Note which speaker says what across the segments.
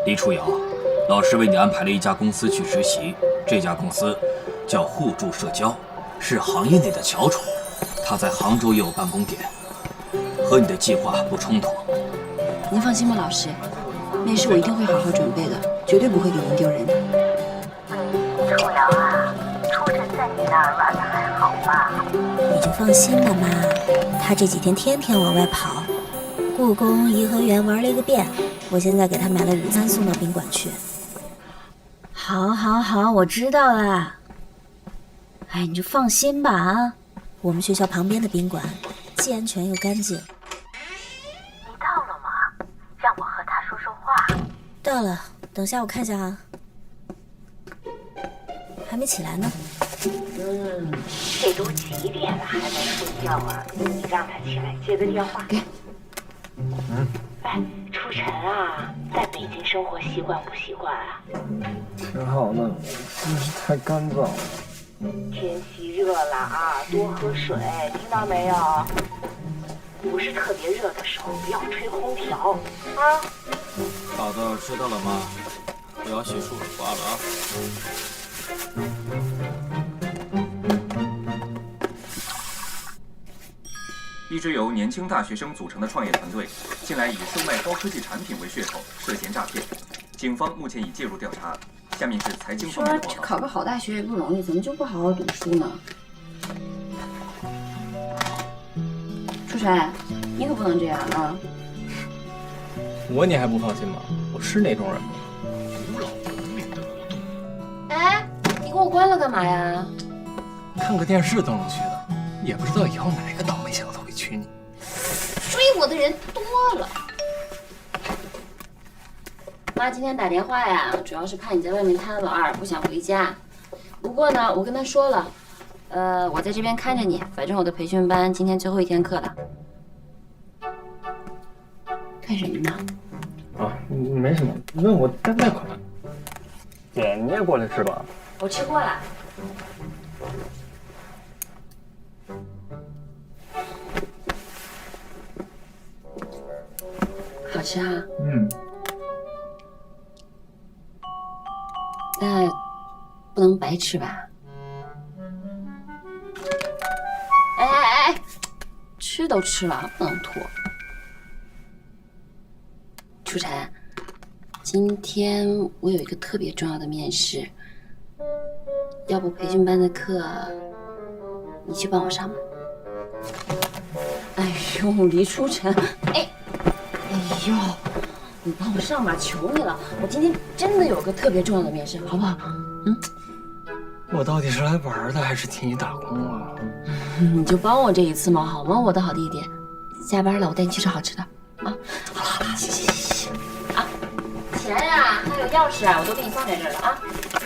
Speaker 1: 李楚瑶，老师为你安排了一家公司去实习，这家公司叫互助社交，是行业内的翘楚。他在杭州也有办公点，和你的计划不冲突。
Speaker 2: 您放心吧，老师，面试我一定会好好准备的，绝对不会给您丢人的。
Speaker 3: 楚瑶啊，初晨在你那儿玩的还好吧？
Speaker 4: 你就放心吧，妈，他这几天天天往外跑，故宫、颐和园玩了一个遍。我现在给他买了午餐送到宾馆去。好，好，好，我知道了。哎，你就放心吧啊，我们学校旁边的宾馆，既安全又干净。
Speaker 3: 你到了吗？让我和他说说话。
Speaker 4: 到了，等下我看一下啊。还没起来呢。
Speaker 3: 这都几点了还没睡觉啊？你让他起来接个电话。
Speaker 2: 给。
Speaker 3: 哎，初晨啊，在北京生活习惯不习惯啊？
Speaker 5: 挺好的，真是太干燥了。
Speaker 3: 天气热了啊，多喝水，听到没有？不是特别热的时候不要吹空调啊。
Speaker 1: 好的，知道了，妈。我要写数理化了啊。
Speaker 6: 一支由年轻大学生组成的创业团队，近来以售卖高科技产品为噱头，涉嫌诈骗。警方目前已介入调查。下面是财经方面的报道。
Speaker 2: 考个好大学也不容易，怎么就不好好读书呢？初晨，你可不能这样啊！
Speaker 5: 我你还不放心吗？我是那种人吗？
Speaker 2: 哎，你给我关了干嘛呀？
Speaker 5: 看个电视都能去的，也不知道以后哪个倒霉小子会娶你。
Speaker 2: 追我的人多了。妈今天打电话呀，主要是怕你在外面摊了老二，不想回家。不过呢，我跟他说了，我在这边看着你，反正我的培训班今天最后一天课了。干什么呢？
Speaker 5: 啊，没什么，问我贷不贷款。姐，你也过来吃吧。
Speaker 2: 我吃过了。好吃啊？
Speaker 5: 嗯。
Speaker 2: 那不能白吃吧？哎，吃都吃了，不能吐。初晨，今天我有一个特别重要的面试，要不培训班的课你去帮我上吧。哎呦，黎初晨，哎呦，你帮我上吧，求你了！我今天真的有个特别重要的面试，好不好？
Speaker 5: 我到底是来玩的还是替你打工啊？
Speaker 2: 你就帮我这一次嘛，好吗，我的好弟弟？下班了，我带你去吃好吃的啊！好了，行啊！钱呀，还有钥匙啊，我都给你放在这儿了啊！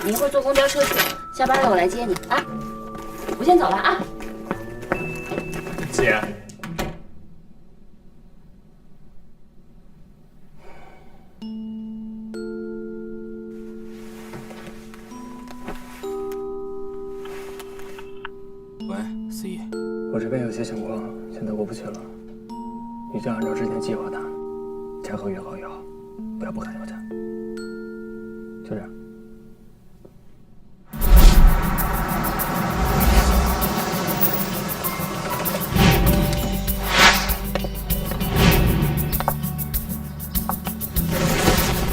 Speaker 2: 你一会儿坐公交车去，下班了我来接你啊！我先走了啊！
Speaker 5: 姐。
Speaker 1: 喂，思怡。
Speaker 5: 我这边有些情况，现在过不去了，你就按照之前计划谈，价格越高越好，不要不敢要价。就这样。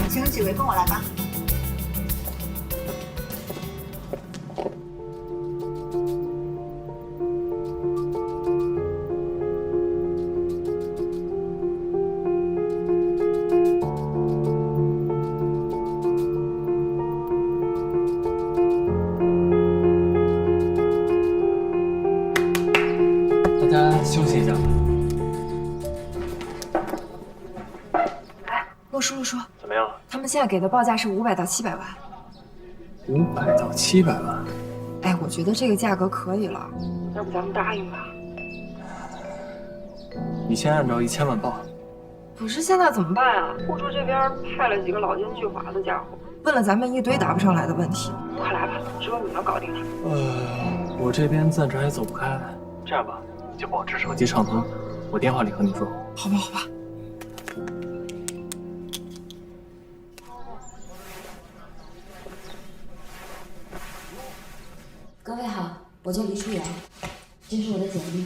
Speaker 7: 请几位跟我来吧。
Speaker 5: 休息一下。
Speaker 7: 哎，陆叔，
Speaker 5: 怎么样？
Speaker 7: 他们现在给的报价是500到700万。
Speaker 5: 500到700万？
Speaker 7: 哎，我觉得这个价格可以了，要不咱们答应吧？
Speaker 5: 你先按照1000万报。
Speaker 7: 可是现在怎么办啊？互助这边派了几个老奸巨猾的家伙，问了咱们一堆答不上来的问题。快来吧，只有你能搞定他。
Speaker 5: 我这边暂时还走不开。这样吧，你就保持手机畅通，我电话里和你说。
Speaker 7: 好吧，好吧。
Speaker 2: 我叫黎初瑶，这是我的简历。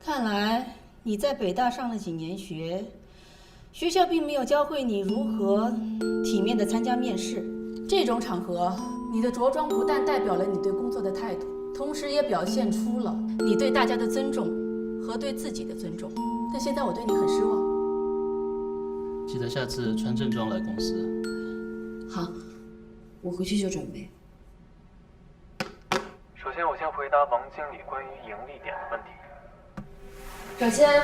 Speaker 8: 看来你在北大上了几年学，学校并没有教会你如何体面地参加面试。这种场合，你的着装不但代表了你对工作的态度，同时也表现出了你对大家的尊重和对自己的尊重。但现在我对你很失望。
Speaker 9: 记得下次穿正装来公司。
Speaker 2: 好，我回去就准备。
Speaker 5: 首先，我先回答王经理关于盈利点的问题。
Speaker 7: 首先，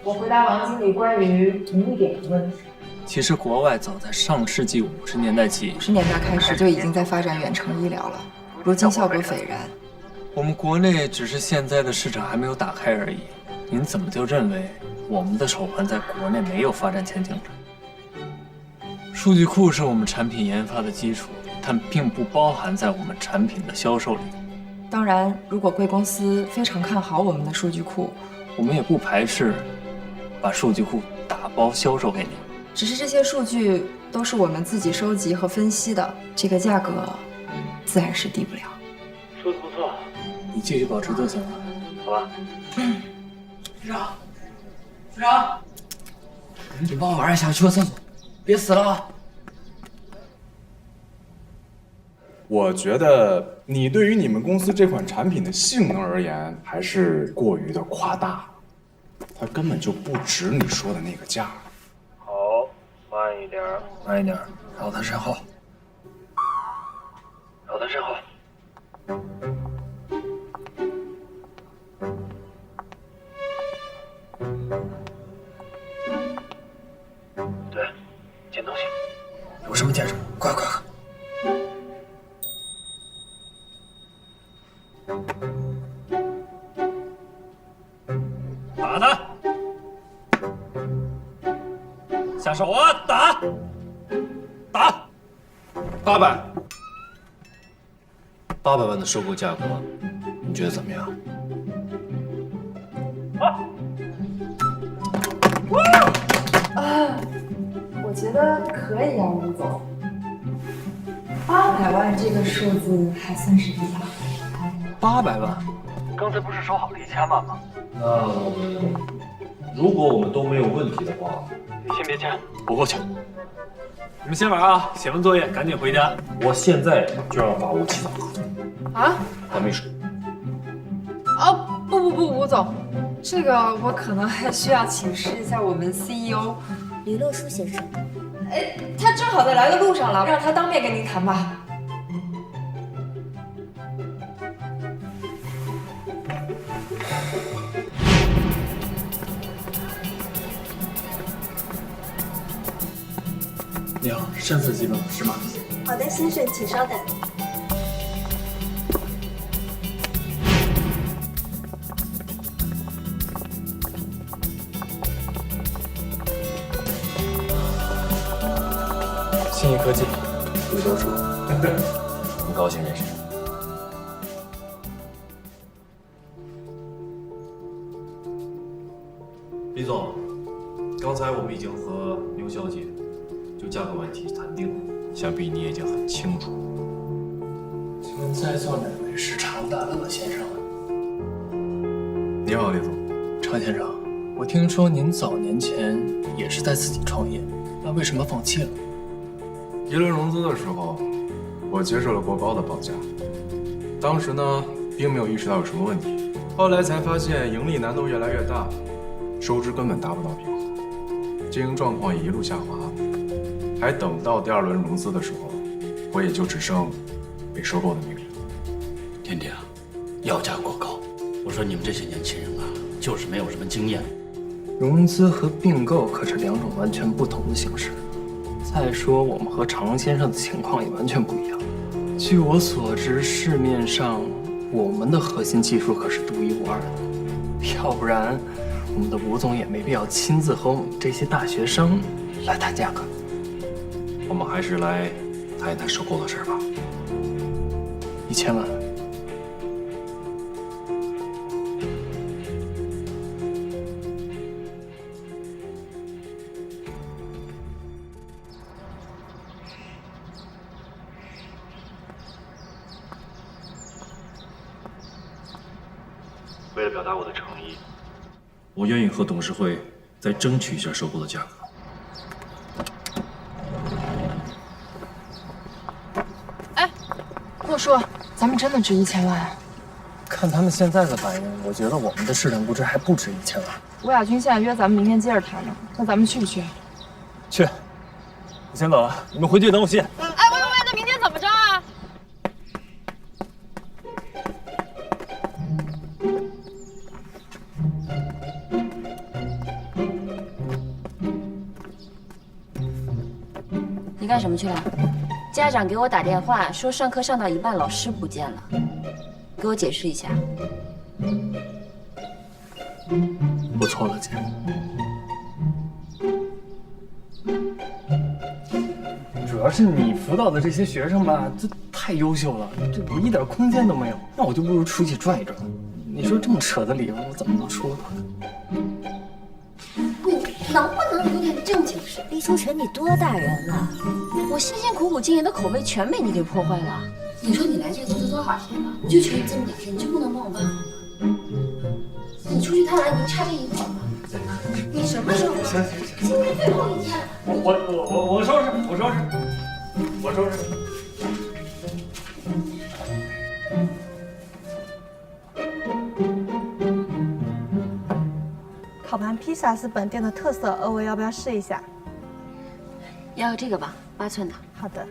Speaker 7: 我回答王经理关于盈利点的问题。
Speaker 5: 其实，国外早在上世纪50年代起
Speaker 7: 50年代开始就已经在发展远程医疗了，如今效果斐然。
Speaker 5: 我们国内只是现在的市场还没有打开而已。您怎么就认为我们的手环在国内没有发展前景呢？数据库是我们产品研发的基础，但并不包含在我们产品的销售里。
Speaker 7: 当然，如果贵公司非常看好我们的数据库，
Speaker 5: 我们也不排斥把数据库打包销售给你。
Speaker 7: 只是这些数据都是我们自己收集和分析的，这个价格自然是低不了。
Speaker 5: 说的不错，你继续保持就行了，好吧？
Speaker 10: 局长，局长，你帮我晚上下去个厕所，别死了啊！
Speaker 11: 我觉得你对于你们公司这款产品的性能而言，还是过于的夸大，它根本就不值你说的那个价。
Speaker 5: 好，慢一点，慢一点，绕他身后，绕他身后。对，捡东西，有什么捡什么，快快快！打他！下手啊！打！打
Speaker 1: ！800万的收购价格，你觉得怎么样？
Speaker 7: 我觉得可以啊，吴总。800万这个数字还算是比较
Speaker 5: 800万，刚才不是说好了1000万吗？
Speaker 1: 那我们，如果我们都没有问题的话，
Speaker 5: 你先别签，我过去。你们先玩啊，写完作业赶紧回家。
Speaker 1: 我现在就让法务起草合同。
Speaker 7: 啊？
Speaker 1: 还没水。
Speaker 7: 哦，不，吴总，这个我可能还需要请示一下我们 CEO
Speaker 4: 吕洛书先生。
Speaker 7: 哎，他正好在来的路上了，让他当面跟您谈吧。
Speaker 5: 你好，深色基本是吗？
Speaker 4: 好的，先生，请稍等。
Speaker 5: 信义科技，吕洛书，
Speaker 1: 很高兴认识。李总，刚才我们已经和牛小姐就价格问题谈定了，想必你也已经很清楚。
Speaker 5: 请问在座哪位是常大乐先生？
Speaker 11: 你好，李总。
Speaker 5: 常先生，我听说您早年前也是在自己创业，那为什么放弃了？
Speaker 11: 一轮融资的时候，我接受了过高的报价，当时呢，并没有意识到有什么问题，后来才发现盈利难度越来越大，收支根本达不到平衡，经营状况也一路下滑，还等不到第2轮融资的时候，我也就只剩被收购的命运。
Speaker 9: 天天啊，要价过高，我说你们这些年轻人啊，就是没有什么经验。
Speaker 5: 融资和并购可是2种完全不同的形式。再说，我们和常先生的情况也完全不一样。据我所知，市面上我们的核心技术可是独一无二的，要不然我们的吴总也没必要亲自和我们这些大学生来谈价格。
Speaker 1: 我们还是来谈一谈收购的事吧。
Speaker 5: 1000万。
Speaker 11: 为了表达我的诚意，我愿意和董事会再争取一下收购的价格。
Speaker 7: 哎，洛叔，咱们真的值1000万啊？
Speaker 5: 看他们现在的反应，我觉得我们的市场估值还不止1000万。
Speaker 7: 吴亚军现在约咱们明天接着谈呢，那咱们去不去？
Speaker 5: 去，我先走了，你们回去等我信。
Speaker 7: 哎，喂，那明天怎么着啊？
Speaker 2: 你干什么去了？家长给我打电话说上课上到一半，老师不见了，给我解释一下。
Speaker 5: 我错了，姐。主要是你辅导的这些学生吧，这太优秀了，这我一点空间都没有。那我就不如出去转一转。你说这么扯的理由，我怎么能说呢？
Speaker 2: 你能不能有点正经事？
Speaker 4: 李秋晨，你多大人了？
Speaker 2: 我辛辛苦苦经营的口碑全被你给破坏了。你说你来这个公司多少天了？就求你这么点事，你就不能帮我办好吗？你出去贪婪，你就差这一会儿吗？你什么时候？
Speaker 5: 行，
Speaker 2: 今天最后一天了。
Speaker 5: 我收拾。
Speaker 12: 烤盘披萨是本店的特色，二位要不要试一下？
Speaker 2: 要这个吧，8寸的。
Speaker 12: 好的。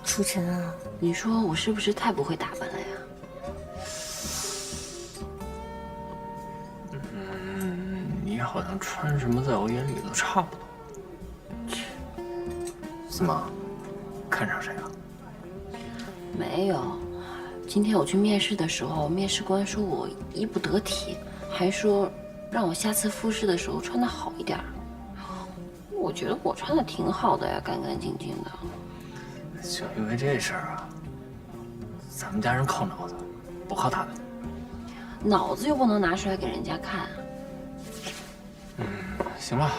Speaker 4: 楚晨啊，
Speaker 2: 你说我是不是太不会打扮了呀？
Speaker 5: 你好像穿什么在我眼里都差不多。怎么，看上谁了？
Speaker 2: 没有，今天我去面试的时候，面试官说我衣不得体，还说让我下次复试的时候穿得好一点。我觉得我穿的挺好的呀，干干净净的。
Speaker 5: 就因为这事儿啊，咱们家人靠脑子，不靠打扮。
Speaker 2: 脑子又不能拿出来给人家看。
Speaker 5: 行吧，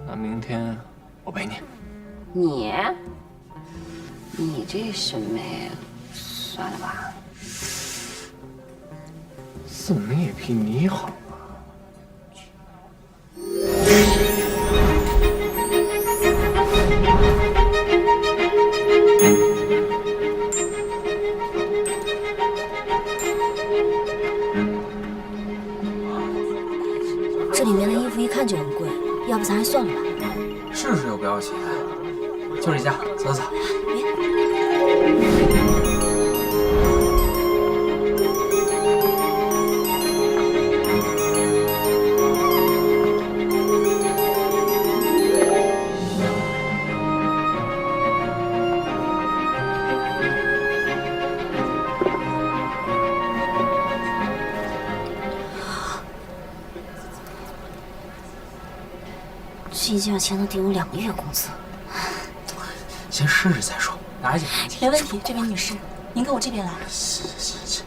Speaker 5: 那明天我陪你。
Speaker 2: 你这审美，算了吧。
Speaker 5: 怎么也比你好啊！
Speaker 4: 这里面的衣服一看就很贵，要不咱还算了吧。
Speaker 10: 试试又不要钱，就这家，走走。
Speaker 4: 这价钱能抵我2个月工资。
Speaker 10: 先试试再说，拿去。
Speaker 4: 没问题，这位女士，您跟我这边来。
Speaker 10: 行。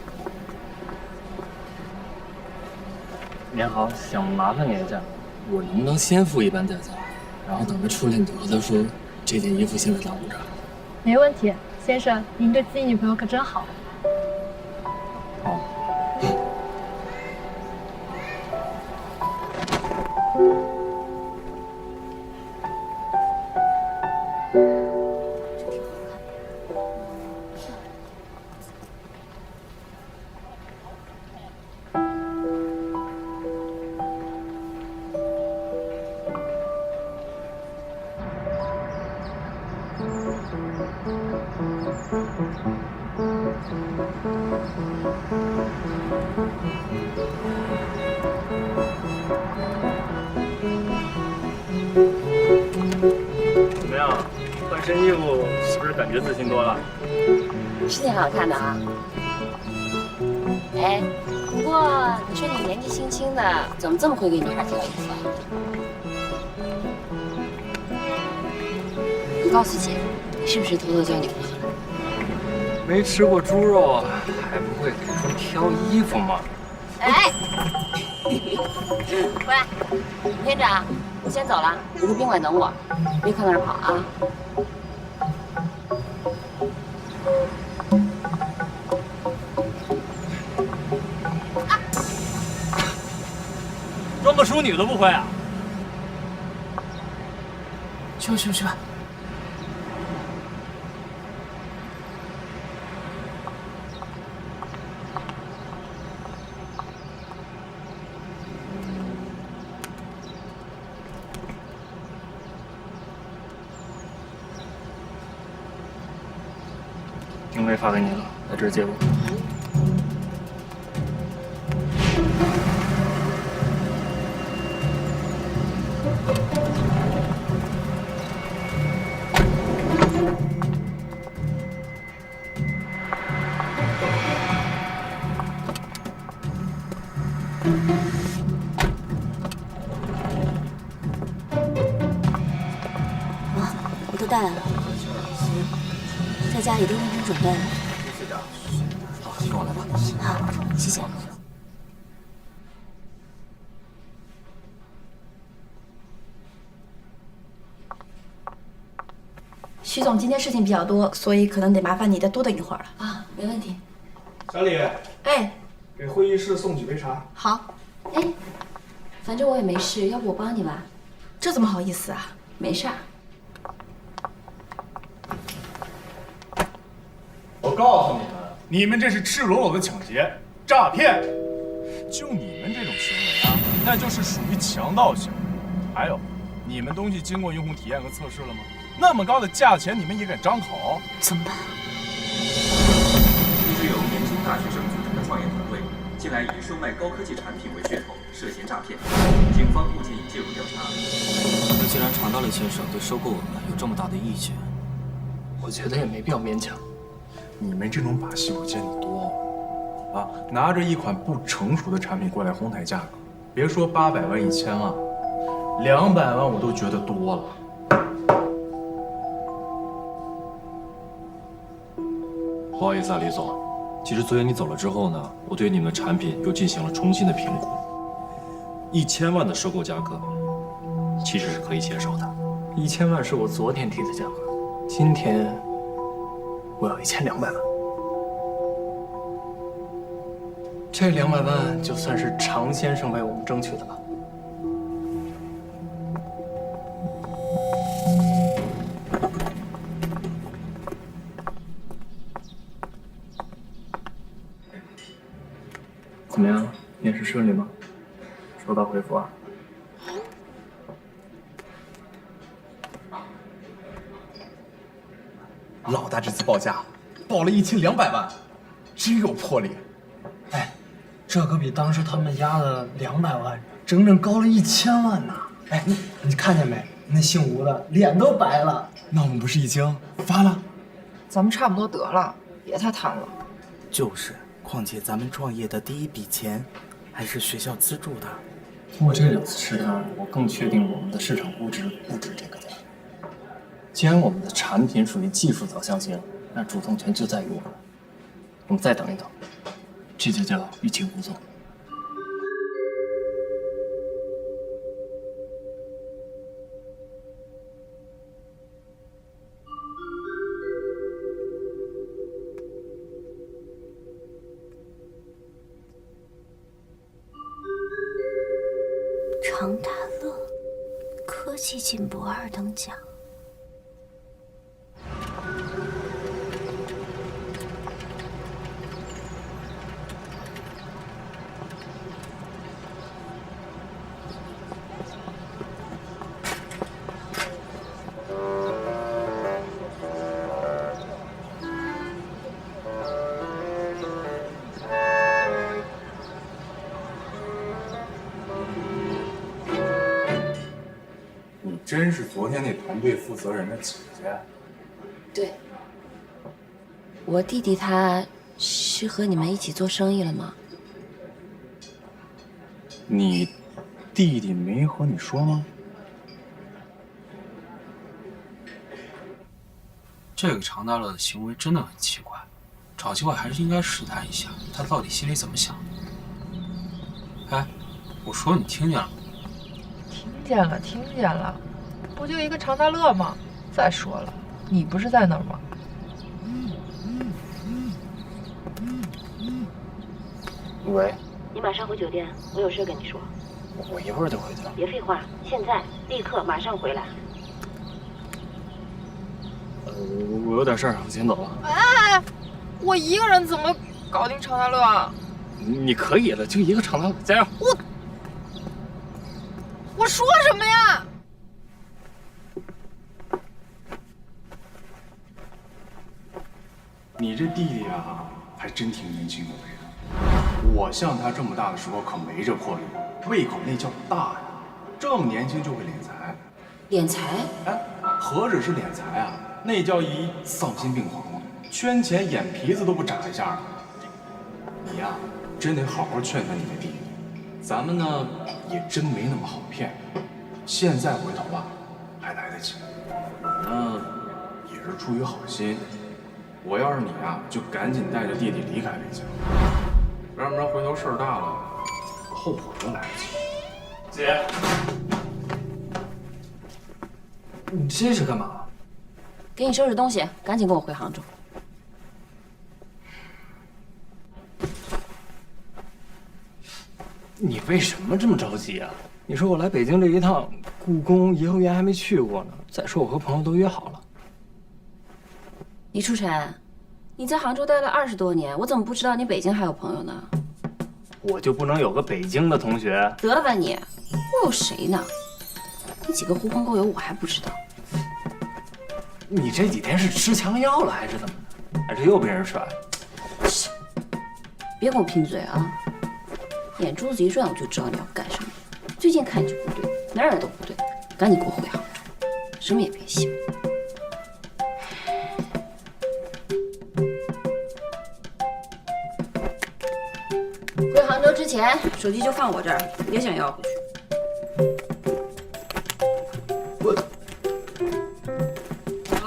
Speaker 5: 您好，想麻烦您一下，我能不能先付一半价钱，然后等着出来你就和他说这件衣服现在打5折？
Speaker 12: 没问题，先生，您对自己女朋友可真好。
Speaker 5: 好。怎么样？换身衣服是不是感觉自信多了？
Speaker 2: 是挺好看的啊。哎，不过你说你年纪轻轻的，怎么这么会给女孩挑衣服啊？你告诉姐，你是不是偷偷交女朋友了？
Speaker 5: 没吃过猪肉，还不会给猪挑衣服吗？
Speaker 2: 哎！喂，田长，我先走了，你回宾馆等我，别靠那儿跑啊。
Speaker 1: 装个淑女都不会啊？
Speaker 10: 去吧去吧去吧。
Speaker 5: 定位发给你了，在这儿接我。
Speaker 4: 我都带来了，在家里都认真准备了。
Speaker 1: 好，跟我来吧。
Speaker 4: 好，谢谢。
Speaker 13: 徐总今天事情比较多，所以可能得麻烦你再多等一会儿了。
Speaker 2: 啊，没问题。
Speaker 14: 小李，
Speaker 13: 哎，
Speaker 14: 给会议室送几杯茶。
Speaker 13: 好。
Speaker 2: 哎，反正我也没事，要不我帮你吧？
Speaker 13: 这怎么好意思啊？
Speaker 2: 没事儿。
Speaker 11: 我告诉你们，你们这是赤裸裸的抢劫、诈骗。就你们这种行为啊，那就是属于强盗行为。还有，你们东西经过用户体验和测试了吗？那么高的价钱，你们也敢张口？
Speaker 4: 怎么办？
Speaker 6: 一支由年轻大学生组成的创业团队，近来以售卖高科技产品为噱头，涉嫌诈骗。警方目前已介入调查。
Speaker 1: 你既然常大乐先生对收购我们有这么大的意见，
Speaker 5: 我觉得也没必要勉强。
Speaker 11: 你们这种把戏我见得多啊！拿着一款不成熟的产品过来哄抬价格，别说800万、1000万，200万我都觉得多了。
Speaker 15: 不好意思啊，李总，其实昨天你走了之后呢，我对你们的产品又进行了重新的评估，1000万的收购价格其实是可以接受的。
Speaker 5: 1000万是我昨天提的价格，今天我要1200万。这200万就算是常先生为我们争取的吧。怎么样？面试顺利吗？收到回复啊？
Speaker 11: 老大这次报价报了1200万，真有魄力。
Speaker 5: 哎，这可比当时他们压的200万整整高了1000万呢！哎，你看见没？那姓吴的脸都白了。
Speaker 11: 那我们不是已经发了？
Speaker 7: 咱们差不多得了，别太贪了。
Speaker 10: 就是，况且咱们创业的第一笔钱还是学校资助的。
Speaker 5: 通过这2次试单，我更确定我们的市场估值不止这个价。既然我们的产品属于技术导向型，那主动权就在于我们。我们再等一等，这就叫欲擒故纵。
Speaker 4: 常大乐科技进步2等奖。
Speaker 11: 真是昨天那团队负责人的姐姐。
Speaker 2: 对，我弟弟他是和你们一起做生意了吗？
Speaker 11: 你弟弟没和你说吗？
Speaker 10: 这个常大乐的行为真的很奇怪，找机会还是应该试探一下他到底心里怎么想的。哎，
Speaker 5: 我说你听见了吗？
Speaker 7: 听见了，听见了，不就一个常大乐吗？再说了，你不是在那儿吗？
Speaker 5: 喂，
Speaker 3: 你马上回酒店，我有事跟你说。
Speaker 5: 我一会儿就回去了。
Speaker 3: 别废话，现在立刻马上回来。
Speaker 5: 我有点事儿，我先走了。
Speaker 7: 哎，我一个人怎么搞定常大乐啊？
Speaker 5: 你可以了，就一个常大乐，加油！
Speaker 7: 我说什么呀？
Speaker 11: 你这弟弟啊，还真挺年轻的味道。我像他这么大的时候可没这魄力，胃口那叫大呀！这么年轻就会敛财，
Speaker 2: 敛财？
Speaker 11: 哎，何止是敛财啊，那叫一丧心病狂啊！圈钱眼皮子都不眨一下的。你呀，真得好好劝劝你的弟弟。咱们呢，也真没那么好骗。现在回头吧，还来得及。那也是出于好心。我要是你啊，就赶紧带着弟弟离开北京，要不然回头事儿大了，后悔都来不及。
Speaker 5: 姐，你这是干嘛？
Speaker 2: 给你收拾东西，赶紧跟我回杭州。
Speaker 5: 你为什么这么着急啊？你说我来北京这一趟，故宫、颐和园还没去过呢。再说我和朋友都约好了。
Speaker 2: 李初晨，你在杭州待了20多年，我怎么不知道你北京还有朋友呢？
Speaker 5: 我就不能有个北京的同学？
Speaker 2: 得了吧你，我有谁呢？你几个狐朋狗友我还不知道。
Speaker 5: 你这几天是吃强药了还是怎么的？还是又被人甩？
Speaker 2: 别跟我贫嘴啊！眼珠子一转我就知道你要干什么。最近看你就不对，哪儿都不对，赶紧给我回杭州，什么也别想。回杭州之前，手机就放我这儿，别想要回去。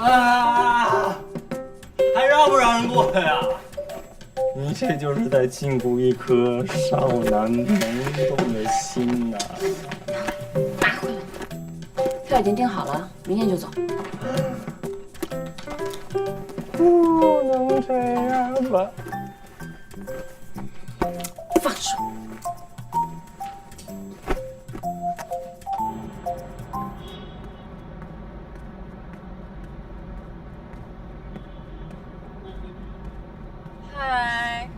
Speaker 5: 啊！还让不让人过呀？你这就是在禁锢一颗少男萌动的心呐！
Speaker 2: 拿回来，票已经订好了，明天就走。
Speaker 5: 不能这样吧？
Speaker 2: 放手！
Speaker 7: 嗨，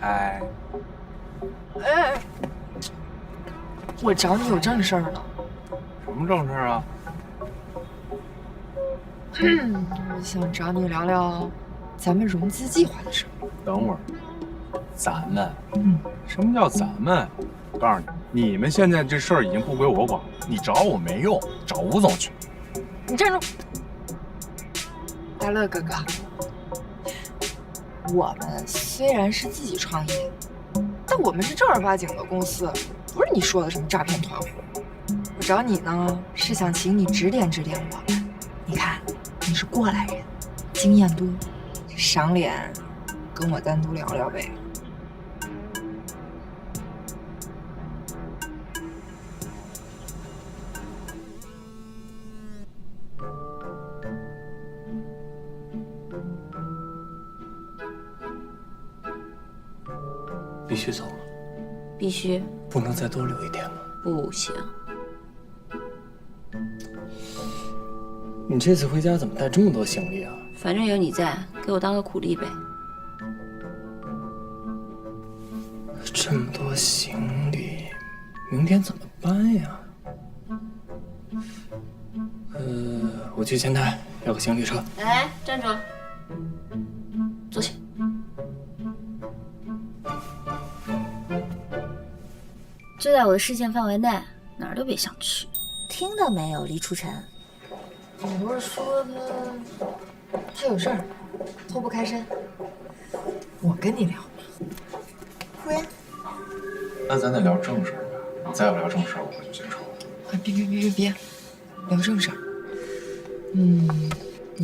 Speaker 11: 嗨，
Speaker 7: 哎，我找你有正事儿呢。
Speaker 11: 什么正事儿啊？
Speaker 7: 我想找你聊聊咱们融资计划的事儿。
Speaker 11: 等会儿，咱们？什么叫咱们？我告诉你，你们现在这事儿已经不归我管，你找我没用，找吴总去。
Speaker 7: 你站住！大乐哥哥，我们虽然是自己创业，但我们是正儿八经的公司，不是你说的什么诈骗团伙。我找你呢，是想请你指点指点我们。你看，你是过来人，经验多，赏脸跟我单独聊聊呗。
Speaker 5: 必须走了，
Speaker 2: 必须
Speaker 5: 不能再多留一天吗？
Speaker 2: 不行。
Speaker 5: 你这次回家怎么带这么多行李啊？
Speaker 2: 反正有你在，给我当个苦力呗。
Speaker 5: 这么多行李，明天怎么办呀？我去前台要个行李车。
Speaker 2: 哎，站住！坐下。
Speaker 4: 就在我的视线范围内，哪儿都别想去。
Speaker 13: 听到没有，李初晨？
Speaker 7: 你不是说他有事儿，脱不开身？我跟你聊。
Speaker 13: 夫人，
Speaker 11: 那咱得聊正事儿吧？再不聊正事儿，我就先撤了。
Speaker 7: 哎，别，聊正事儿。你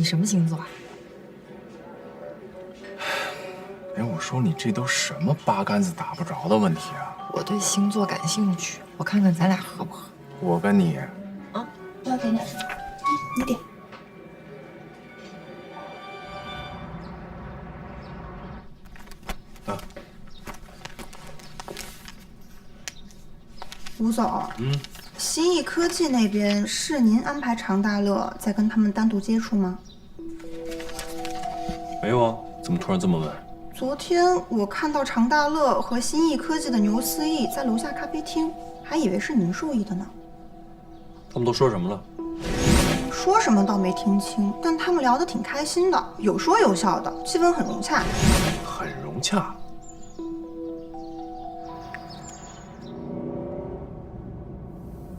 Speaker 7: 什么星座啊？
Speaker 11: 连我我说你这都什么八竿子打不着的问题啊！
Speaker 7: 我对星座感兴趣，我看看咱俩合不合。
Speaker 11: 我跟你
Speaker 7: 啊，我要给你，你点。
Speaker 16: 吴总，新艺科技那边是您安排常大乐在跟他们单独接触吗？
Speaker 15: 没有啊，怎么突然这么问？
Speaker 16: 昨天我看到常大乐和新艺科技的牛思义在楼下咖啡厅，还以为是您授意的呢。
Speaker 15: 他们都说什么了？
Speaker 16: 说什么倒没听清，但他们聊得挺开心的，有说有笑的，气氛很融洽。
Speaker 15: 很融洽。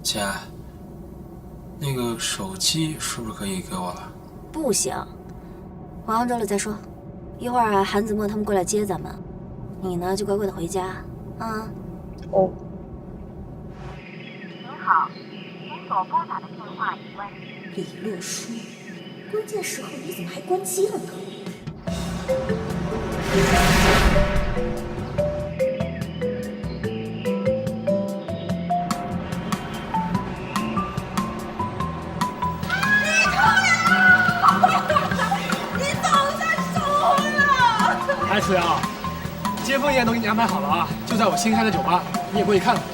Speaker 10: 姐，那个手机是不是可以给我了？
Speaker 4: 不行，回杭州了再说。一会儿韩子墨他们过来接咱们，你呢就乖乖的回家啊。
Speaker 3: 哦。您好，您所拨打的电话已关机。
Speaker 4: 李洛书，关键时候你怎么还关机了呢？
Speaker 14: 哎，楚阳，接风宴都给你安排好了啊，就在我新开的酒吧，你也过去看看。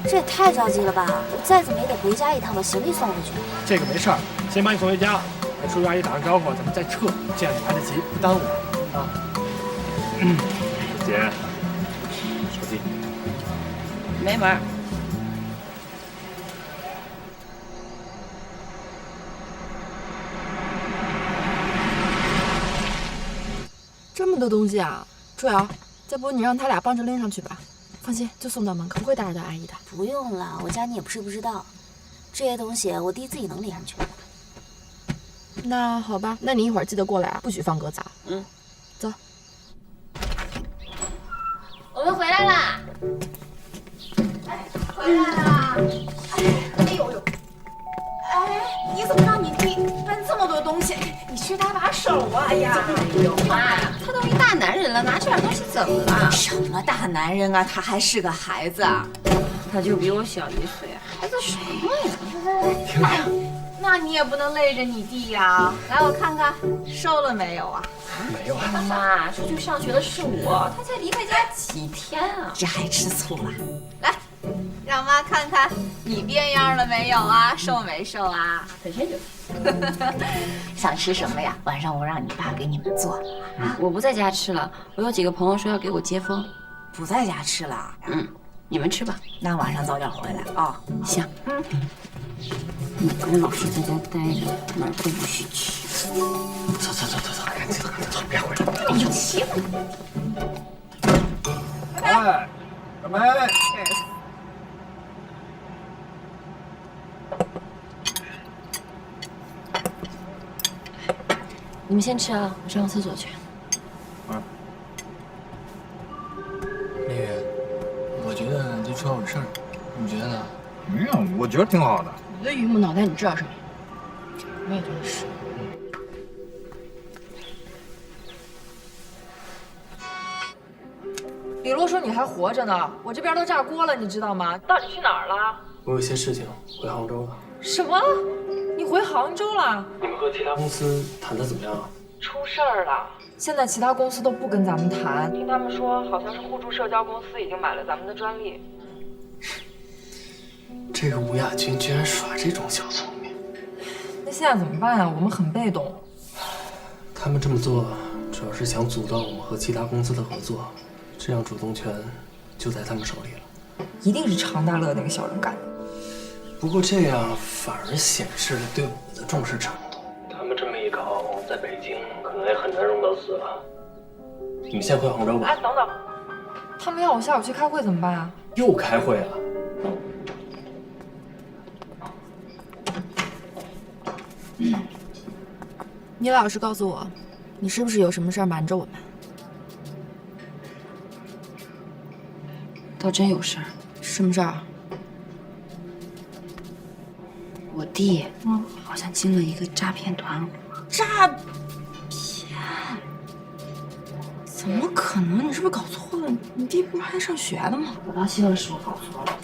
Speaker 4: 这也太着急了吧！我再怎么也得回家一趟，把行李送回去。
Speaker 14: 这个没事儿，先把你送回家，和叔叔阿姨打声招呼，咱们再撤，这样你来得及，不耽误啊。
Speaker 15: 姐，手机。
Speaker 2: 没门儿。
Speaker 7: 这么多东西啊，楚瑶，再不你让他俩帮着拎上去吧。放心，就送到门口，不会打扰到阿姨的。
Speaker 4: 不用了，我家你也不是不知道，这些东西我弟自己能拎上去。
Speaker 7: 那好吧，那你一会儿记得过来啊，不许放鸽子啊。走。
Speaker 2: 我们回来啦！
Speaker 16: 回来啦！哎呦呦！哎，你怎么让你弟搬这么多东西？你去搭把手啊！哎呀，
Speaker 2: 哎呦妈呀，他都一大男人了，拿这点东西怎么了？
Speaker 17: 什么大男人啊，他还是个孩子啊！
Speaker 2: 他就比我小1岁，孩子什么呀？
Speaker 14: 听着呀，
Speaker 17: 那你也不能累着你弟呀。来，我看看瘦了没有啊？
Speaker 14: 没有啊。
Speaker 2: 妈，出去上学的是我，他才离开家几天啊？
Speaker 17: 这还吃醋了？来，让妈看看你变样了没有啊？瘦没瘦啊？
Speaker 2: 本身就。
Speaker 17: 想吃什么呀？晚上我让你爸给你们做。
Speaker 2: 我不在家吃了，我有几个朋友说要给我接风。
Speaker 17: 不在家吃了？
Speaker 2: 你们吃吧。
Speaker 17: 那晚上早点回来啊。
Speaker 2: 行。你跟老师在家待着，哪儿都不许去。
Speaker 14: 走，赶紧走，别回来。
Speaker 2: 哎呦，气死！
Speaker 14: 哎，准备。
Speaker 2: 你们先吃啊，我上个厕所去。
Speaker 14: 丽宇，我觉得这车有事儿，你觉得呢？
Speaker 11: 没有，我觉得挺好的。
Speaker 7: 你这榆木脑袋，你知道什么？我也觉得是。李洛说你还活着呢，我这边都炸锅了，你知道吗？到底去哪儿了？
Speaker 5: 我有些事情回杭州了。
Speaker 7: 什么？你回杭州了？
Speaker 5: 你们和其他公司谈的怎么样啊？
Speaker 7: 出事儿了！现在其他公司都不跟咱们谈，听他们说，好像是互助社交公司已经买了咱们的专利。
Speaker 5: 这个吴亚军居然耍这种小聪明，
Speaker 7: 那现在怎么办啊？我们很被动。
Speaker 5: 他们这么做主要是想阻断我们和其他公司的合作，这样主动权就在他们手里了。
Speaker 7: 一定是常大乐那个小人干的。
Speaker 5: 不过这样反而显示了对我们的重视程度。他们这么一搞，在北京可能也很难容到死了。你们先回杭州吧。
Speaker 7: 哎，等等，他们要我下午去开会怎么办啊？
Speaker 5: 又开会啊？
Speaker 7: 你老实告诉我，你是不是有什么事儿瞒着我们？
Speaker 2: 倒真有事儿。
Speaker 7: 什么事儿？
Speaker 2: 我弟好像进了一个诈骗团伙。
Speaker 17: 诈骗？
Speaker 7: 怎么可能？你是不是搞错了？你弟不是还上学呢吗？
Speaker 2: 我倒希望是我搞错了。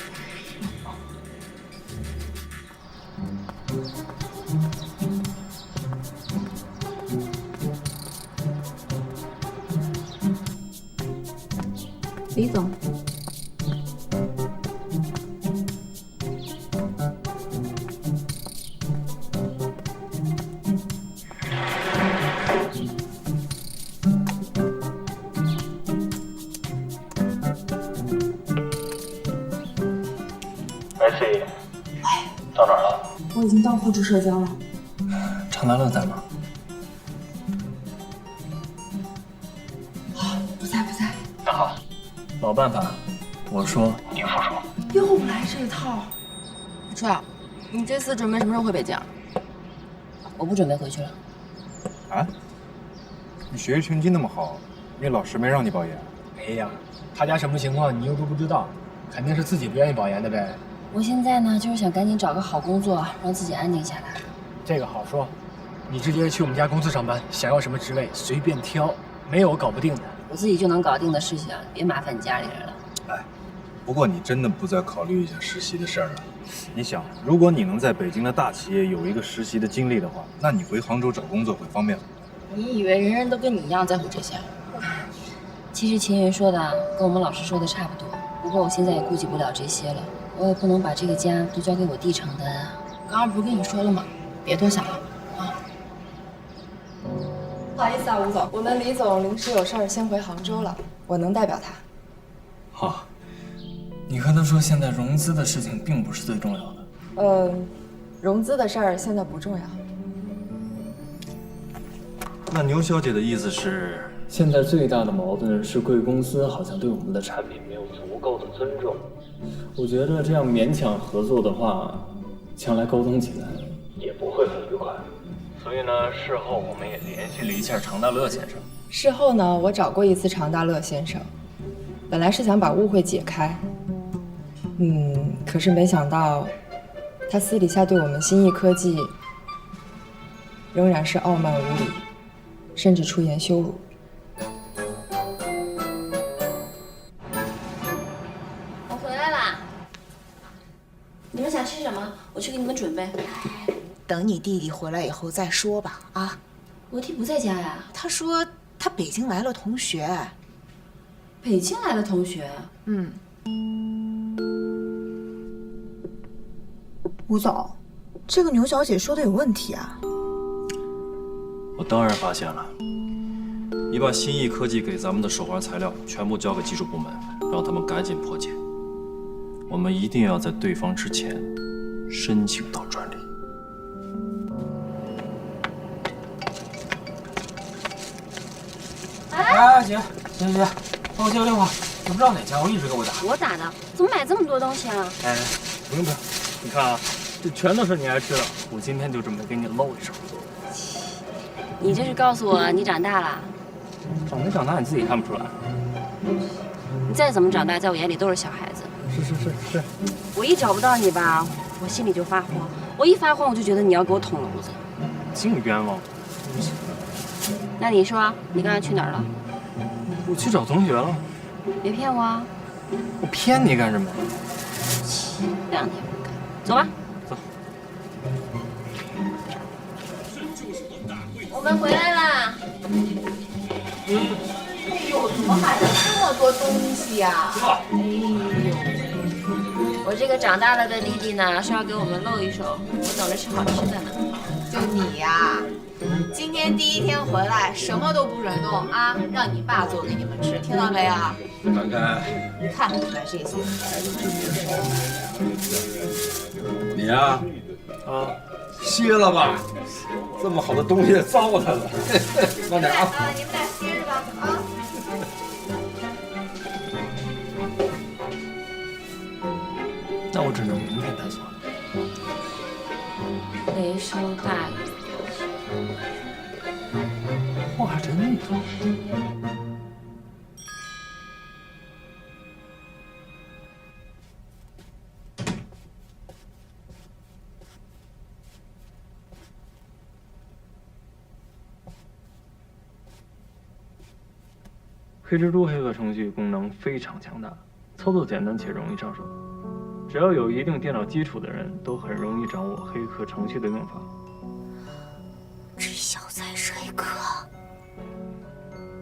Speaker 2: 李总。
Speaker 15: 喂，到哪儿了？
Speaker 7: 我已经到互助社交了。
Speaker 5: 常大乐在吗？
Speaker 7: 不在。
Speaker 5: 那好，老办法，我说你付出。
Speaker 7: 又来这套。初瑶，你这次准备什么时候回北京？
Speaker 2: 我不准备回去了。
Speaker 11: 啊？你学习成绩那么好，你老师没让你保研？
Speaker 14: 没呀，他家什么情况你又都不知道，肯定是自己不愿意保研的呗。
Speaker 2: 我现在呢，就是想赶紧找个好工作，让自己安定下来。
Speaker 14: 这个好说，你直接去我们家公司上班，想要什么职位随便挑，没有搞不定的。
Speaker 2: 我自己就能搞定的事情，别麻烦你家里人了。
Speaker 11: 哎，不过你真的不再考虑一下实习的事儿了？你想，如果你能在北京的大企业有一个实习的经历的话，那你回杭州找工作会方便很多。
Speaker 2: 你以为人人都跟你一样在乎这些？其实秦云说的跟我们老师说的差不多，不过我现在也顾及不了这些了。我也不能把这个家都交给我弟承担啊！
Speaker 7: 刚刚不是跟你说了吗？别多想了啊！不好意思啊，吴总，我们李总临时有事儿先回杭州了，我能代表他。
Speaker 5: 好，你和他说现在融资的事情并不是最重要的。
Speaker 7: 融资的事儿现在不重要。
Speaker 15: 那牛小姐的意思是，
Speaker 5: 现在最大的矛盾是贵公司好像对我们的产品没有足够的尊重。我觉得这样勉强合作的话，将来沟通起来也不会很愉快。所以呢，事后我们也联系了一下常大乐先生。
Speaker 7: 事后呢，我找过一次常大乐先生，本来是想把误会解开，可是没想到，他私底下对我们新艺科技仍然是傲慢无礼，甚至出言羞辱。
Speaker 2: 你们想吃什么？我去给你们准备。
Speaker 16: 等你弟弟回来以后再说吧。啊，
Speaker 2: 我弟不在家呀。
Speaker 16: 他说他北京来了同学。
Speaker 2: 北京来了同学？
Speaker 16: 吴总，这个牛小姐说的有问题啊。
Speaker 15: 我当然发现了。你把新艺科技给咱们的手环材料全部交给技术部门，让他们赶紧破解。我们一定要在对方之前申请到专利。
Speaker 14: 哎，姐，帮我接个电话，我不知道哪家，我一直给我打。
Speaker 2: 我打的，怎么买这么多东西啊？
Speaker 5: 哎，不用，你看啊，这全都是你爱吃的，我今天就准备给你露一手。
Speaker 2: 你这是告诉我你长大了？
Speaker 5: 长没长大你自己看不出来。
Speaker 2: 你再怎么长大，在我眼里都是小孩子。
Speaker 5: 是。
Speaker 2: 我一找不到你吧，我心里就发慌。我一发慌，我就觉得你要给我捅娄子。
Speaker 5: 净冤枉！
Speaker 2: 那你说，你刚才去哪儿了？
Speaker 5: 我去找同学了。
Speaker 2: 别骗我啊！
Speaker 5: 我骗你干什么？
Speaker 2: 这两天不干，走吧。
Speaker 5: 走。
Speaker 2: 我们回来啦。
Speaker 16: 哎呦，怎么买了这么多东西呀？哎呦！
Speaker 2: 我这个长大了的弟弟呢，是要给我们露一手，我等着吃好吃的呢。
Speaker 17: 就你呀，今天第一天回来，什么都不准动啊，让你爸做给你们吃，听到没有？
Speaker 11: 看看，
Speaker 17: 你看买这些。
Speaker 11: 你呀，歇了吧，这么好的东西糟蹋了，慢点啊。
Speaker 17: 你们俩歇着吧啊。
Speaker 5: 那我只能明天再做。
Speaker 2: 雷声大雨，
Speaker 5: 话真多。黑蜘蛛黑客程序功能非常强大，操作简单且容易上手。只要有一定电脑基础的人都很容易掌握黑客程序的用法。
Speaker 4: 这小子还是黑客。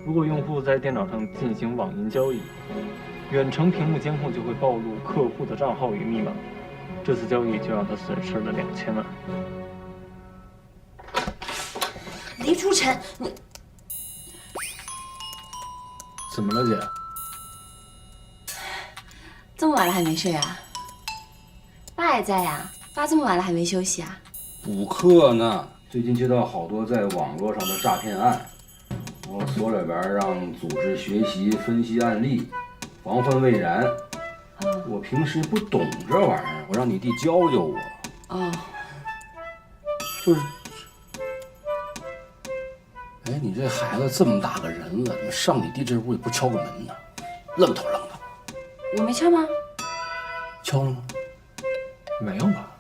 Speaker 5: 如果用户在电脑上进行网银交易，远程屏幕监控就会暴露客户的账号与密码，这次交易就让他损失了2000万。
Speaker 2: 黎初晨，你
Speaker 14: 怎么了，姐？
Speaker 2: 这么晚了还没睡啊？爸也在呀，爸这么晚了还没休息啊？
Speaker 18: 补课呢，最近接到好多在网络上的诈骗案，我所里边让组织学习分析案例，防患未然。我平时不懂这玩意儿，我让你弟教教我。
Speaker 2: 哦，
Speaker 18: 就是，哎，你这孩子这么大个人了，上你弟这屋也不敲个门呢，愣头愣脑。
Speaker 2: 我没敲吗？
Speaker 18: 敲了吗？
Speaker 5: 没有吧？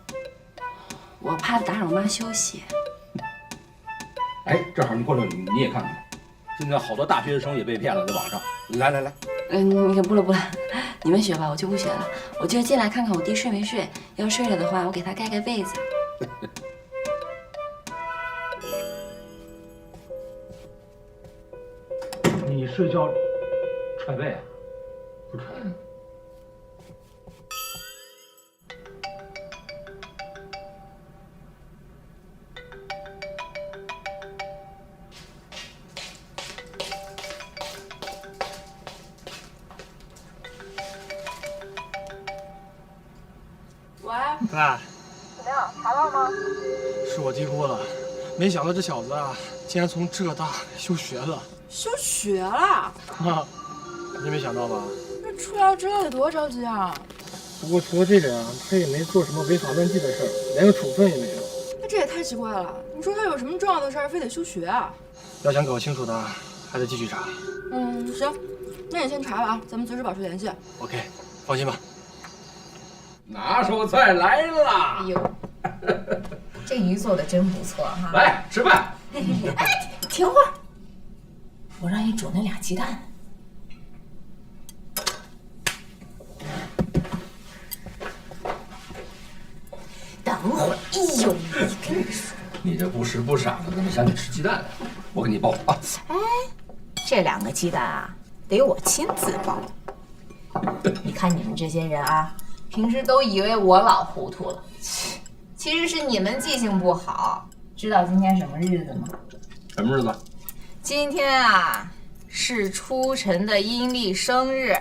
Speaker 2: 我怕打扰妈休息。
Speaker 18: 哎，正好你过来，你也看看，现在好多大学生也被骗了，在网上。来，
Speaker 2: 那个不了，你们学吧，我就不学了。我就进来看看我弟睡没睡，要睡了的话，我给他盖盖被子。
Speaker 5: 你睡觉踹被啊？不踹。
Speaker 7: 喂，
Speaker 14: 爸，
Speaker 7: 怎么样？查到了吗？
Speaker 14: 是我低估了，没想到这小子啊，竟然从浙大休学了。
Speaker 7: 休学了？
Speaker 14: 啊，你没想到吧？
Speaker 7: 那出来之后得多着急啊！
Speaker 14: 不过除了这点啊，他也没做什么违法乱纪的事儿，连个处分也没有。
Speaker 7: 那这也太奇怪了！你说他有什么重要的事儿，非得休学啊？
Speaker 14: 要想搞清楚的，还得继续查。
Speaker 7: 行，那你先查吧啊，咱们随时保持联系。
Speaker 14: OK，放心吧。
Speaker 18: 拿手菜来了！
Speaker 17: 哎呦，这鱼做的真不错哈！
Speaker 18: 来吃饭。
Speaker 17: 哎，停会儿，我让你煮那俩鸡蛋。等会儿，哎呦，你跟你说，
Speaker 18: 你这不时不傻的，怎么想起吃鸡蛋来？我给你包啊！
Speaker 17: 哎，这2个鸡蛋啊，得我亲自包。你看你们这些人啊，平时都以为我老糊涂了，其实是你们记性不好。知道今天什么日子吗？
Speaker 18: 什么日子？
Speaker 17: 今天啊，是初晨的阴历生日。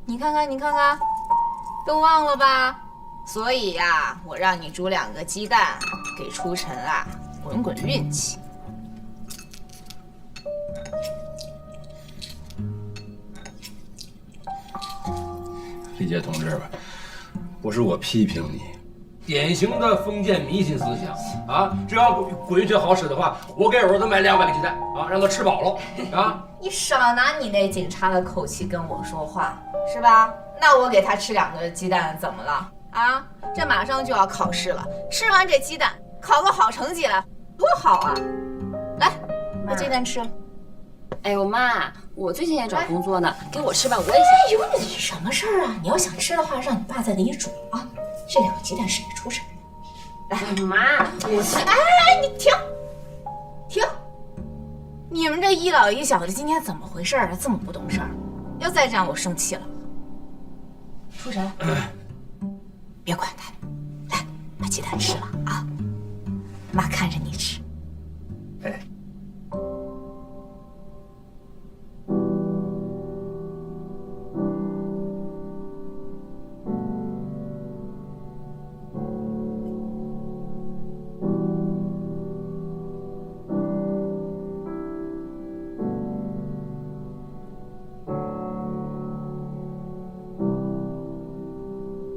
Speaker 17: 你看看，都忘了吧？所以呀，我让你煮2个鸡蛋，给初晨啊滚滚运气。
Speaker 18: 李杰同志吧，不是我批评你，典型的封建迷信思想啊！只要滚运气好使的话，我给儿子买200个鸡蛋啊，让他吃饱了啊！
Speaker 17: 你少拿你那警察的口气跟我说话，是吧？那我给他吃2个鸡蛋怎么了？啊，这马上就要考试了，吃完这鸡蛋，考个好成绩了，多好啊！来，把鸡蛋吃了。
Speaker 2: 哎呦妈，我最近也找工作呢，给我吃吧，我也想。
Speaker 17: 哎呦，你什么事儿啊？你要想吃的话，让你爸再给你煮啊。这2个鸡蛋是你出身。来，
Speaker 2: 妈，
Speaker 17: 哎，你停！你们这一老一小的今天怎么回事啊？这么不懂事儿，要再这样我生气了。出神，别管他，来把鸡蛋吃了啊！妈看着你吃。
Speaker 18: 哎。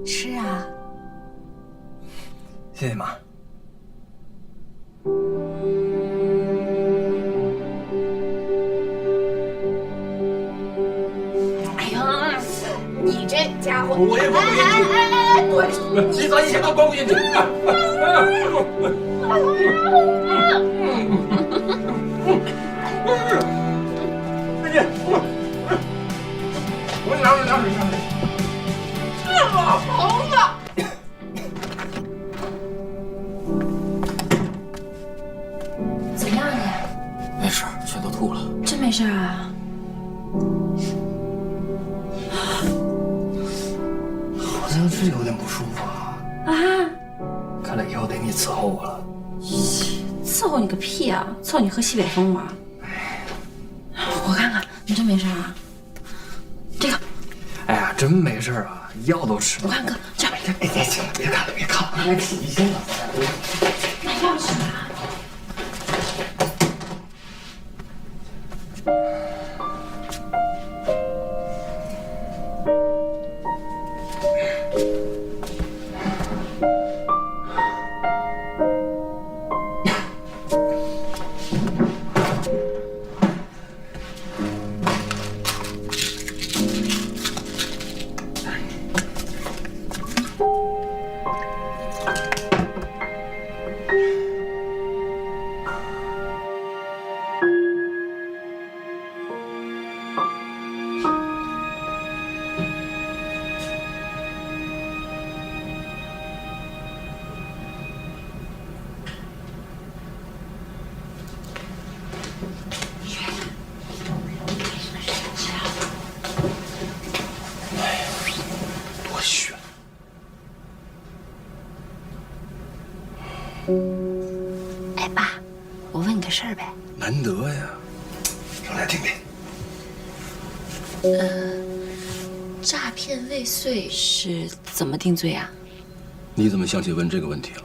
Speaker 17: 吃啊！
Speaker 5: 谢谢妈。
Speaker 17: 哎呀，你这家伙！
Speaker 18: 我也滚不进去！
Speaker 17: 滚！
Speaker 18: 你早一想到滚不进去！
Speaker 11: 我拿着。
Speaker 16: 这老头子。
Speaker 2: 怎么样你？
Speaker 1: 没事，全都吐了。
Speaker 2: 真没事啊？
Speaker 5: 好像是有点不舒服啊。
Speaker 2: 啊？
Speaker 5: 看来以后得你伺候我了。
Speaker 2: 伺候你个屁啊！伺候你喝西北风吗？我看看，你真没事啊？这个。
Speaker 5: 哎呀，真没事啊，药都吃了。
Speaker 2: 我看哥，这样。
Speaker 5: 哎，别看了，别看了，来洗一下吧。
Speaker 2: 买药去了。哎，爸，我问你个事儿呗。
Speaker 18: 难得呀，
Speaker 5: 说来听听。
Speaker 2: 诈骗未遂是怎么定罪啊？
Speaker 18: 你怎么想起问这个问题了？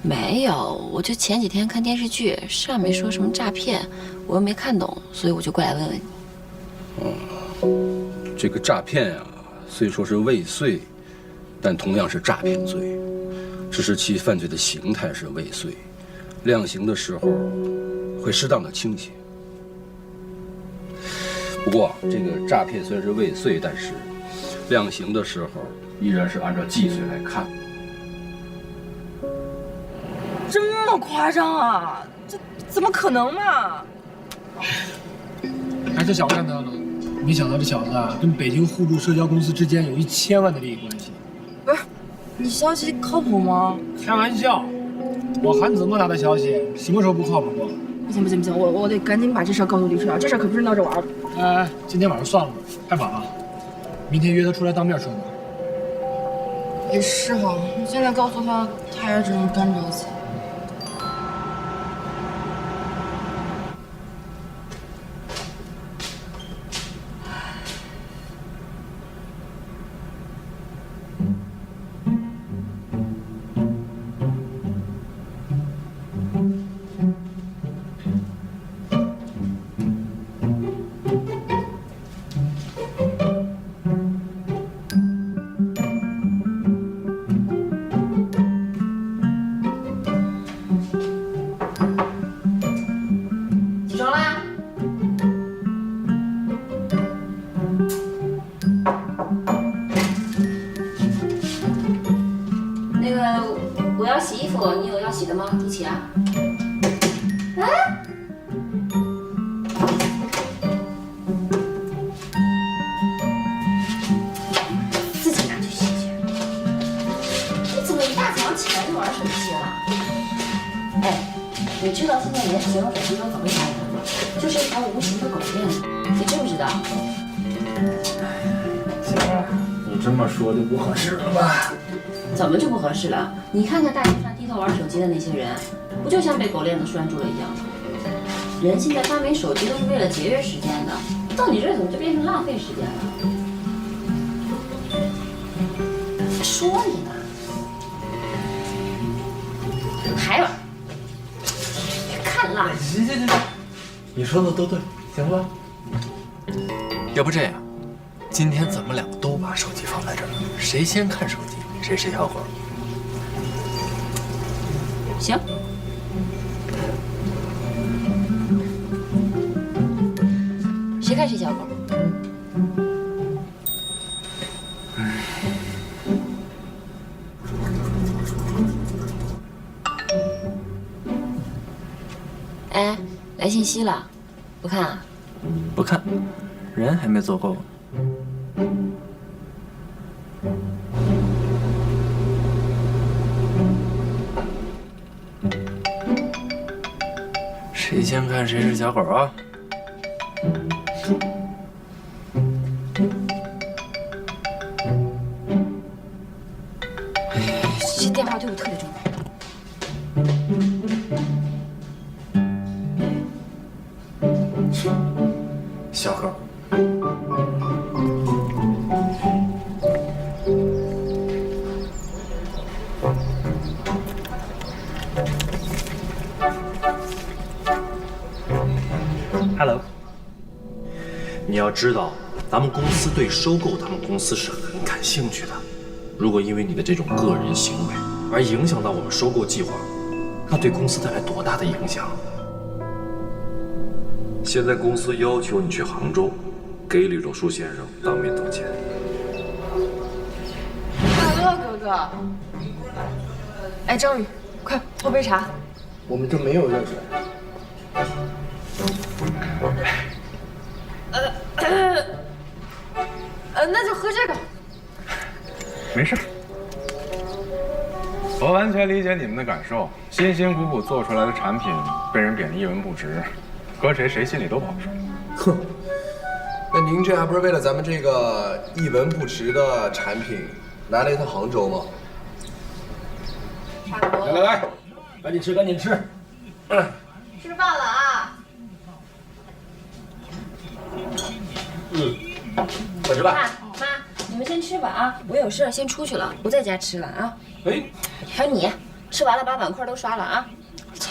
Speaker 2: 没有，我就前几天看电视剧，上面说什么诈骗，我又没看懂，所以我就过来问问你。
Speaker 18: 这个诈骗啊，虽说是未遂，但同样是诈骗罪，只是其犯罪的形态是未遂，量刑的时候会适当的倾斜。不过这个诈骗虽然是未遂，但是量刑的时候依然是按照既遂来看。
Speaker 7: 这么夸张啊？这怎么可能嘛？
Speaker 14: 哎，这小子干得了！没想到这小子啊，跟北京互助社交公司之间有1000万的利益关系。
Speaker 7: 不是，你消息靠谱吗？
Speaker 14: 开玩笑，我韩子墨拿的消息，什么时候不靠谱过？
Speaker 7: 不行不行不行，我得赶紧把这事告诉律师啊！这事可不是闹着玩的。
Speaker 14: 哎，今天晚上算了吧，太晚了，明天约他出来当面说吧。
Speaker 7: 也是哈，你现在告诉他，他也只能干着急。
Speaker 2: 你有要洗的吗？一起啊！哎，自己拿去洗去。你怎么一大早上起来就玩手机啊？哎，你知道现在年轻人手机都怎么来的吗？就是一条无形的狗链子，你知不知道？
Speaker 5: 行，你这么说就不合适了吧？
Speaker 2: 怎么就不合适了？你看看大街上低头玩手机的那些人，不就像被狗链子拴住了一样吗？人现在发明手机都是为了节约时间的，到你这儿怎么就变成浪费时间了？说你呢，还玩？别看了。
Speaker 5: 行，你说的都对，行吧？要不这样，今天咱们两个都把手机放在这儿，谁先看手机，谁是小狗。
Speaker 2: 行。谁看谁小狗？哎，来信息了，不看啊？
Speaker 5: 不看，人还没做够。谁先看谁是小狗啊？
Speaker 2: 这电话对我特别重要。
Speaker 5: 小狗。Hello。
Speaker 15: 你要知道，咱们公司对收购他们公司是很感兴趣的。如果因为你的这种个人行为而影响到我们收购计划，那对公司带来多大的影响？现在公司要求你去杭州，给李若书先生当面道歉。
Speaker 7: 大乐哥哥，哎，张宇，快泡杯茶。
Speaker 5: 我们这没有热水。
Speaker 7: 那就喝这个。
Speaker 11: 没事，我完全理解你们的感受。辛辛苦苦做出来的产品被人贬得一文不值，搁谁心里都不好受。
Speaker 19: 哼，那您这还不是为了咱们这个一文不值的产品来了一趟杭州吗？
Speaker 9: 来，赶紧吃，赶紧吃。
Speaker 17: 吃饭了啊！
Speaker 9: 快吃吧。
Speaker 2: 妈，你们先吃吧啊！我有事先出去了，不在家吃了啊。
Speaker 9: 哎，
Speaker 2: 还有你，吃完了把碗筷都刷了啊。
Speaker 9: 走，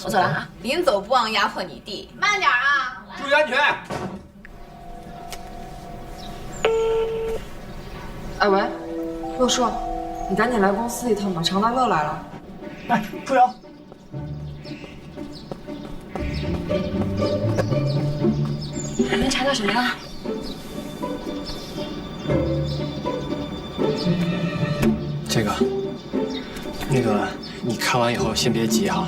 Speaker 2: 我走了啊。
Speaker 17: 临走不忘压迫你弟，慢点啊！
Speaker 9: 注意安全。
Speaker 7: 哎喂，洛叔，你赶紧来公司一趟吧，常大乐来了。
Speaker 14: 哎，出瑶。
Speaker 2: 你们查到什么了？
Speaker 5: 这个，那个，你看完以后先别急哈。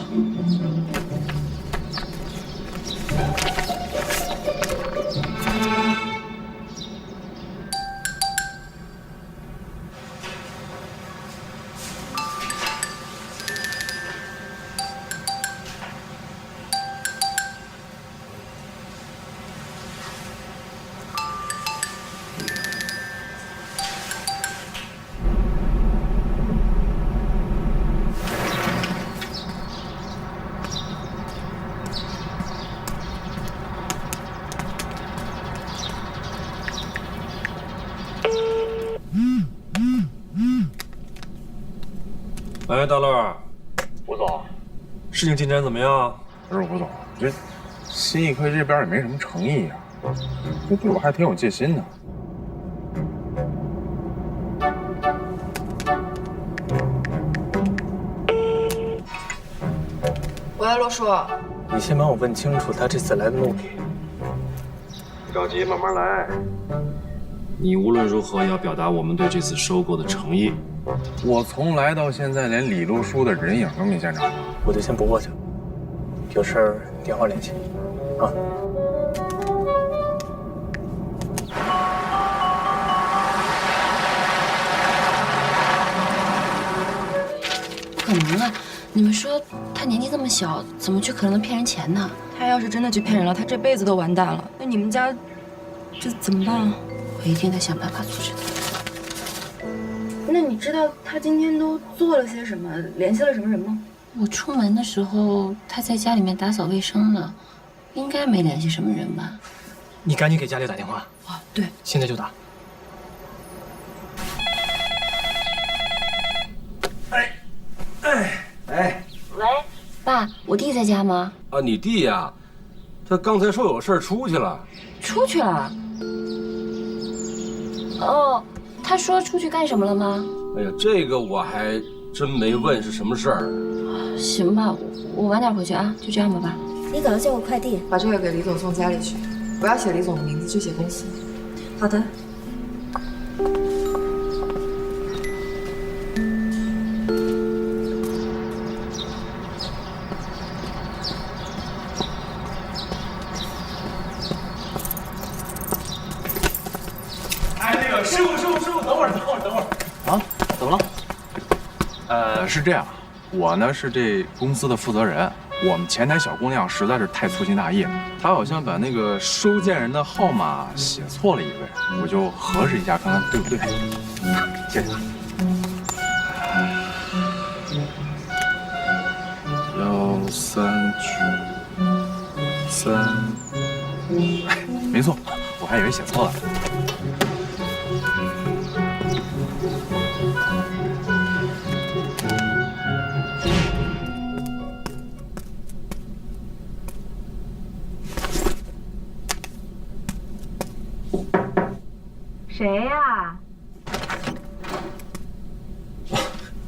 Speaker 15: 哎，大乐，
Speaker 11: 吴总，
Speaker 15: 事情进展怎么样？
Speaker 11: 不是吴总，这新艺科技这边也没什么诚意啊，这对我还挺有戒心的。
Speaker 7: 喂，洛叔，
Speaker 5: 你先帮我问清楚他这次来的目的。
Speaker 15: 不着急，慢慢来。你无论如何也要表达我们对这次收购的诚意。
Speaker 11: 我从来到现在连李路书的人影都没见着。
Speaker 5: 我就先不过去了，有事儿电话联系，啊。
Speaker 2: 不可能啊！你们说他年纪这么小，怎么就可能能骗人钱呢？
Speaker 7: 他要是真的去骗人了，他这辈子都完蛋了。那你们家这怎么办啊？
Speaker 2: 我一定得想办法阻止他。
Speaker 7: 那你知道他今天都做了些什么，联系了什么人吗？
Speaker 2: 我出门的时候，他在家里面打扫卫生呢，应该没联系什么人吧？
Speaker 5: 你赶紧给家里打电话。
Speaker 2: 啊，对，
Speaker 5: 现在就打。
Speaker 9: 哎，
Speaker 2: 喂，爸，我弟在家吗？
Speaker 9: 啊，你弟呀，他刚才说有事出去了。
Speaker 2: 出去了。哦，他说出去干什么了吗？
Speaker 9: 哎呀，这个我还真没问是什么事儿。
Speaker 2: 行吧，我晚点回去啊，就这样吧，爸。
Speaker 4: 你等着接我快递，
Speaker 7: 把这个给李总送家里去，不要写李总的名字，就写公司。好的。
Speaker 11: 傅，等会儿。
Speaker 5: 啊，怎么了？
Speaker 11: 是这样，我呢是这公司的负责人。我们前台小姑娘实在是太粗心大意了，她好像把那个收件人的号码写错了一位，我就核实一下看看对不对。谢谢。13935，哎，没错，我还以为写错了。
Speaker 17: 谁呀？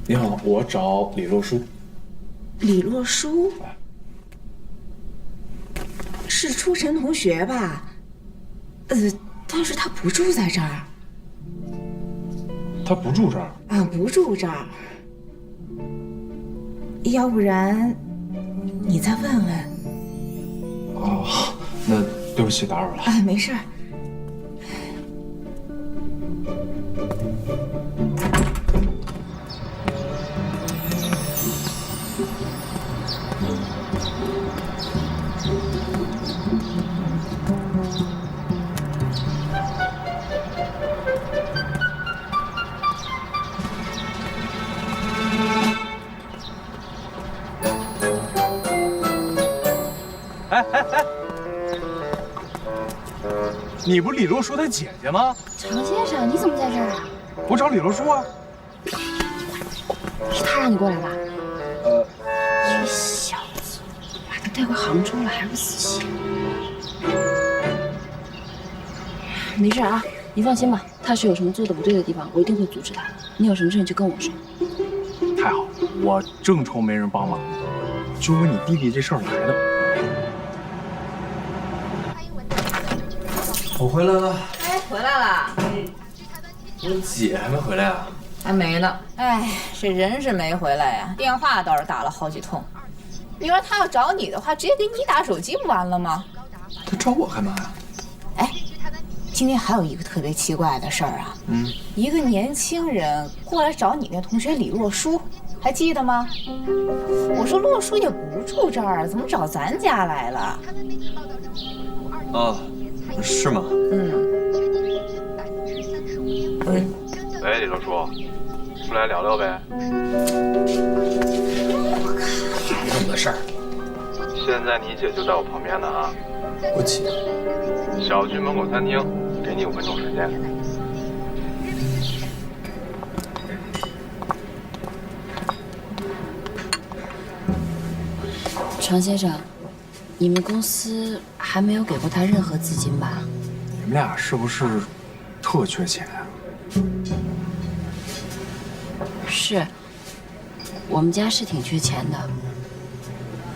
Speaker 11: 你好，我找李洛书。
Speaker 16: 李洛书是初晨同学吧？但是他不住在这儿。
Speaker 11: 他不住这儿
Speaker 16: 啊，不住这儿。要不然你再问问。
Speaker 11: 哦，那对不起，打扰了。
Speaker 16: 哎，没事儿。
Speaker 11: 哎，你不是李洛书他姐姐吗？
Speaker 2: 常先生，你怎么在这儿啊？
Speaker 11: 我找李洛书啊。
Speaker 2: 是他让你过来的？这小子，把他带回杭州了，还不死心？没事啊，你放心吧。他是有什么做的不对的地方，我一定会阻止他。你有什么事你就跟我说。
Speaker 11: 太好了，我正愁没人帮忙，就为你弟弟这事儿来的。
Speaker 10: 我回来了。
Speaker 17: 哎，回来了。
Speaker 10: 我姐还没回来啊？
Speaker 17: 还没呢。哎，这人是没回来呀，电话倒是打了好几通。你说他要找你的话，直接给你打手机不完了吗？
Speaker 10: 他找我干嘛呀？
Speaker 17: 哎，今天还有一个特别奇怪的事儿啊。一个年轻人过来找你那同学李洛书，还记得吗？我说洛书也不住这儿，怎么找咱家来了？
Speaker 15: 啊，是吗？
Speaker 11: 喂，李洛书，出来聊聊呗。
Speaker 10: 还这么个事儿。
Speaker 11: 现在你姐就在我旁边呢啊。
Speaker 10: 我姐。
Speaker 11: 小区门口餐厅，给你5分钟时间。
Speaker 2: 常先生，你们公司还没有给过他任何资金吧？
Speaker 11: 你们俩是不是特缺钱啊？
Speaker 2: 是，我们家是挺缺钱的。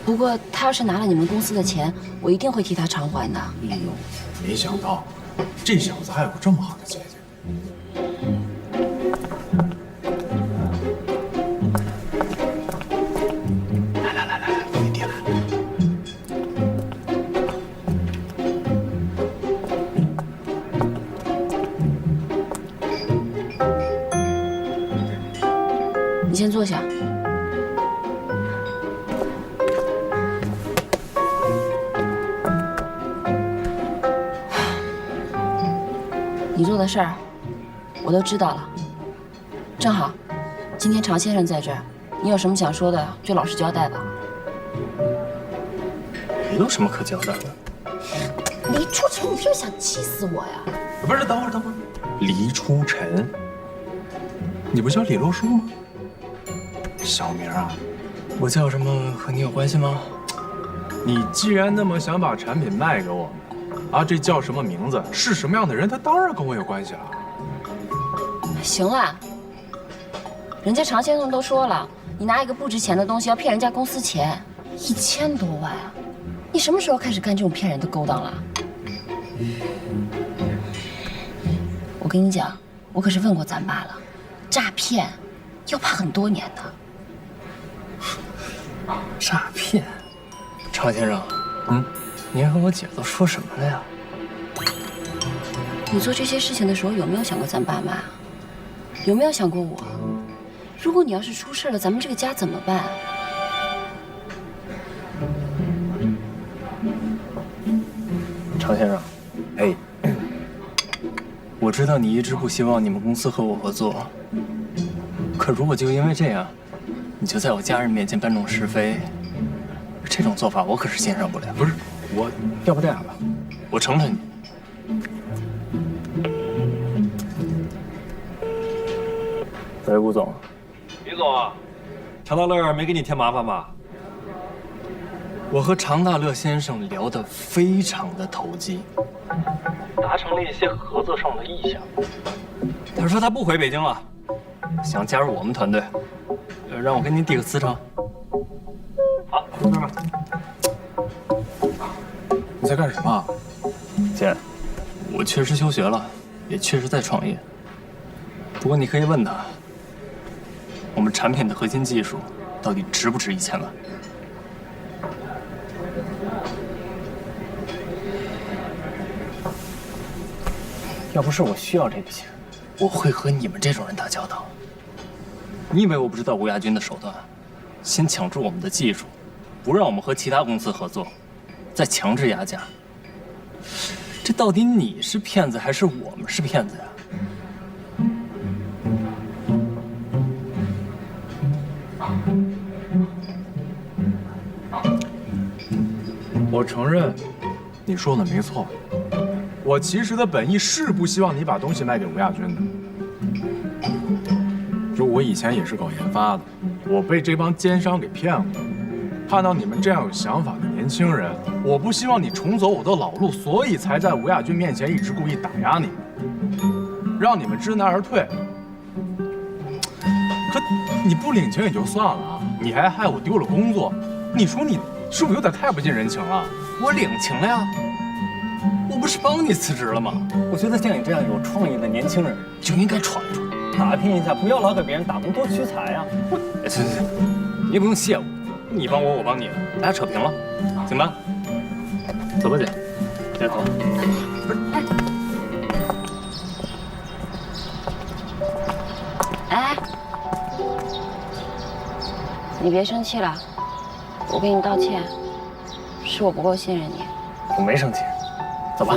Speaker 2: 不过他要是拿了你们公司的钱，我一定会替他偿还的。
Speaker 11: 哎呦，没想到这小子还有这么好的姐姐。来，给你点来。
Speaker 2: 你先坐下。你做的事儿，我都知道了。正好，今天常先生在这儿，你有什么想说的，就老实交代吧。
Speaker 5: 没有什么可交代的。
Speaker 2: 李初晨，你是不是想气死我呀？
Speaker 11: 不是，等会儿。黎初晨，你不叫李洛书吗？小名啊。
Speaker 5: 我叫什么和你有关系吗？
Speaker 11: 你既然那么想把产品卖给我们，啊，这叫什么名字，是什么样的人，他当然跟我有关系了。
Speaker 2: 行了，人家常先生都说了，你拿一个不值钱的东西要骗人家公司钱，1000多万啊！你什么时候开始干这种骗人的勾当了？我跟你讲，我可是问过咱爸了，诈骗要判很多年的。
Speaker 5: 诈骗？常先生，您和我姐都说什么了呀？
Speaker 2: 你做这些事情的时候有没有想过咱爸妈？有没有想过我？如果你要是出事了，咱们这个家怎么办？
Speaker 5: 常先生，哎，我知道你一直不希望你们公司和我合作，可如果就因为这样，你就在我家人面前搬弄是非，这种做法我可是欣赏不了。
Speaker 11: 不是，我要不这样吧，
Speaker 5: 我成全你。喂，吴总。
Speaker 15: 李总啊，常大乐没给你添麻烦吧？
Speaker 5: 我和常大乐先生聊得非常的投机，达成了一些合作上的意向。他说他不回北京了，想加入我们团队，让我跟您递个辞呈。好，哥们儿，
Speaker 11: 你在干什么？
Speaker 5: 姐，我确实休学了，也确实在创业。不过你可以问他，我们产品的核心技术到底值不值1000万？要不是我需要这个钱，我会和你们这种人打交道。你以为我不知道吴亚军的手段？先抢注我们的技术，不让我们和其他公司合作，再强制压价。这到底你是骗子还是我们是骗子呀？
Speaker 11: 我承认，你说的没错。我其实的本意是不希望你把东西卖给吴亚军的。就我以前也是搞研发的，我被这帮奸商给骗了。看到你们这样有想法的年轻人，我不希望你重走我的老路，所以才在吴亚军面前一直故意打压你们，让你们知难而退。可你不领情也就算了啊，你还害我丢了工作，你说你是不是有点太不近人情了？
Speaker 5: 我领情了呀，我不是帮你辞职了吗？我觉得像你这样有创意的年轻人就应该闯一闯，打拼一下，不要老给别人打工，多屈才呀！行，你也不用谢我，你帮我，我帮你的，大家扯平了，行吧？走吧，姐，姐走。
Speaker 2: 哎，你别生气了，我给你道歉，是我不够信任你。
Speaker 5: 我没生气，走吧。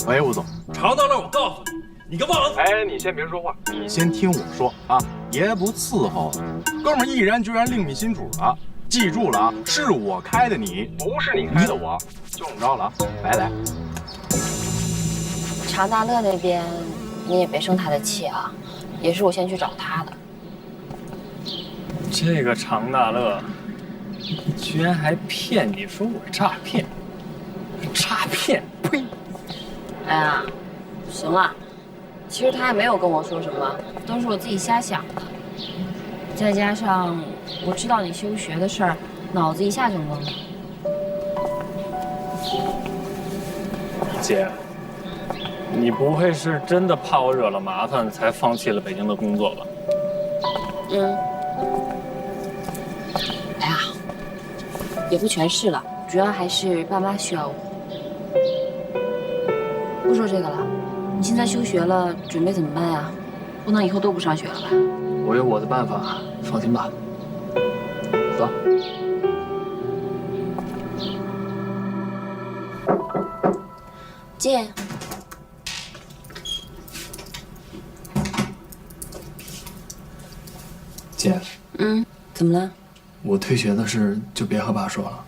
Speaker 11: 喂，吴总，
Speaker 15: 常大乐，我告诉你，你个忘恩！
Speaker 11: 哎，你先别说话，你先听我说啊，爷不伺候了，哥们儿毅然决然另觅新主了。记住了啊，是我开的你，不是你开的我，就这么着了啊，拜拜。
Speaker 2: 常大乐那边你也别生他的气啊，也是我先去找他的。
Speaker 5: 这个常大乐，居然还骗你说我诈骗，诈骗！呸！
Speaker 2: 哎呀，行了，其实他也没有跟我说什么，都是我自己瞎想的。再加上我知道你休学的事儿，脑子一下就懵了。
Speaker 5: 姐，你不会是真的怕我惹了麻烦才放弃了北京的工作吧？
Speaker 2: 嗯。哎呀，也不全是了，主要还是爸妈需要我。不说这个了，你现在休学了，准备怎么办呀？不能以后都不上学了吧？
Speaker 5: 我有我的办法，放心吧。走。
Speaker 2: 进。
Speaker 5: 姐。
Speaker 2: 怎么了？
Speaker 5: 我退学的事就别和爸说了。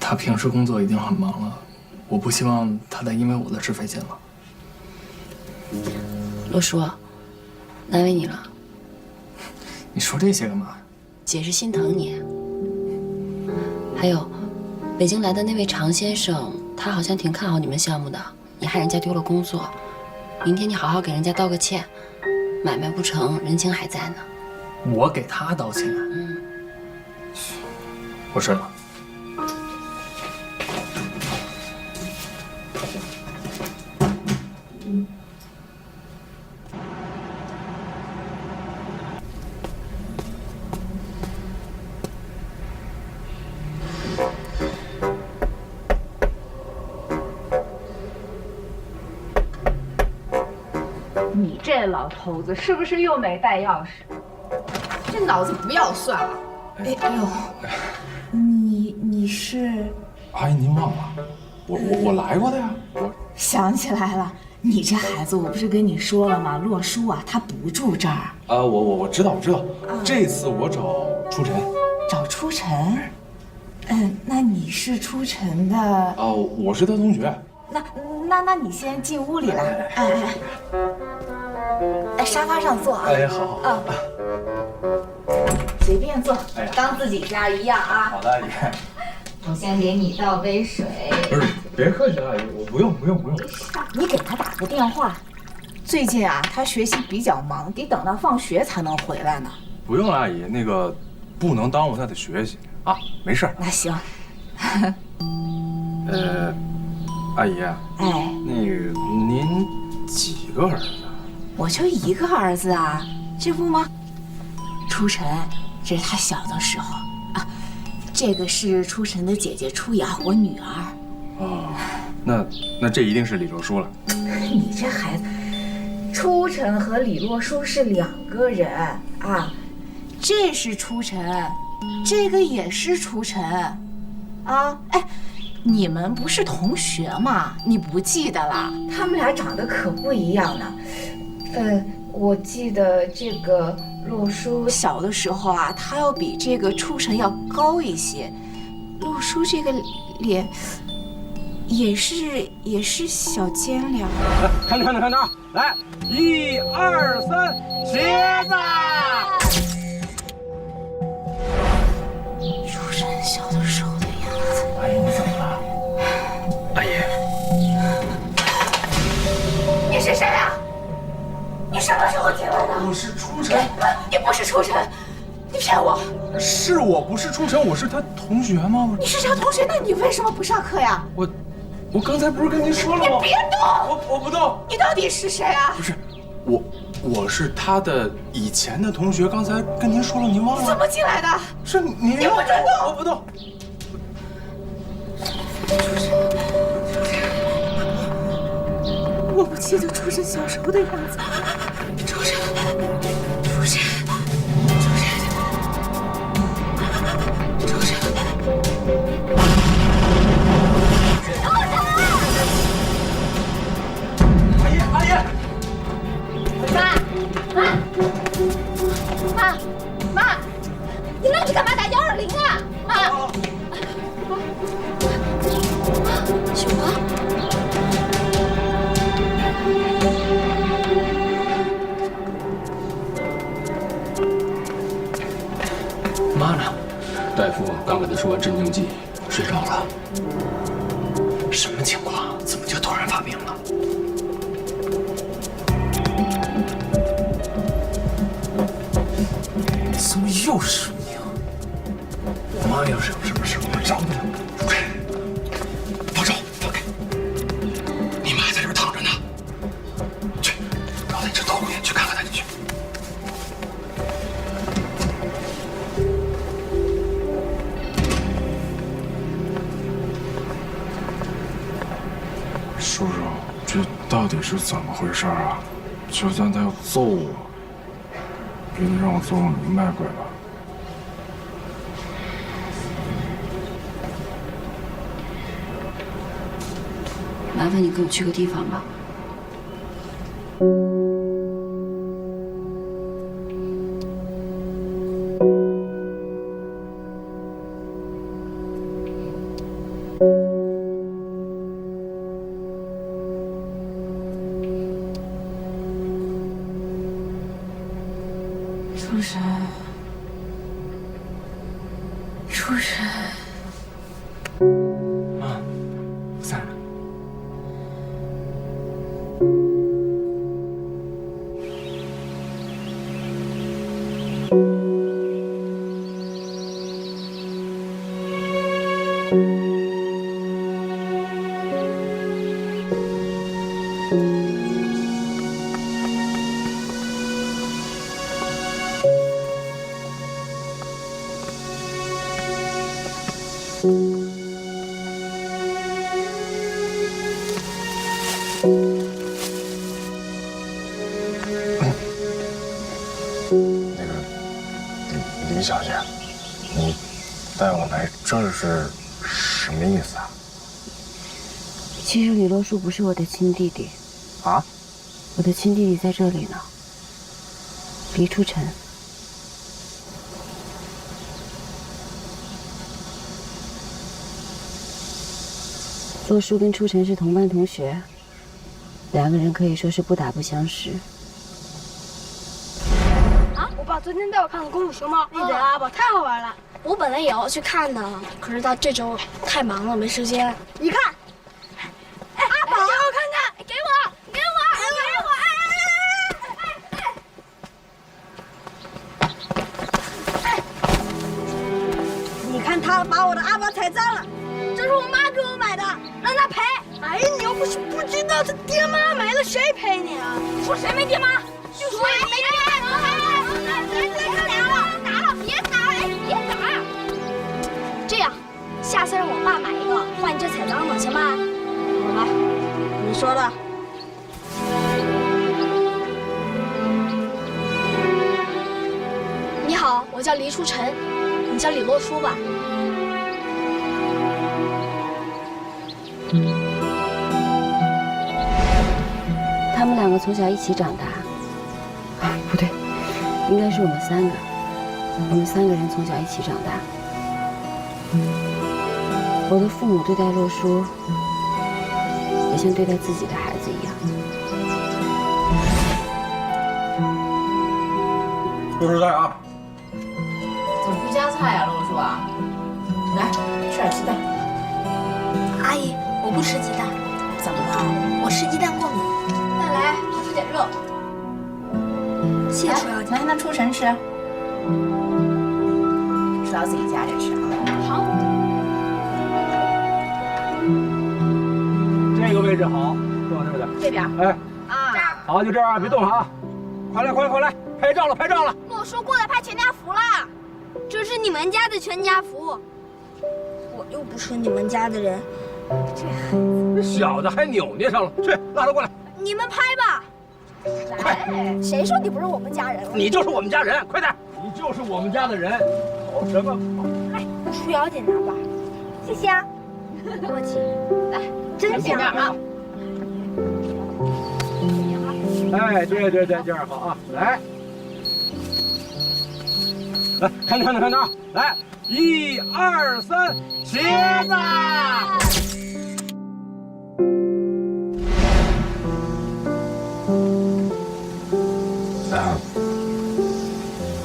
Speaker 5: 他平时工作已经很忙了，我不希望他再因为我的事费劲了。
Speaker 2: 罗叔，难为你了。
Speaker 5: 你说这些干嘛？
Speaker 2: 姐是心疼你。还有，北京来的那位常先生，他好像挺看好你们项目的。你害人家丢了工作，明天你好好给人家道个歉。买卖不成，人情还在呢。
Speaker 5: 我给他道歉？我睡了。
Speaker 17: 这老头子是不是又没带钥匙？这脑子不要算了。
Speaker 16: 哎呦，你是？
Speaker 11: 阿姨您忘了，我来过的呀。
Speaker 16: 想起来了，你这孩子，我不是跟你说了吗？洛叔啊，他不住这儿。
Speaker 11: 啊，我知道。这次我找初晨。
Speaker 16: 找初晨？那你是初晨的？
Speaker 11: 哦，我是他同学。
Speaker 16: 那你先进屋里来。哎，沙发上坐啊。
Speaker 11: 哎，好。
Speaker 17: 随便坐，当自己家一样啊。
Speaker 11: 好的，阿姨。
Speaker 17: 我先给你倒杯水。
Speaker 11: 不是，别客气了，阿姨，我不用。
Speaker 16: 你给他打个电话。最近啊，他学习比较忙，得等到放学才能回来呢。
Speaker 11: 不用了，阿姨，那个不能耽误他的学习啊，没事。
Speaker 16: 那行。
Speaker 11: 阿姨。
Speaker 16: 哎，
Speaker 11: 那个您几个儿子？
Speaker 16: 我就一个儿子啊，这不吗？初晨，这是他小的时候啊，这个是初晨的姐姐初瑶，我女儿。
Speaker 11: 哦，那这一定是李若书了。
Speaker 16: 你这孩子，初晨和李若书是两个人啊，这是初晨，这个也是初晨，啊，哎，你们不是同学吗？你不记得了？他们俩长得可不一样呢。我记得这个洛书小的时候啊，他要比这个初晨要高一些。洛书这个脸也是小尖梁。
Speaker 18: 看着啊！来，1、2、3，茄子！
Speaker 16: 初晨小的时候的样子。
Speaker 11: 阿姨，你怎么了？阿姨，
Speaker 16: 你是谁呀？你什么时候进来的？
Speaker 11: 我是初晨。
Speaker 16: 你不是初晨，你骗我！
Speaker 11: 是我不是初晨，我是他同学吗？
Speaker 16: 你是他同学，那你为什么不上课呀？
Speaker 11: 我刚才不是跟您说了吗？
Speaker 16: 你别动！
Speaker 11: 我不动。
Speaker 16: 你到底是谁啊？
Speaker 11: 不是，我是他的以前的同学，刚才跟您说了，您忘了？
Speaker 16: 你怎么进来的？
Speaker 11: 是您。
Speaker 16: 你不准动！
Speaker 11: 我不动。
Speaker 16: 我不记得初晨小时候的样子。初晨。
Speaker 11: 阿姨。
Speaker 16: 妈，你愣着干嘛？打120啊！妈。秀华。
Speaker 14: 妈呢？大夫刚给她说完镇静剂，睡着了。什么情况？怎么就突然发病了？怎么又是你啊？我妈要是有什么事，我饶不了。放手，放开！你妈在这儿躺着呢。去，搞点这头骨眼去看看她去。
Speaker 11: 叔叔，这到底是怎么回事啊？就算他要揍我，也得让我做个明白鬼吧。
Speaker 2: 麻烦你跟我去个地方吧。
Speaker 16: 初晨，
Speaker 14: 妈，我在呢。
Speaker 11: 那个李小姐，你带我来这儿是什么意思啊？
Speaker 2: 其实李洛书不是我的亲弟弟。
Speaker 11: 啊？
Speaker 2: 我的亲弟弟在这里呢。黎初晨。洛书跟初晨是同班同学，两个人可以说是不打不相识。
Speaker 20: 啊！我爸昨天带我看了《功夫熊猫》，那对阿宝太好玩了。我本来也要去看的，可是他这周太忙了，没时间。你看，哎，阿宝，给我看看，给我，给我，给我！哎！你看他把我的阿宝踩脏了，这是我妈给我买的，让他赔。哎，你又不是不知道他爹妈没了，谁赔你啊？说谁没爹妈？就说你没爹妈。这样，下次让我爸买一个，换你这踩脏的，行吧？好吧，你说的。你好，我叫黎初晨，你叫李洛书吧。
Speaker 2: 他们两个从小一起长大。啊，不对，应该是我们三个。我们三个人从小一起长大。我的父母对待洛书，也像对待自己的孩子一样。
Speaker 18: 洛书在啊！
Speaker 17: 怎么不夹菜呀，洛书啊？来，吃点鸡蛋。
Speaker 20: 阿姨，我不吃鸡蛋。
Speaker 17: 怎么了？
Speaker 20: 我吃鸡蛋过敏。
Speaker 17: 再来，多吃点肉。
Speaker 20: 谢谢楚小姐。
Speaker 17: 来，那初晨吃。吃到自己家里吃啊。
Speaker 20: 好。
Speaker 18: 这个位置好，坐这边。
Speaker 20: 这边。
Speaker 18: 哎，
Speaker 20: 啊，这儿。
Speaker 18: 好，就这样，别动了啊！快来，快来，快来！拍照了，拍照了！
Speaker 20: 洛书过来拍全家福了，这是你们家的全家福。我又不是你们家的人，这孩子，
Speaker 18: 这小子还扭捏上了，去拉他过来。
Speaker 20: 你们拍吧。
Speaker 18: 快！
Speaker 20: 谁说你不是我们家人了？
Speaker 18: 你就是我们家人，快点！你就是我们家的人，跑什么跑？
Speaker 20: 来，楚小姐拿吧，谢谢啊。过去，来，真香啊！
Speaker 18: 哎，对对对，这样好啊！来，来，看着啊！来，1、2、3，茄子！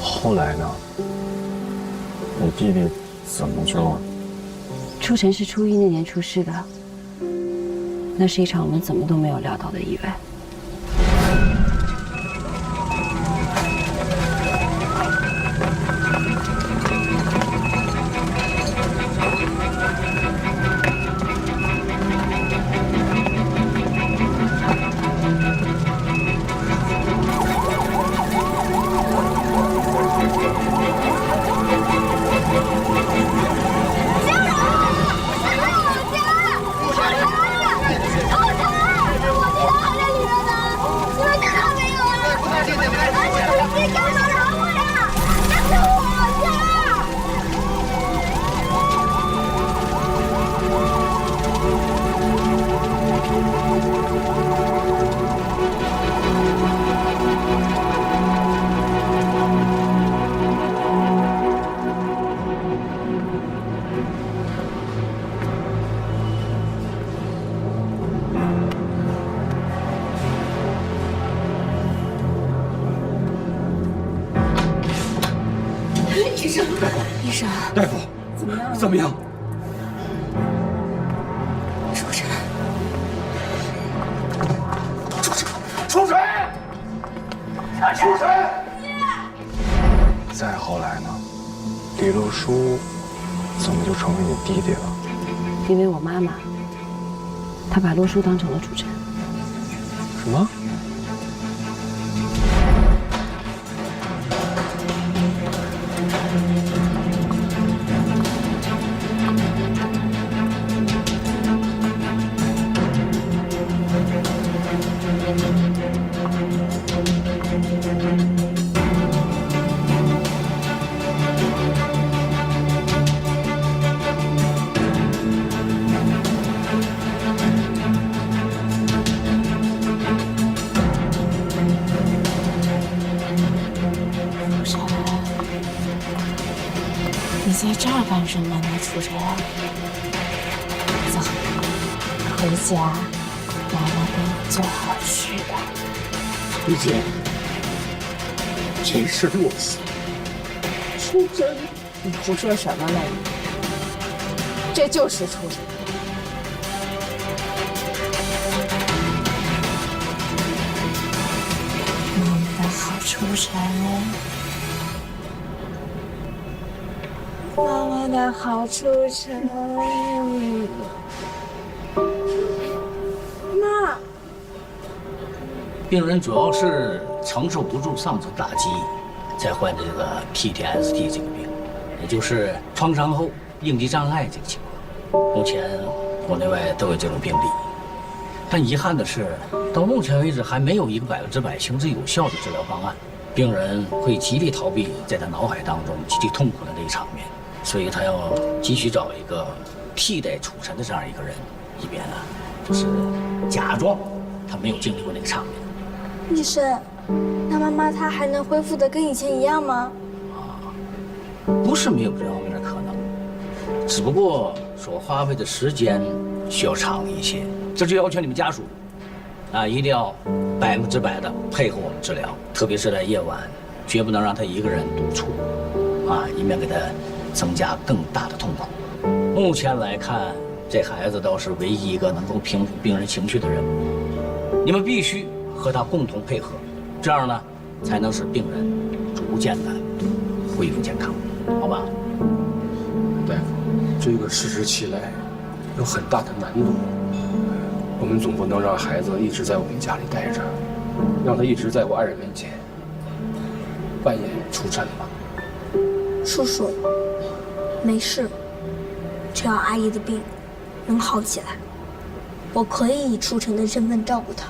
Speaker 11: 后来呢？你弟弟怎么就……
Speaker 2: 初晨是初一那年出事的，那是一场我们怎么都没有料到的意外。
Speaker 20: 医生，
Speaker 11: 大夫，
Speaker 20: 怎么样？
Speaker 11: 怎么样？
Speaker 20: 初晨，
Speaker 11: 出水！出水！再后来呢？李洛书怎么就成为你弟弟了？
Speaker 2: 因为我妈妈，她把洛书当成了初晨。
Speaker 11: 什么？
Speaker 16: 在这儿干什么呢，楚晨？走，回家，妈妈给你做好吃的。
Speaker 9: 李姐，这是洛斯。
Speaker 16: 楚晨，你胡说什么呢你？这就是楚晨。妈妈的好楚晨。妈妈的好出城，
Speaker 20: 妈，
Speaker 9: 病人主要是承受不住上层打击，才患的这个 PTSD 这个病，也就是创伤后应激障碍这个情况。目前国内外都有这种病例，但遗憾的是，到目前为止还没有一个100%行之有效的治疗方案。病人会极力逃避在他脑海当中极其痛苦的那一场面。所以他要急需找一个替代楚晨的这样一个人，以便呢，就是假装他没有经历过那个场面。
Speaker 20: 医生，那妈妈她还能恢复得跟以前一样吗？
Speaker 9: 不是没有这方面的可能，只不过所花费的时间需要长一些。这就要求你们家属一定要100%的配合我们治疗，特别是在夜晚，绝不能让他一个人独处，以免给他增加更大的痛苦。目前来看，这孩子倒是唯一一个能够平复病人情绪的人。你们必须和他共同配合，这样呢，才能使病人逐渐的恢复健康，好吧？
Speaker 14: 大夫，这个适时起来有很大的难度，我们总不能让孩子一直在我们家里待着，让他一直在我爱人面前扮演楚晨吧。
Speaker 20: 叔叔。没事，只要阿姨的病能好起来，我可以以楚晨的身份照顾她。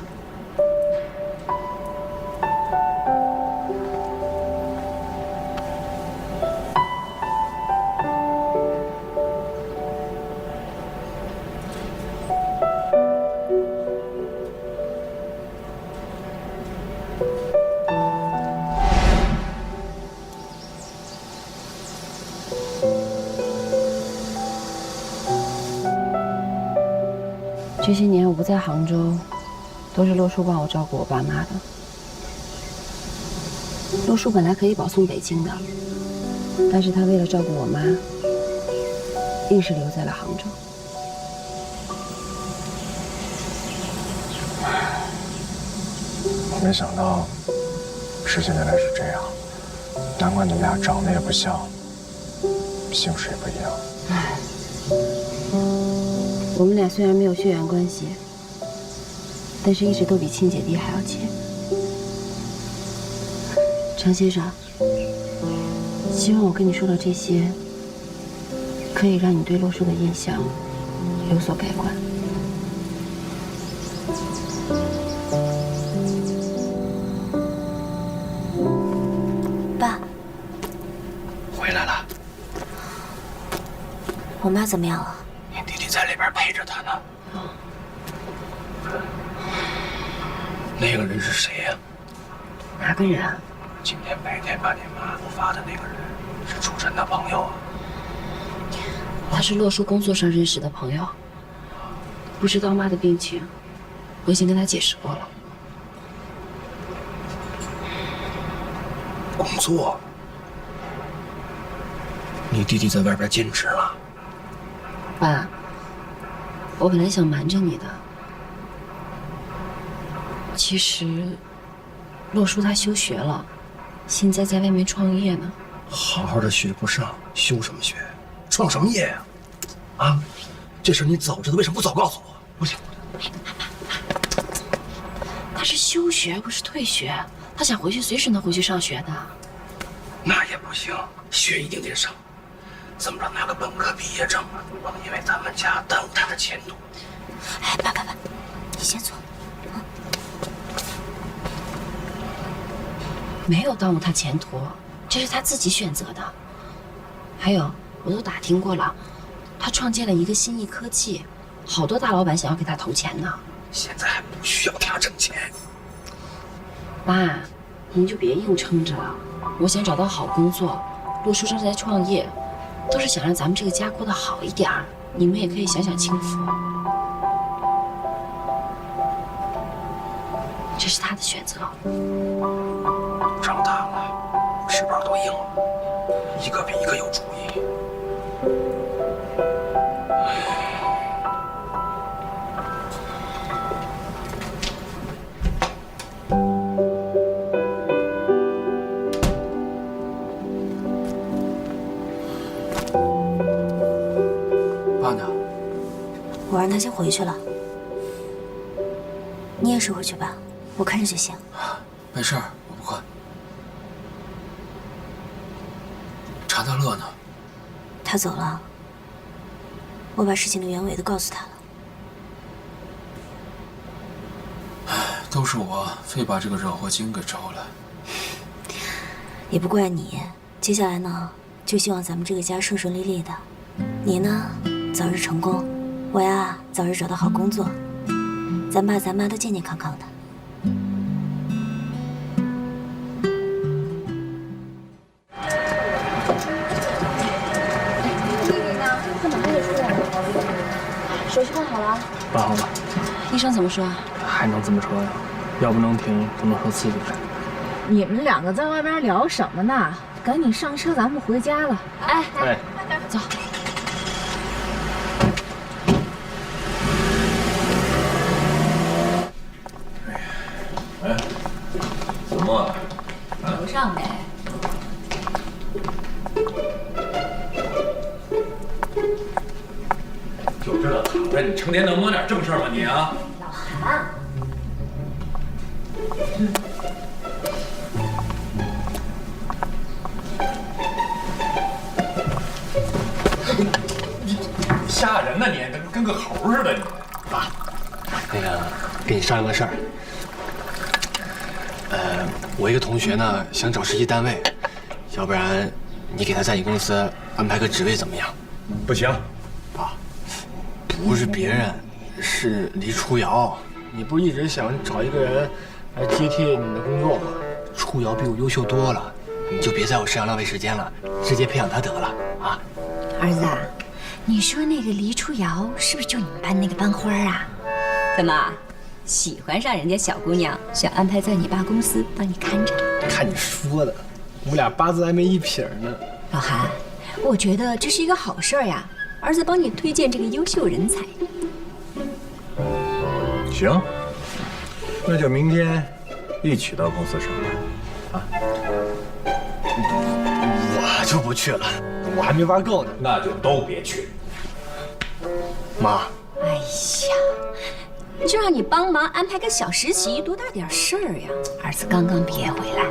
Speaker 2: 这些年我不在杭州，都是洛叔帮我照顾我爸妈的。洛叔本来可以保送北京的，但是他为了照顾我妈，硬是留在了杭州。
Speaker 11: 没想到事情原来是这样，难怪你们俩长得也不像，姓氏也不一样。
Speaker 2: 我们俩虽然没有血缘关系，但是一直都比亲姐弟还要亲。常先生，希望我跟你说的这些，可以让你对洛叔的印象有所改观。
Speaker 4: 爸，
Speaker 9: 回来了。
Speaker 4: 我妈怎么样了？
Speaker 9: 你弟弟在里边陪着她呢。那个人是谁呀？
Speaker 2: 哪个人啊？
Speaker 9: 今天白天把你妈给发的那个人，是楚晨的朋友啊。
Speaker 2: 他是洛叔工作上认识的朋友，不知道妈的病情，我已经跟他解释过了。
Speaker 9: 工作？你弟弟在外边兼职了？
Speaker 2: 爸，我本来想瞒着你的，其实洛叔他休学了，现在在外面创业呢。
Speaker 9: 好好的学不上，休什么学？创什么业呀？啊，这事你早知道，为什么不早告诉我？不行，
Speaker 2: 他是休学，不是退学。他想回去，随时能回去上学的。
Speaker 9: 那也不行，学一定得上。怎么着拿个本科毕业证啊？不能因为咱们家耽误他的前途。
Speaker 4: 哎，爸，你先坐。
Speaker 2: 没有耽误他前途，这是他自己选择的。还有，我都打听过了，他创建了一个新亿科技，好多大老板想要给他投钱呢。
Speaker 9: 现在还不需要他挣钱。
Speaker 2: 爸，您就别硬撑着了。我想找到好工作，洛叔正在创业，都是想让咱们这个家过得好一点儿。你们也可以想想清福，这是他的选择。
Speaker 14: 长大了，翅膀都硬了，一个比一个有主意。
Speaker 5: 爸呢？
Speaker 4: 我让他先回去了。你也是回去吧，我看着就行。
Speaker 5: 没事儿，我不困。查德勒呢？
Speaker 4: 他走了，我把事情的原委都告诉他了。
Speaker 5: 都是我非把这个惹祸精给招来。
Speaker 4: 也不怪你。接下来呢，就希望咱们这个家顺顺利利的。你呢，早日成功；我呀，早日找到好工作。咱爸咱妈都健健康康的。
Speaker 2: 弟弟呢？他马上就出来了。手续办好了？
Speaker 5: 办好了。
Speaker 2: 医生怎么说？
Speaker 5: 还能怎么说呀？药不能停，不能说刺激呗。
Speaker 17: 你们两个在外边聊什么呢？赶紧上车，咱们回家了。
Speaker 5: 哎，
Speaker 2: 走。
Speaker 14: 哎，怎么？
Speaker 2: 楼上呗。
Speaker 14: 就知道躺着，你成天能摸点正事儿吗你啊？
Speaker 2: 老韩。
Speaker 14: 吓人呢你，跟个猴似的你。
Speaker 5: 爸，那个跟你商量个事儿。我一个同学呢想找实习单位，要不然你给他在你公司安排个职位怎么样？
Speaker 14: 不行，
Speaker 5: 爸，不是别人，是黎初瑶。你不一直想找一个人来接替你的工作吗？初瑶比我优秀多了，你就别在我身上浪费时间了，直接培养他得了啊！
Speaker 4: 儿子，你说那个黎初瑶是不是就你们班那个班花啊？怎么，喜欢上人家小姑娘，想安排在你爸公司帮你看着？
Speaker 5: 看你说的，我们俩八字还没一撇呢。
Speaker 4: 老韩，我觉得这是一个好事儿呀，儿子帮你推荐这个优秀人才。
Speaker 14: 行，那就明天一起到公司上班啊。
Speaker 5: 我就不去了，我还没玩够呢。
Speaker 14: 那就都别去。
Speaker 5: 妈，
Speaker 4: 哎呀，就让你帮忙安排个小实习，多大点事儿呀！儿子刚刚毕业回来，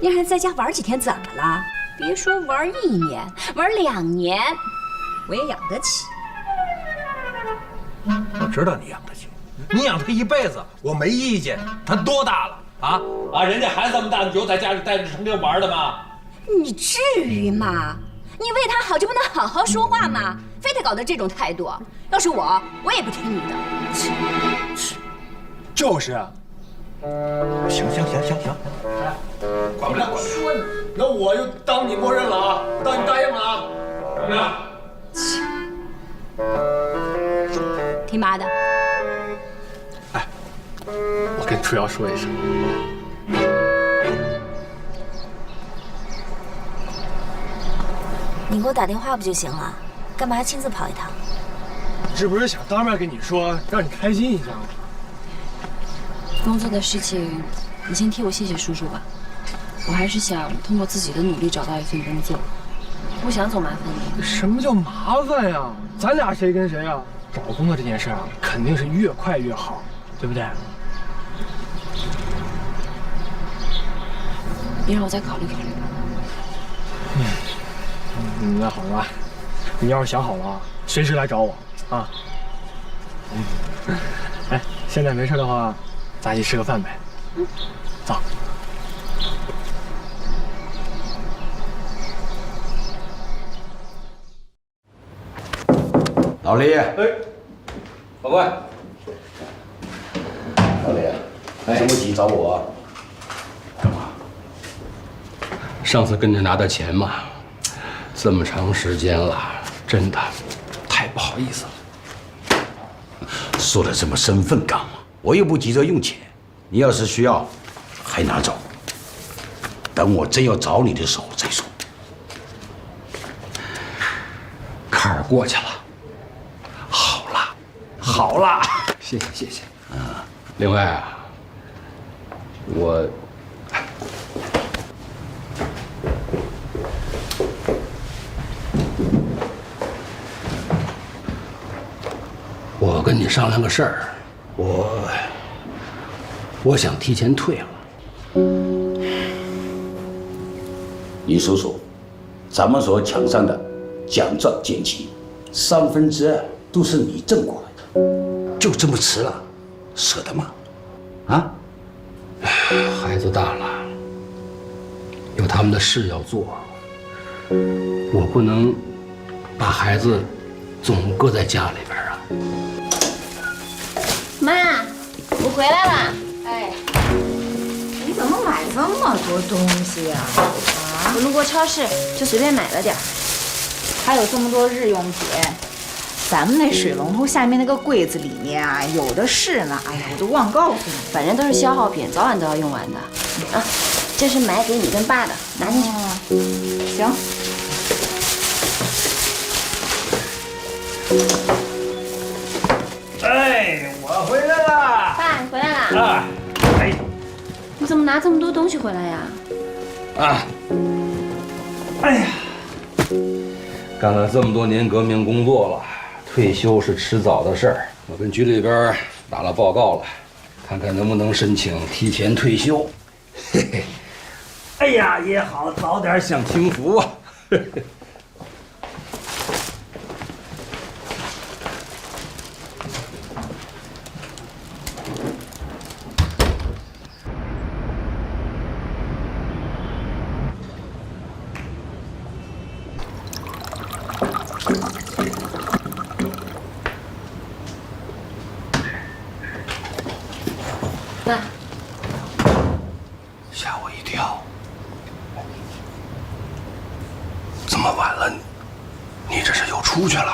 Speaker 4: 你让他在家玩几天怎么了？别说玩1年，玩2年，我也养得起。
Speaker 14: 我知道你养得起，你养他一辈子，我没意见。他多大了啊？人家孩子这么大，你就在家里待着成天玩的吗？
Speaker 4: 你至于吗？你为他好就不能好好说话吗？非得搞得这种态度。要是我也不听你的。
Speaker 5: 就是啊。
Speaker 14: 行，管不了。
Speaker 5: 说你，那我就当你默认了啊，当你答应了啊。
Speaker 14: 管不了。
Speaker 4: 听妈的。
Speaker 5: 哎，我跟初瑶说一声。
Speaker 4: 你给我打电话不就行了？干嘛亲自跑一趟？
Speaker 5: 这不是想当面跟你说，让你开心一下吗？
Speaker 2: 工作的事情，你先替我谢谢叔叔吧。我还是想通过自己的努力找到一份工作，不想总麻烦你。
Speaker 5: 什么叫麻烦呀？咱俩谁跟谁啊？找工作这件事啊，肯定是越快越好，对不对？
Speaker 2: 你让我再考虑考虑。
Speaker 5: 那好吧，你要是想好了啊，随时来找我啊。哎，现在没事的话，咱一起吃个饭呗。走。
Speaker 18: 老李，哎，
Speaker 14: 法官，
Speaker 18: 老李，这么急找我干嘛？上次跟着拿的钱嘛，
Speaker 9: 这么长时间了，真的太不好意思了。
Speaker 14: 说的这么身份感嘛，我又不急着用钱，你要是需要，还拿走。等我真要找你的时候再说。
Speaker 9: 坎儿过去了，好了，好了，谢谢谢谢。另外啊，我跟你商量个事儿，我想提前退了。
Speaker 14: 你说说，咱们所抢上的奖状减期，2/3都是你挣过来的，就这么迟了，舍得吗？啊？
Speaker 9: 孩子大了，有他们的事要做，我不能把孩子总搁在家里边啊。
Speaker 2: 妈，我回来了。
Speaker 17: 哎，你怎么买这么多东西呀？
Speaker 2: 我路过超市，就随便买了点儿。
Speaker 17: 还有这么多日用品，咱们那水龙头下面那个柜子里面啊，有的是呢。哎呀，我都忘告诉你，
Speaker 2: 反正都是消耗品，早晚都要用完的。啊，这是买给你跟爸的，拿进去。
Speaker 17: 行。
Speaker 9: 哎，我回来了。
Speaker 2: 爸，你回来啦？
Speaker 9: 啊，哎，
Speaker 2: 你怎么拿这么多东西回来呀？
Speaker 9: 啊，哎呀，干了这么多年革命工作了，退休是迟早的事儿。我跟局里边打了报告了，看看能不能申请提前退休。嘿嘿，哎呀，也好早点享清福啊。嘿嘿。
Speaker 2: 爸，
Speaker 14: 吓我一跳！这么晚了，你这是又出去了？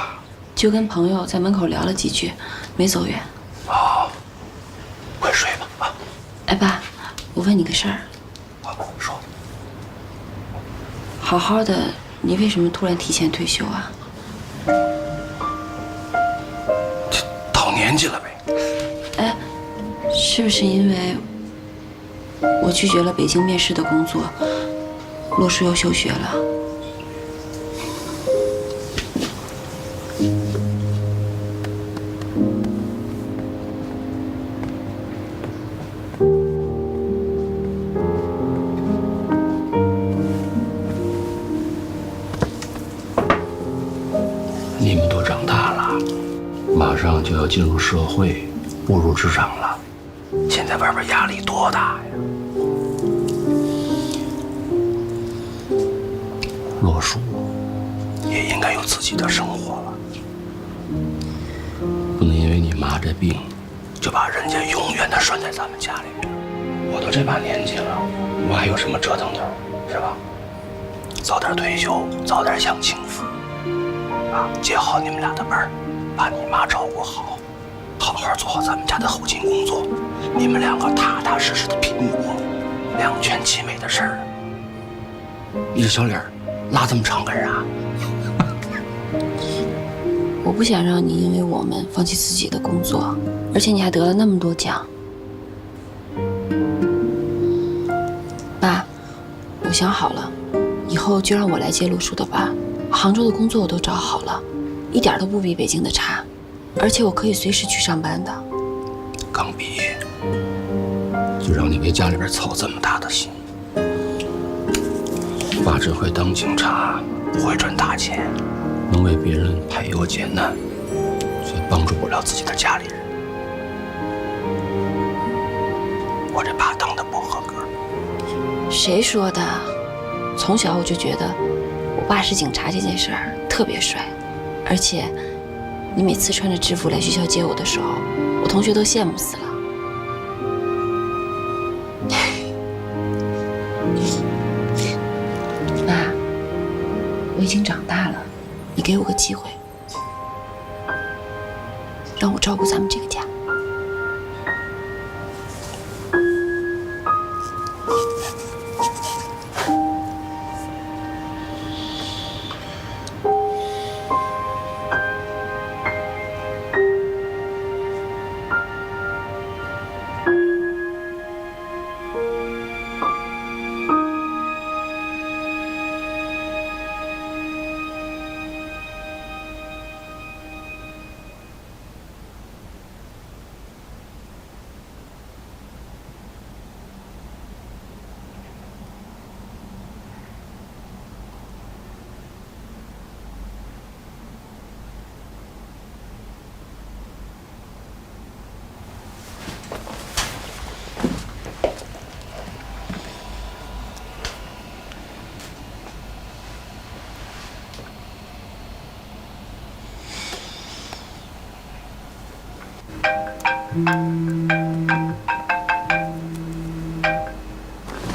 Speaker 2: 就跟朋友在门口聊了几句，没走远。
Speaker 14: 哦，快睡吧啊！
Speaker 2: 哎，爸，我问你个事儿。
Speaker 14: 说。
Speaker 2: 好好的，你为什么突然提前退休啊？
Speaker 14: 到年纪了呗。
Speaker 2: 哎，是不是因为我拒绝了北京面试的工作，洛叔又休学了？
Speaker 9: 你们都长大了，马上就要进入社会，步入职场了。现在外边压力多大呀！洛叔也应该有自己的生活了，不能因为你妈这病，就把人家永远的拴在咱们家里边。我都这把年纪了，我还有什么折腾头，是吧？早点退休，早点享清福。啊，接好你们俩的班儿，把你妈照顾好，好好做好咱们家的后勤工作。你们两个踏踏实实的拼搏，两全其美的事儿。你这小脸拉这么长干啥？
Speaker 2: 我不想让你因为我们放弃自己的工作，而且你还得了那么多奖。爸，我想好了，以后就让我来接陆叔的班。杭州的工作我都找好了，一点都不比北京的差，而且我可以随时去上班的。
Speaker 9: 刚毕业，就让你为家里边操这么大的心。爸只会当警察，不会赚大钱，能为别人排忧解难，却帮助不了自己的家里人。我这爸当的不合格。
Speaker 2: 谁说的？从小我就觉得我爸是警察这件事儿特别帅，而且你每次穿着制服来学校接我的时候，我同学都羡慕死了。爸，我已经长大了，你给我个机会，让我照顾咱们这个家。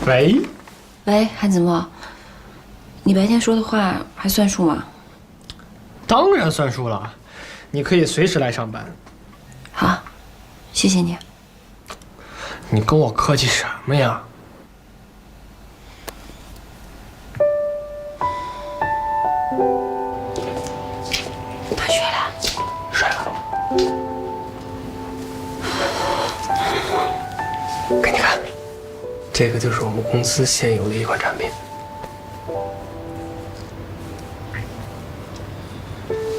Speaker 5: 喂，
Speaker 2: 喂，韩子墨，你白天说的话还算数吗？
Speaker 5: 当然算数了，你可以随时来上班。
Speaker 2: 好，谢谢你。
Speaker 5: 你跟我客气什么呀？
Speaker 2: 他睡了。
Speaker 5: 睡了。给你看，这个就是我们公司现有的一款产品。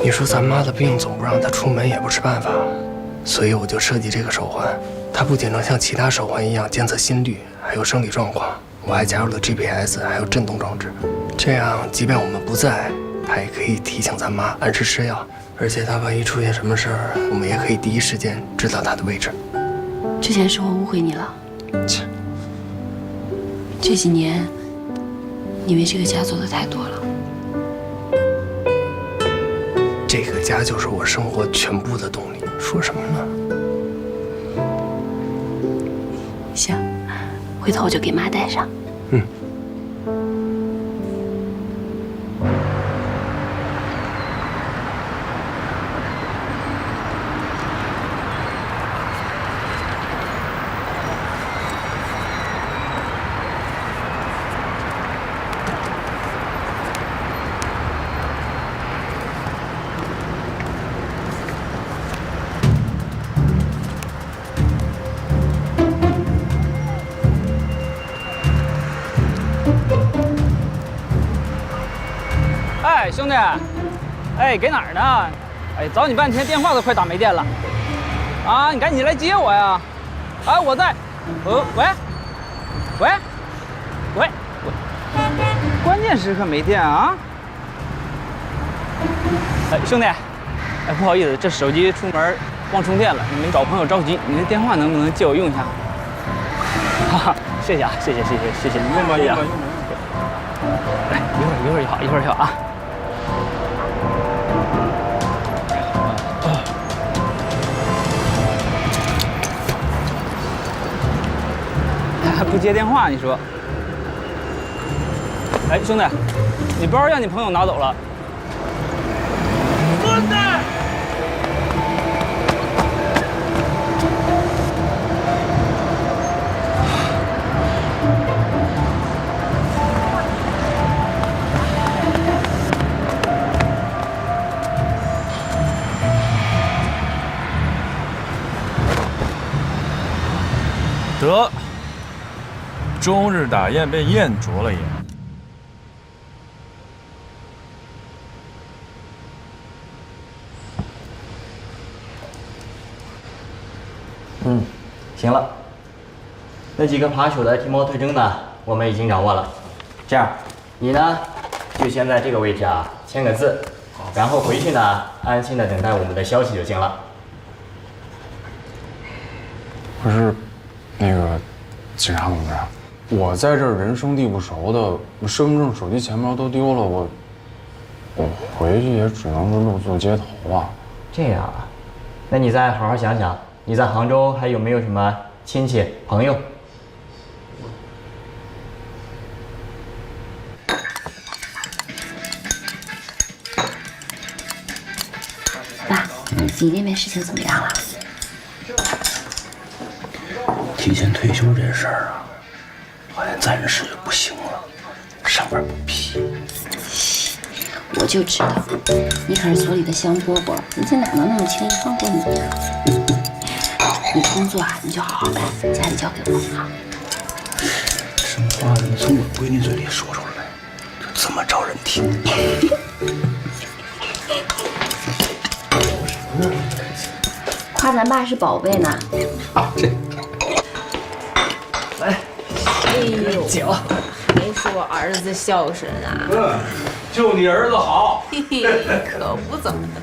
Speaker 5: 你说咱妈的病总不让她出门也不是办法，所以我就设计这个手环。它不仅能像其他手环一样监测心率，还有生理状况，我还加入了 GPS， 还有震动装置，这样即便我们不在，它也可以提醒咱妈按时吃药。而且它万一出现什么事儿，我们也可以第一时间知道它的位置。
Speaker 2: 之前是我误会你了。
Speaker 5: 切，
Speaker 2: 这几年，你为这个家做的太多了。
Speaker 5: 这个家就是我生活全部的动力。说什么呢？
Speaker 2: 行，回头我就给妈带上。
Speaker 5: 嗯。
Speaker 10: 哎，兄弟，哎，给哪儿呢？哎，找你半天，电话都快打没电了。啊，你赶紧来接我呀！啊，我在。喂，喂，喂，关键时刻没电啊！哎，兄弟，哎，不好意思，这手机出门忘充电了，你们找朋友着急，你的电话能不能借我用一下？哈哈，谢谢啊，谢谢，你用吧，用吧。来，一会儿就好，一会儿就好啊。还不接电话，你说？哎，兄弟，你包让你朋友拿走了。孙子！
Speaker 15: 得，终日打雁被雁啄了也。
Speaker 21: 行了，那几个扒手的体貌特征呢，我们已经掌握了。这样，你呢，就先在这个位置啊签个字，然后回去呢，安心的等待我们的消息就行了。
Speaker 11: 可是，那个警察同志，我在这儿人生地不熟的，我身份证、手机、钱包都丢了，我回去也只能是露宿街头啊。
Speaker 21: 这样啊，那你再好好想想，你在杭州还有没有什么亲戚朋友？
Speaker 2: 你那边事情怎么样了？
Speaker 9: 提前退休这事儿啊，好像暂时不行了，上班不批。
Speaker 2: 我就知道，你可是所里的香饽饽，人家哪能那么轻易放过你呀？你工作啊，你就好好干，家里交给我啊。
Speaker 9: 什么话你从我闺女嘴里说出来，就这么招人听？
Speaker 2: 夸咱爸是宝贝呢。
Speaker 9: 啊，这。
Speaker 17: 来，哎呦，酒，还说我儿子孝顺啊？
Speaker 18: 嗯，就你儿子好。
Speaker 17: 嘿嘿，可不怎么的。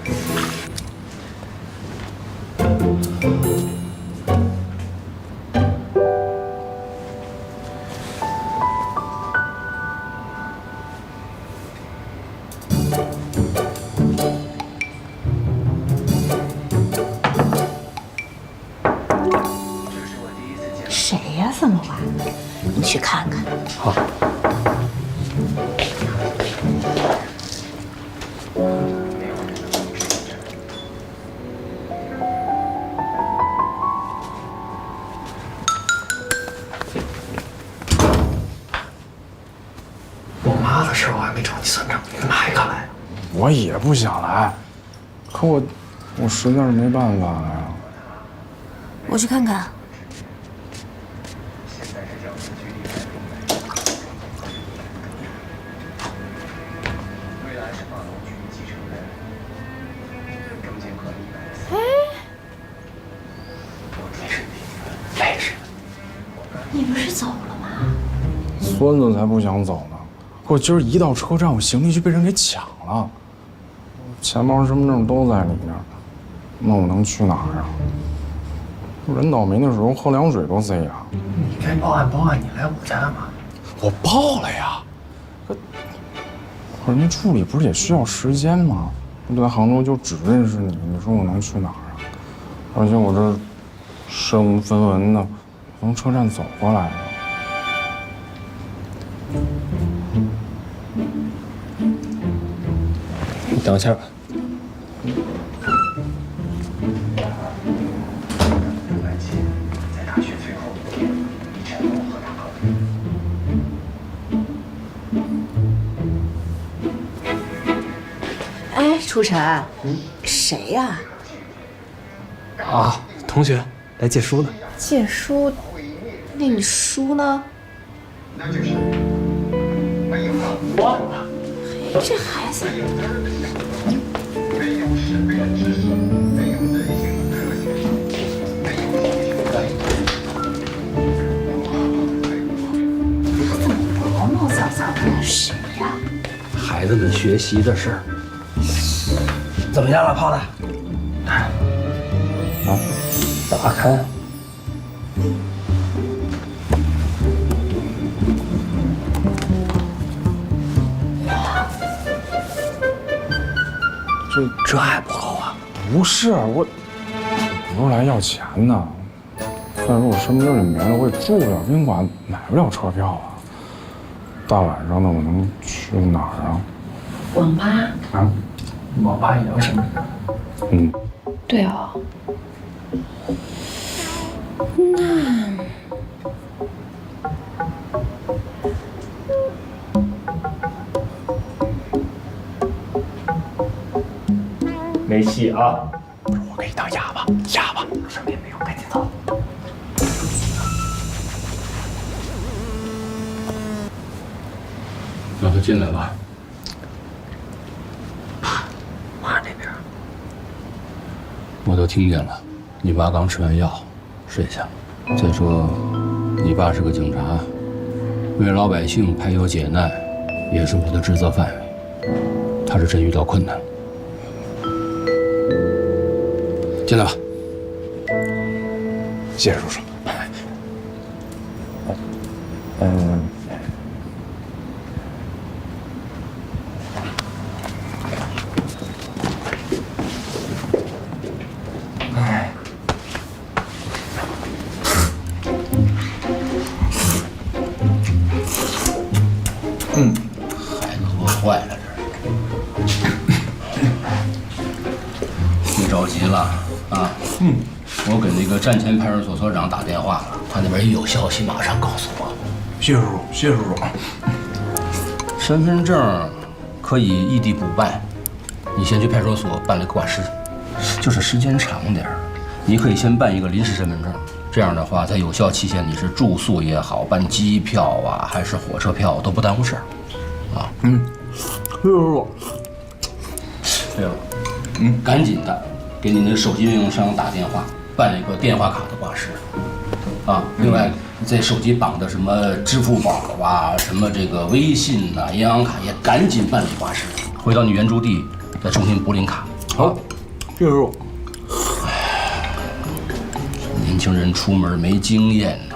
Speaker 16: 谁呀？这么晚？你去看看。
Speaker 9: 好。
Speaker 5: 我妈的事我还没找你算账，你干嘛还敢来？
Speaker 11: 我也不想来，可我实在是没办法了呀。
Speaker 4: 我去看看。
Speaker 5: 没事。
Speaker 4: 你不是走了吗？
Speaker 11: 孙子才不想走呢。我今儿一到车站，我行李就被人给抢了，钱包、身份证都在里面。那我能去哪儿啊？人倒霉的时候喝凉水都塞牙。
Speaker 5: 你该报案，你来我家干嘛？
Speaker 11: 我报了呀。可是那处理不是也需要时间吗？我在杭州就只认识你，你说我能去哪儿啊？而且我这身无分文的，从车站走过来的。你等一下吧。
Speaker 16: 哎，初晨，谁呀？
Speaker 5: 啊，同学来借书呢。
Speaker 16: 借书？那你书呢？嘿，这孩子。他怎么毛毛躁躁的？谁呀？
Speaker 9: 孩子们学习的事儿。怎么样了，泡子？
Speaker 11: 啊，打开。
Speaker 5: 这还不够啊？
Speaker 11: 不是我，不是来要钱的。再说我身份证也没了，我也住不了宾馆，买不了车票啊。大晚上的我能去哪儿啊？
Speaker 2: 网吧。
Speaker 11: 啊？
Speaker 5: 网吧也要身份证。
Speaker 11: 嗯。
Speaker 2: 对哦。那。
Speaker 5: 没戏啊！我给你当哑巴，身边没有，赶紧走。
Speaker 9: 让他进来吧。
Speaker 5: 妈那边。
Speaker 9: 我都听见了，你爸刚吃完药，睡下。再说，你爸是个警察，为老百姓排忧解难，也是我的职责范围。他是真遇到困难了。进来吧。
Speaker 11: 谢谢叔叔。
Speaker 9: 孩子喝坏了这是。你着急了啊。我给那个站前派出所所长打电话了，他那边一有消息马上告诉我。
Speaker 11: 谢叔叔，谢叔叔。
Speaker 9: 身份证可以异地补办，你先去派出所办了个挂失，就是时间长点儿。你可以先办一个临时身份证，这样的话，在有效期限你是住宿也好，办机票啊，还是火车票都不耽误事儿，啊。谢叔叔。对了，赶紧的给你那个手机运营商打电话，办一个电话卡的挂失，啊。另外，在手机绑的什么支付宝啊，什么这个微信啊、银行卡也赶紧办理挂失，回到你原住地再重新补领卡。好，谢叔叔。年轻人出门没经验呐，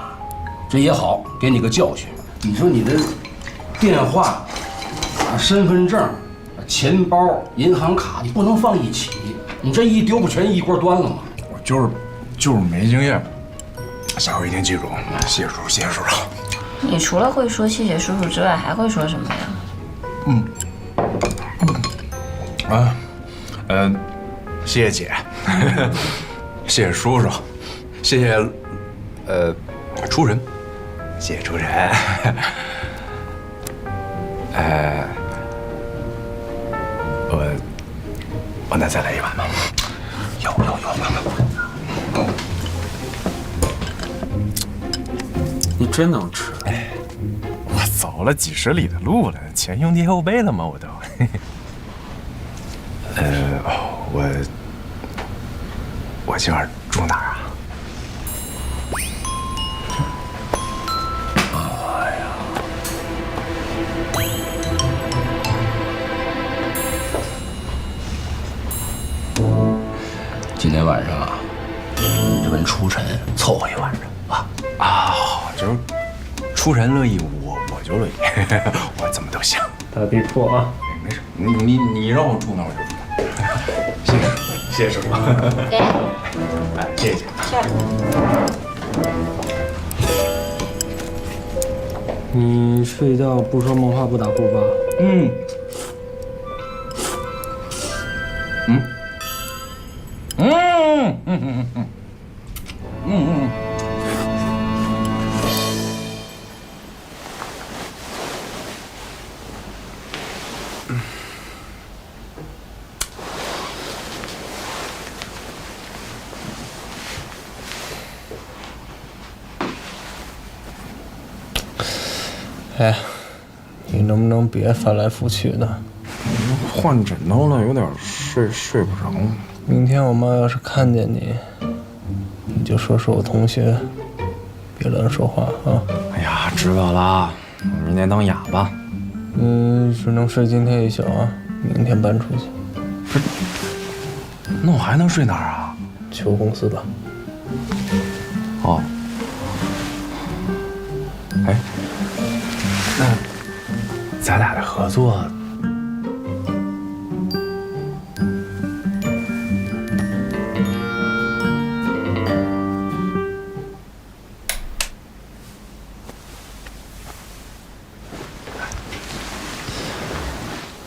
Speaker 9: 这也好，给你个教训。你说你的电话、身份证、钱包、银行卡，你不能放一起，你这一丢不全一锅端了吗？
Speaker 11: 我就是没经验，下回一定记住。谢谢叔叔，谢谢叔叔。
Speaker 2: 你除了会说谢谢叔叔之外，还会说什么呀？
Speaker 11: 谢谢姐，谢谢叔叔，谢谢初晨，谢谢初晨。我那再来一碗吧。有。
Speaker 5: 你真能吃。
Speaker 11: 我走了几十里的路了，前胸贴后背了吗？我都。我今晚住哪儿啊？
Speaker 9: 今天晚上啊，你就跟初晨凑合一晚上啊。
Speaker 11: 就是初晨乐意，我就乐意，我怎么都行。
Speaker 5: 大地铺啊，
Speaker 11: 没事，你让我住那我就住那。谢谢叔叔，
Speaker 2: 给，
Speaker 11: 谢谢姐。
Speaker 5: 你睡觉不说梦话不打呼吧？哎，你能不能别翻来覆去的？
Speaker 11: 换枕头了，有点睡不着。
Speaker 5: 明天我妈要是看见你，你就说是我同学，别乱说话啊！
Speaker 11: 哎呀，知道了，我明天当哑巴。
Speaker 5: 你只能睡今天一宿啊，明天搬出去。
Speaker 11: 不是，那我还能睡哪儿啊？
Speaker 5: 去我公司吧。
Speaker 11: 哦。哎，那咱俩的合作，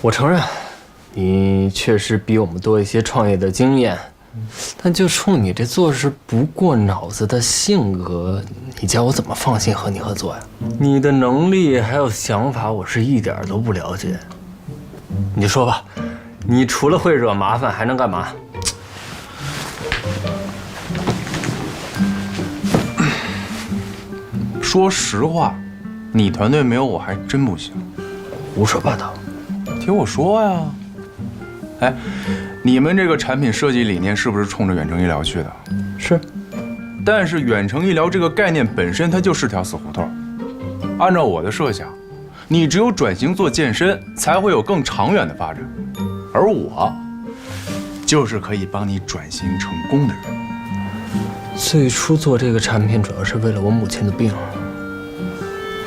Speaker 5: 我承认，你确实比我们多一些创业的经验，但就冲你这做事不过脑子的性格，你叫我怎么放心和你合作呀？你的能力还有想法，我是一点都不了解。你就说吧，你除了会惹麻烦，还能干嘛？
Speaker 11: 说实话，你团队没有我还真不行。
Speaker 5: 胡说八道！
Speaker 11: 听我说呀。哎，你们这个产品设计理念是不是冲着远程医疗去的？
Speaker 5: 是。
Speaker 11: 但是远程医疗这个概念本身它就是条死胡同。按照我的设想，你只有转型做健身，才会有更长远的发展。而我，就是可以帮你转型成功的人。
Speaker 5: 最初做这个产品主要是为了我母亲的病。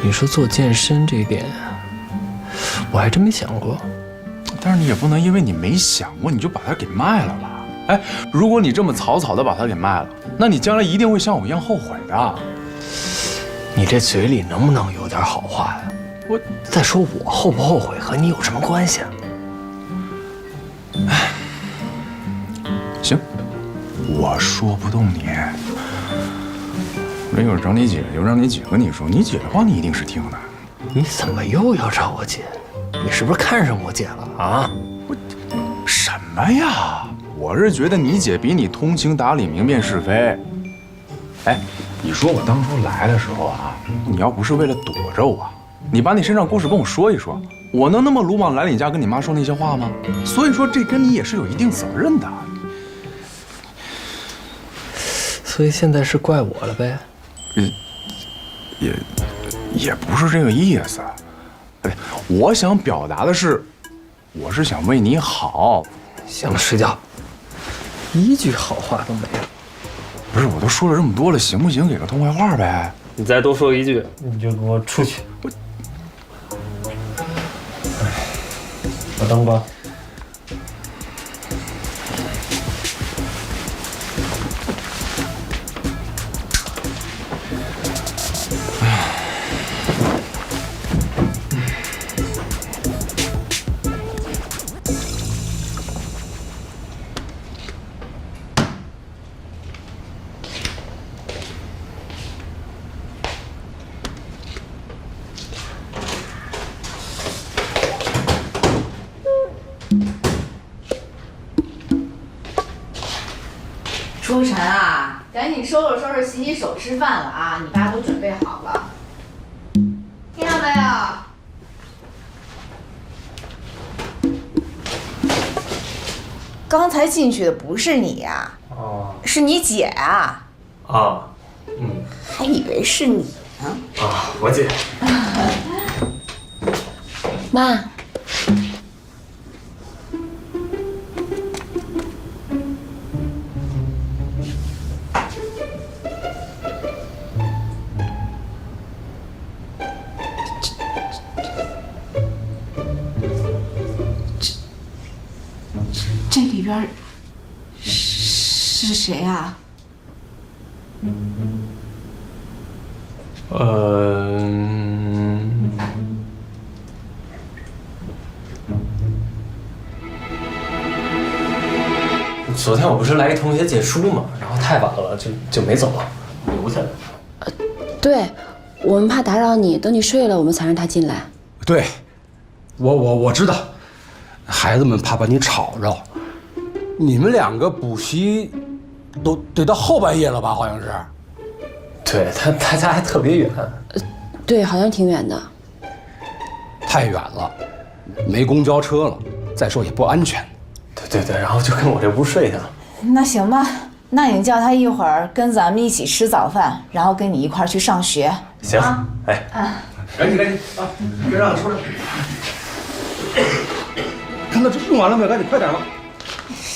Speaker 5: 你说做健身这一点，我还真没想过。
Speaker 11: 但是你也不能因为你没想过，你就把它给卖了吧？哎，如果你这么草草的把它给卖了，那你将来一定会像我一样后悔的。
Speaker 5: 你这嘴里能不能有点好话呀？再说我后不后悔和你有什么关系啊？
Speaker 11: 行，我说不动你。没有找你姐，就让你姐跟你说，你姐的话你一定是听的。
Speaker 5: 你怎么又要找我姐？你是不是看上我姐了啊？
Speaker 11: 什么呀？我是觉得你姐比你通情达理、明辨是非。哎，你说我当初来的时候啊，你要不是为了躲着我，你把你身上故事跟我说一说，我能那么鲁莽来你家跟你妈说那些话吗？所以说这跟你也是有一定责任的。
Speaker 5: 所以现在是怪我了呗？
Speaker 11: 也不是这个意思。哎，我想表达的是，我是想为你好。
Speaker 5: 行了，睡觉，一句好话都没有。
Speaker 11: 不是，我都说了这么多了，行不行？给个痛快话呗。
Speaker 5: 你再多说一句，你就给我出去。把灯关。
Speaker 17: 初晨啊，赶紧收拾收拾，洗洗手，吃饭了啊！你爸都准备好了，听到没有？刚才进去的不是你呀，是你姐啊！还以为是你呢。
Speaker 5: 我姐。
Speaker 2: 妈。
Speaker 17: 这里边是谁啊？
Speaker 5: 昨天我不是来给同学借书嘛，然后太晚了，就没走，留下了。
Speaker 2: 对，我们怕打扰你，等你睡了，我们才让他进来。
Speaker 18: 对，我知道，孩子们怕把你吵着。你们两个补习都得到后半夜了吧？好像是。
Speaker 5: 对他家还特别远。
Speaker 2: 对，好像挺远的。
Speaker 18: 太远了，没公交车了，再说也不安全。
Speaker 5: 对，然后就跟我这屋睡去了。
Speaker 17: 那行吧，那你叫他一会儿跟咱们一起吃早饭，然后跟你一块儿去上学。
Speaker 5: 行，
Speaker 18: 哎，赶紧啊，别让他出来。看到这用完了没有？赶紧快点吧。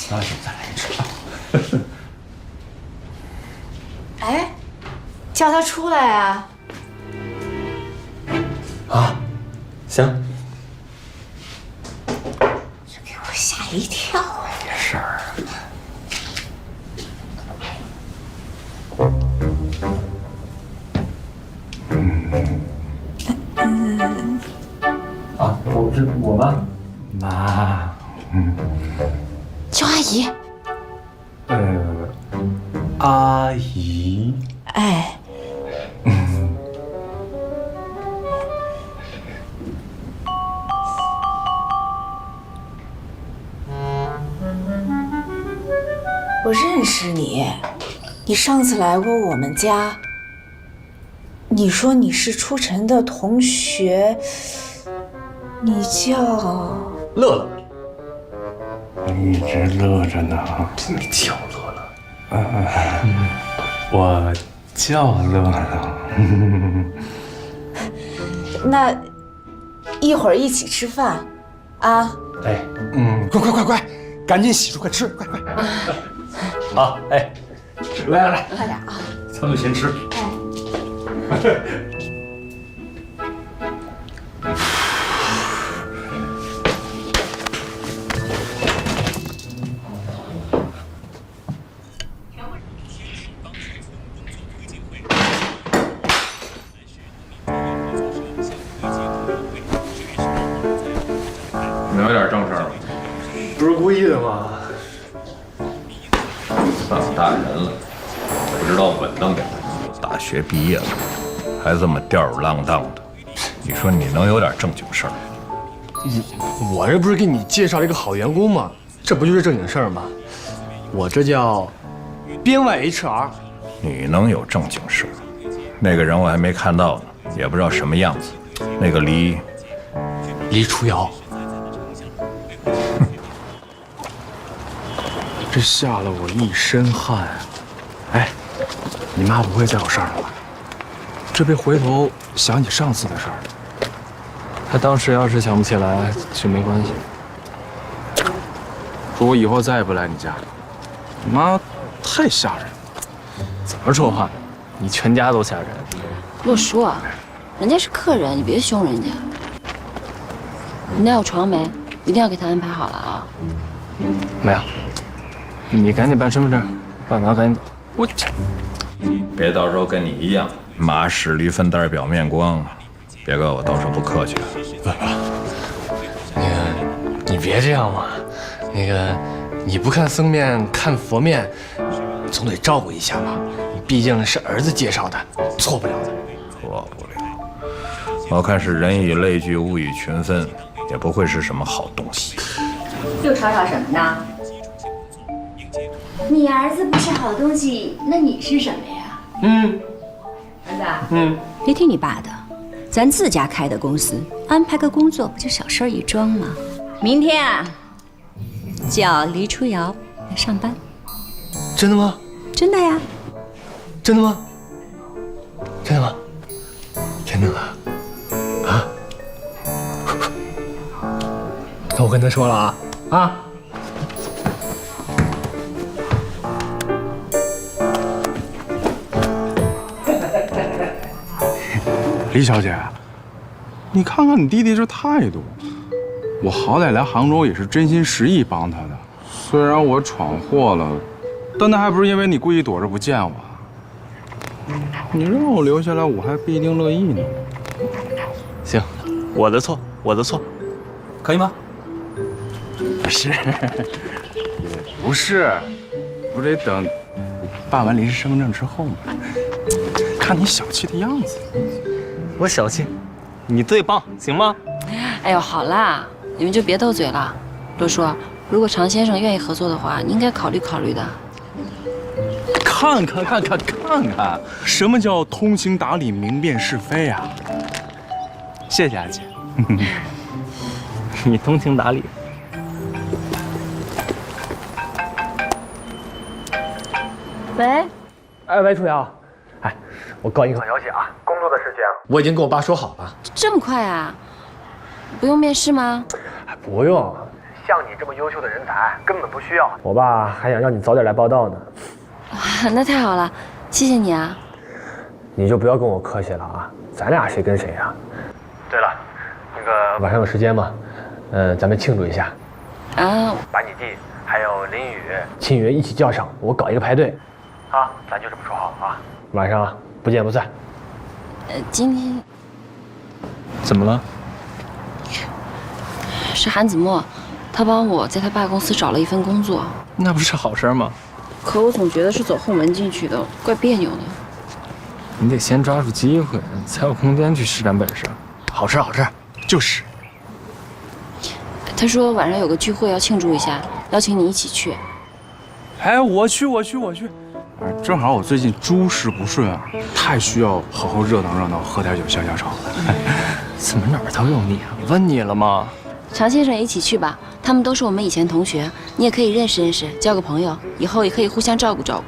Speaker 18: 再来一只啊！
Speaker 17: 哎，叫他出来啊！
Speaker 5: 啊，行。
Speaker 17: 这给我吓一跳啊！
Speaker 11: 没事儿。
Speaker 5: 啊，我妈。
Speaker 11: 妈。
Speaker 2: 叫阿姨。
Speaker 11: 阿姨。
Speaker 17: 哎。我认识你，你上次来过我们家。你说你是初晨的同学，你叫
Speaker 5: 乐乐。
Speaker 11: 一直乐着呢。
Speaker 5: 你叫乐乐。
Speaker 11: 我叫乐乐。
Speaker 17: 那一会儿一起吃饭，啊？
Speaker 5: 哎，
Speaker 18: 快，赶紧洗漱，快吃，快。
Speaker 5: 好，哎，来，
Speaker 17: 快点啊！
Speaker 5: 咱们先吃。
Speaker 11: 你有点正事儿吗？
Speaker 5: 不是故意的吗？
Speaker 8: 算大人了，不知道稳当点。大学毕业了，还这么吊儿郎当的，你说你能有点正经事儿？
Speaker 5: 我这不是给你介绍了一个好员工吗？这不就是正经事儿吗？我这叫编外 HR。
Speaker 8: 你能有正经事？那个人我还没看到呢，也不知道什么样子。那个黎
Speaker 5: 初瑶，这吓了我一身汗。哎，你妈不会再有事儿了吧？这别回头想起上次的事儿。她当时要是想不起来就没关系。说我以后再也不来你家。你妈太吓人了。怎么说话？你全家都吓人。
Speaker 2: 洛叔，人家是客人，你别凶人家。你那有床没？一定要给他安排好了啊。
Speaker 5: 没有。你赶紧办身份证，办完赶紧走。我
Speaker 8: 别到时候跟你一样，马屎驴粪蛋表面光，别怪我到时候不客气了。
Speaker 5: 那个，你别这样嘛。那个，你不看僧面看佛面，总得照顾一下嘛。你毕竟是儿子介绍的，错不了的。
Speaker 8: 错不了。我看是人以类聚，物以群分，也不会是什么好东西。
Speaker 16: 又吵吵什么呢？你儿子不是好东西，那你是什么呀？儿子，
Speaker 4: 别听你爸的，咱自家开的公司，安排个工作不就小事一桩吗？明天啊，叫黎初瑶来上班。
Speaker 5: 真的吗？
Speaker 4: 真的呀。
Speaker 5: 真的吗？真的吗？真的啊？啊？那我跟他说了啊啊！
Speaker 11: 李小姐，你看看你弟弟这态度，我好歹来杭州也是真心实意帮他的。虽然我闯祸了，但那还不是因为你故意躲着不见我。你让我留下来，我还不一定乐意呢。
Speaker 5: 行，我的错，我的错，
Speaker 1: 可以吗？
Speaker 11: 不是，不是，不得等你办完临时身份证之后吗？看你小气的样子。
Speaker 5: 我小气，你最棒，行吗？
Speaker 2: 哎呦，好啦，你们就别斗嘴了。洛叔，如果常先生愿意合作的话，你应该考虑考虑的。
Speaker 11: 看看，什么叫通情达理、明辨是非啊？谢谢阿姐。
Speaker 5: 你通情达理。
Speaker 2: 喂，
Speaker 5: 喂，初瑶，我告你个好消息啊，工作的事情我已经跟我爸说好了。
Speaker 2: 这么快啊？不用面试吗？
Speaker 5: 不用，像你这么优秀的人才根本不需要。我爸还想让你早点来报道呢。
Speaker 2: 那太好了，谢谢你啊。
Speaker 5: 你就不要跟我客气了啊，咱俩谁跟谁呀？对了，那个晚上有时间吗？咱们庆祝一下。
Speaker 2: 啊，
Speaker 5: 把你弟还有林雨、秦宇一起叫上，我搞一个派对。啊，咱就这么说好了啊。晚上不见不散。
Speaker 2: 今天
Speaker 5: 怎么了？
Speaker 2: 是韩子墨，他帮我在他爸公司找了一份工作。
Speaker 5: 那不是好事吗？
Speaker 2: 可我总觉得是走后门进去的，怪别扭的。
Speaker 5: 你得先抓住机会，才有空间去施展本事。好事，就是。
Speaker 2: 他说晚上有个聚会要庆祝一下，邀请你一起去。
Speaker 11: 哎，我去。正好我最近诸事不顺啊，太需要好好热闹，喝点酒消消愁了。
Speaker 5: 怎么哪儿都有你啊？问你了吗？
Speaker 2: 常先生也一起去吧，他们都是我们以前同学，你也可以认识认识，交个朋友，以后也可以互相照顾照顾。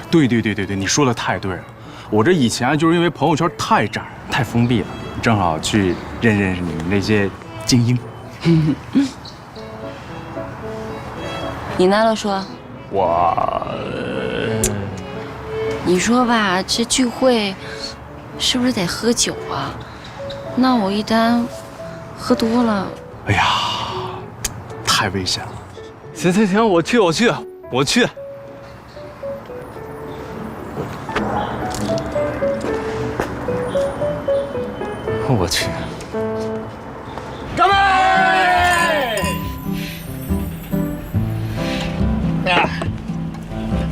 Speaker 11: 对，你说的太对了。我这以前就是因为朋友圈太窄、太封闭了，正好去认识你们这些精英。
Speaker 2: 你呢，乐叔？你说吧，这聚会是不是得喝酒啊？那我一旦喝多了，
Speaker 11: 哎呀，太危险了。
Speaker 5: 行，我去。我去。干杯！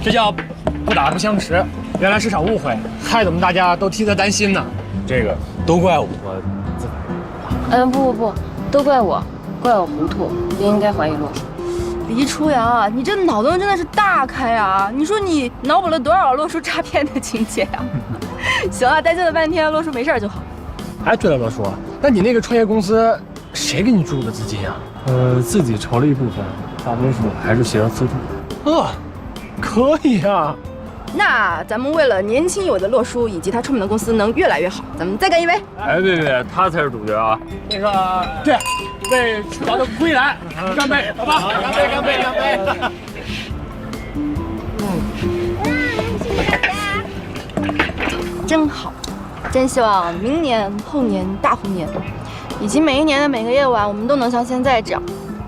Speaker 5: 这叫不打不相识。原来是场误会，害得我们大家都替他担心呢。这个都怪我自反。
Speaker 2: 不，都怪我糊涂，不应该怀疑洛叔。
Speaker 13: 黎初阳，你这脑洞真的是大开啊！你说你脑补了多少洛叔诈骗的情节呀？行了，担心了半天，洛叔没事就好。
Speaker 5: 哎，对了，洛叔，那你那个创业公司谁给你注入的资金啊？自己筹了一部分，大多数还是学校资助。可以啊。
Speaker 13: 那咱们为了年轻有为的洛叔以及他创办的公司能越来越好，咱们再干一杯。
Speaker 12: 哎，别，他才是主角啊！
Speaker 5: 那个，对，为初瑶的归来干杯，好吧？干杯！
Speaker 13: 真好，真希望明年、后年、大后年，以及每一年的每个夜晚，我们都能像现在这样，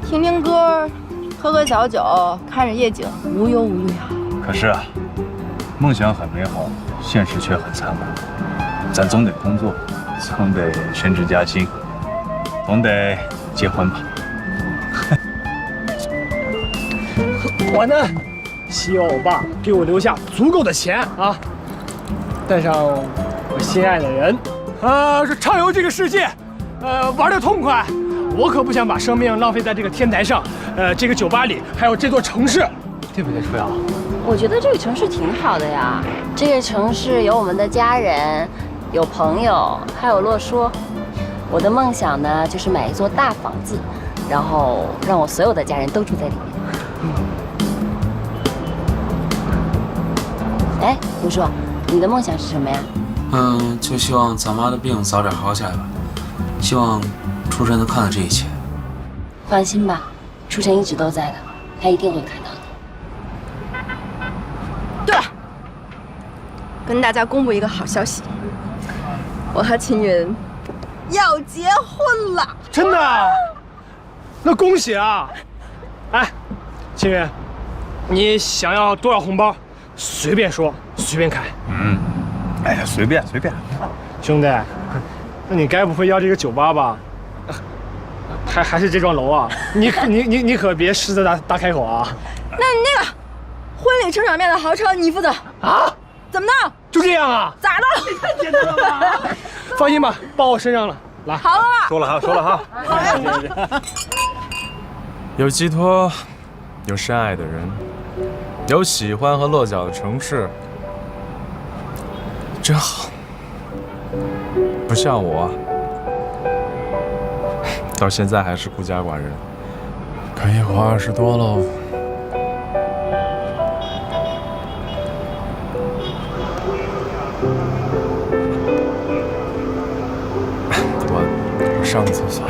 Speaker 13: 听听歌，喝喝小酒，看着夜景，无忧无虑啊。
Speaker 12: 可是啊，梦想很美好，现实却很残酷。咱总得工作，总得升职加薪，总得结婚吧。
Speaker 5: 我呢，希望我爸给我留下足够的钱啊，带上我心爱的人，是畅游这个世界，玩得痛快。我可不想把生命浪费在这个天台上，这个酒吧里，还有这座城市，对不对，初瑶？
Speaker 2: 我觉得这个城市挺好的呀，这个城市有我们的家人，有朋友，还有洛叔。我的梦想呢，就是买一座大房子，然后让我所有的家人都住在里面。哎，卢叔，你的梦想是什么呀？
Speaker 22: 就希望咱妈的病早点好起来吧。希望初晨能看到这一切。
Speaker 2: 放心吧，初晨一直都在的，他一定会看到的。
Speaker 13: 对了，跟大家公布一个好消息，我和秦云要结婚了。
Speaker 5: 真的？那恭喜啊！哎，秦云，你想要多少红包？随便说，随便开。
Speaker 12: 哎呀，随便。
Speaker 5: 兄弟，那你该不会要这个酒吧吧？还是这幢楼啊？你可别狮子大开口啊！
Speaker 13: 那个婚礼车场面的豪车你负责
Speaker 5: 啊？
Speaker 13: 怎么弄？
Speaker 5: 就这样啊？
Speaker 13: 咋了？
Speaker 5: 太简单了吧！放心吧，包我身上了。来，
Speaker 13: 好了吧？
Speaker 12: 说了哈。
Speaker 11: 有寄托，有深爱的人，有喜欢和落脚的城市，真好。不像我，到现在还是孤家寡人，可一活20多喽。我上个厕所。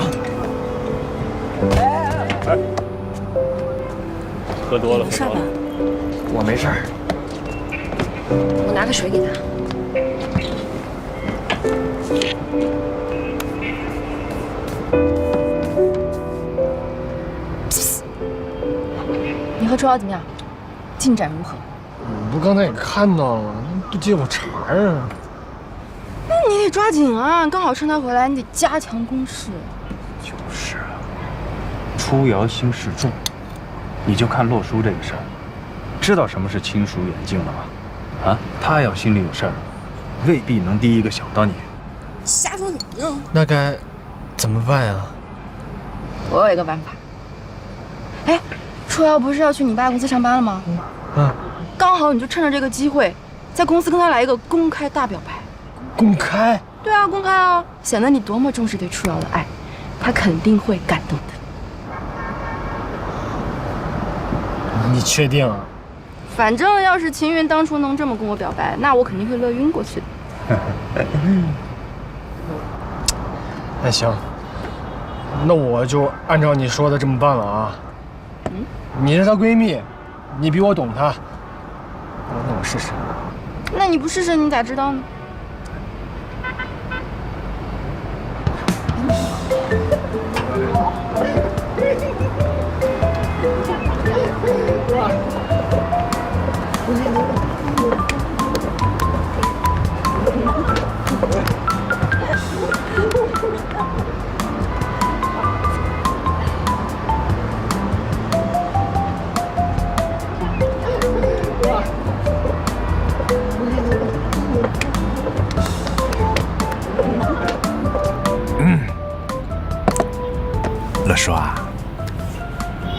Speaker 5: 哎，喝多了。
Speaker 15: 我没事儿。
Speaker 2: 我拿个水给他。
Speaker 13: 你和初瑶怎么样？进展如何？
Speaker 5: 不，刚才也看到了，不接我茬啊。
Speaker 13: 那你得抓紧啊！刚好趁他回来，你得加强攻势。
Speaker 12: 就是啊，初瑶心事重，你就看洛叔这个事儿，知道什么是亲疏远近了吗？啊，他要心里有事儿，未必能第一个想到你。
Speaker 13: 瞎说什么呢？
Speaker 5: 那该怎么办呀？
Speaker 13: 我有一个办法。哎，初瑶不是要去你爸公司上班了吗？刚好你就趁着这个机会，在公司跟他来一个公开大表白。
Speaker 5: 公开？
Speaker 13: 对啊，公开啊，显得你多么重视对初瑶的爱，他肯定会感动的。
Speaker 5: 你确定啊？
Speaker 13: 反正要是秦云当初能这么跟我表白，那我肯定会乐晕过去的。
Speaker 5: 那行，那我就按照你说的这么办了啊。你是她闺蜜，你比我懂她，那我试试。
Speaker 13: 那你不试试，你咋知道呢？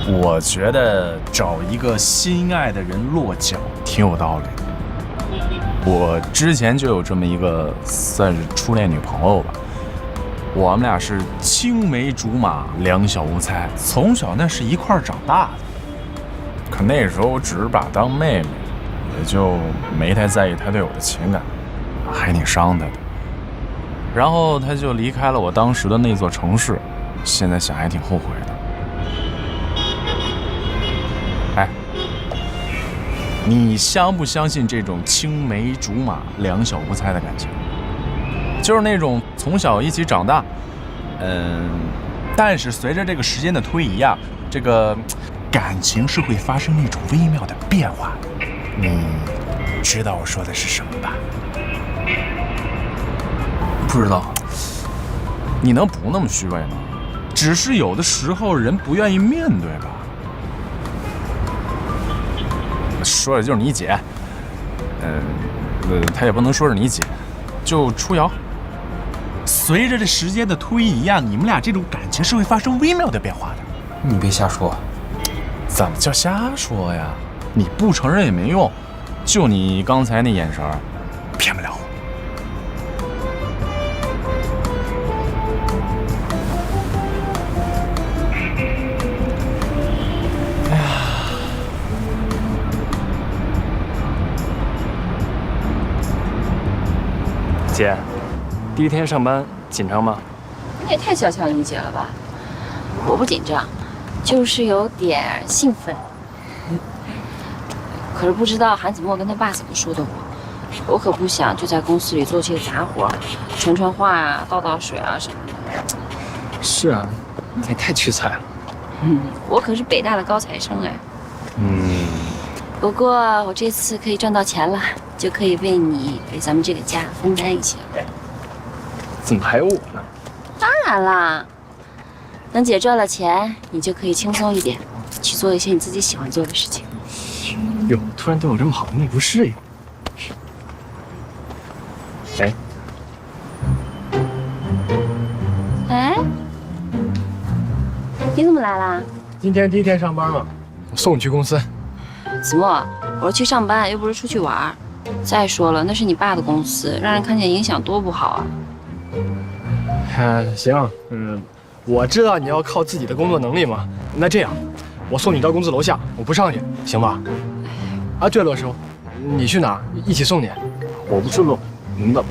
Speaker 12: 我觉得找一个心爱的人落脚挺有道理的。我之前就有这么一个算是初恋女朋友吧，我们俩是青梅竹马，两小无猜，从小那是一块儿长大的。可那时候我只是把她当妹妹，也就没太在意她对我的情感，还挺伤她的。然后她就离开了我当时的那座城市，现在想还挺后悔的。哎，你相不相信这种青梅竹马、两小无猜的感情？就是那种从小一起长大，但是随着这个时间的推移啊，这个感情是会发生那种微妙的变化。你知道我说的是什么吧？
Speaker 15: 不知道。
Speaker 12: 你能不那么虚伪吗？只是有的时候人不愿意面对吧。说的就是你姐，她也不能说是你姐，就初瑶。随着这时间的推移啊，你们俩这种感情是会发生微妙的变化的。
Speaker 15: 你别瞎说。
Speaker 12: 怎么叫瞎说呀？你不承认也没用，就你刚才那眼神，骗不了我。哎呀，姐，第一天上班紧张吗？
Speaker 2: 你也太小瞧你姐了吧？我不紧张，就是有点兴奋。可是不知道韩子墨跟他爸怎么说的我可不想就在公司里做些杂活，传话啊、倒水啊什么的。
Speaker 5: 是啊，你也太屈才了。
Speaker 2: 我可是北大的高材生哎。不过我这次可以赚到钱了，就可以为你为咱们这个家分担一些了。
Speaker 5: 怎么还有我呢？
Speaker 2: 当然啦，等姐赚了钱，你就可以轻松一点，去做一些你自己喜欢做的事情。
Speaker 5: 哟，突然对我这么好，你也不适应。
Speaker 2: 哎，你怎么来啦？
Speaker 5: 今天第一天上班嘛，我送你去公司。
Speaker 2: 子墨，我说去上班又不是出去玩。再说了，那是你爸的公司，让人看见影响多不好啊。
Speaker 5: 行，我知道你要靠自己的工作能力嘛。那这样，我送你到公司楼下，我不上去，行吧？啊，对了，叔，你去哪儿？一起送你。我不顺路，明白吗？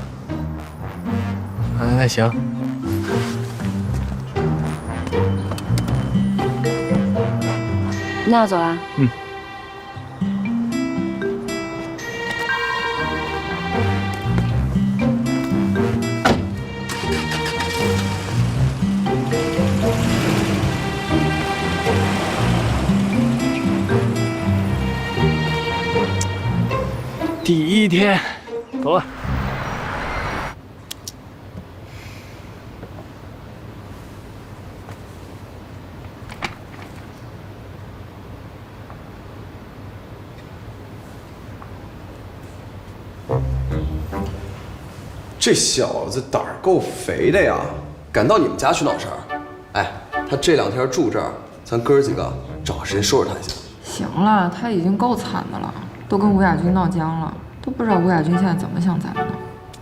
Speaker 5: 那行。
Speaker 2: 那我走了。
Speaker 5: 第一天，走了。
Speaker 19: 这小子胆儿够肥的呀，敢到你们家去闹事儿。哎，他这2天住这儿，咱哥几个找个时间收拾他一下。
Speaker 7: 行了，他已经够惨的了，都跟吴亚军闹僵了，都不知道吴亚军现在怎么想咱们呢，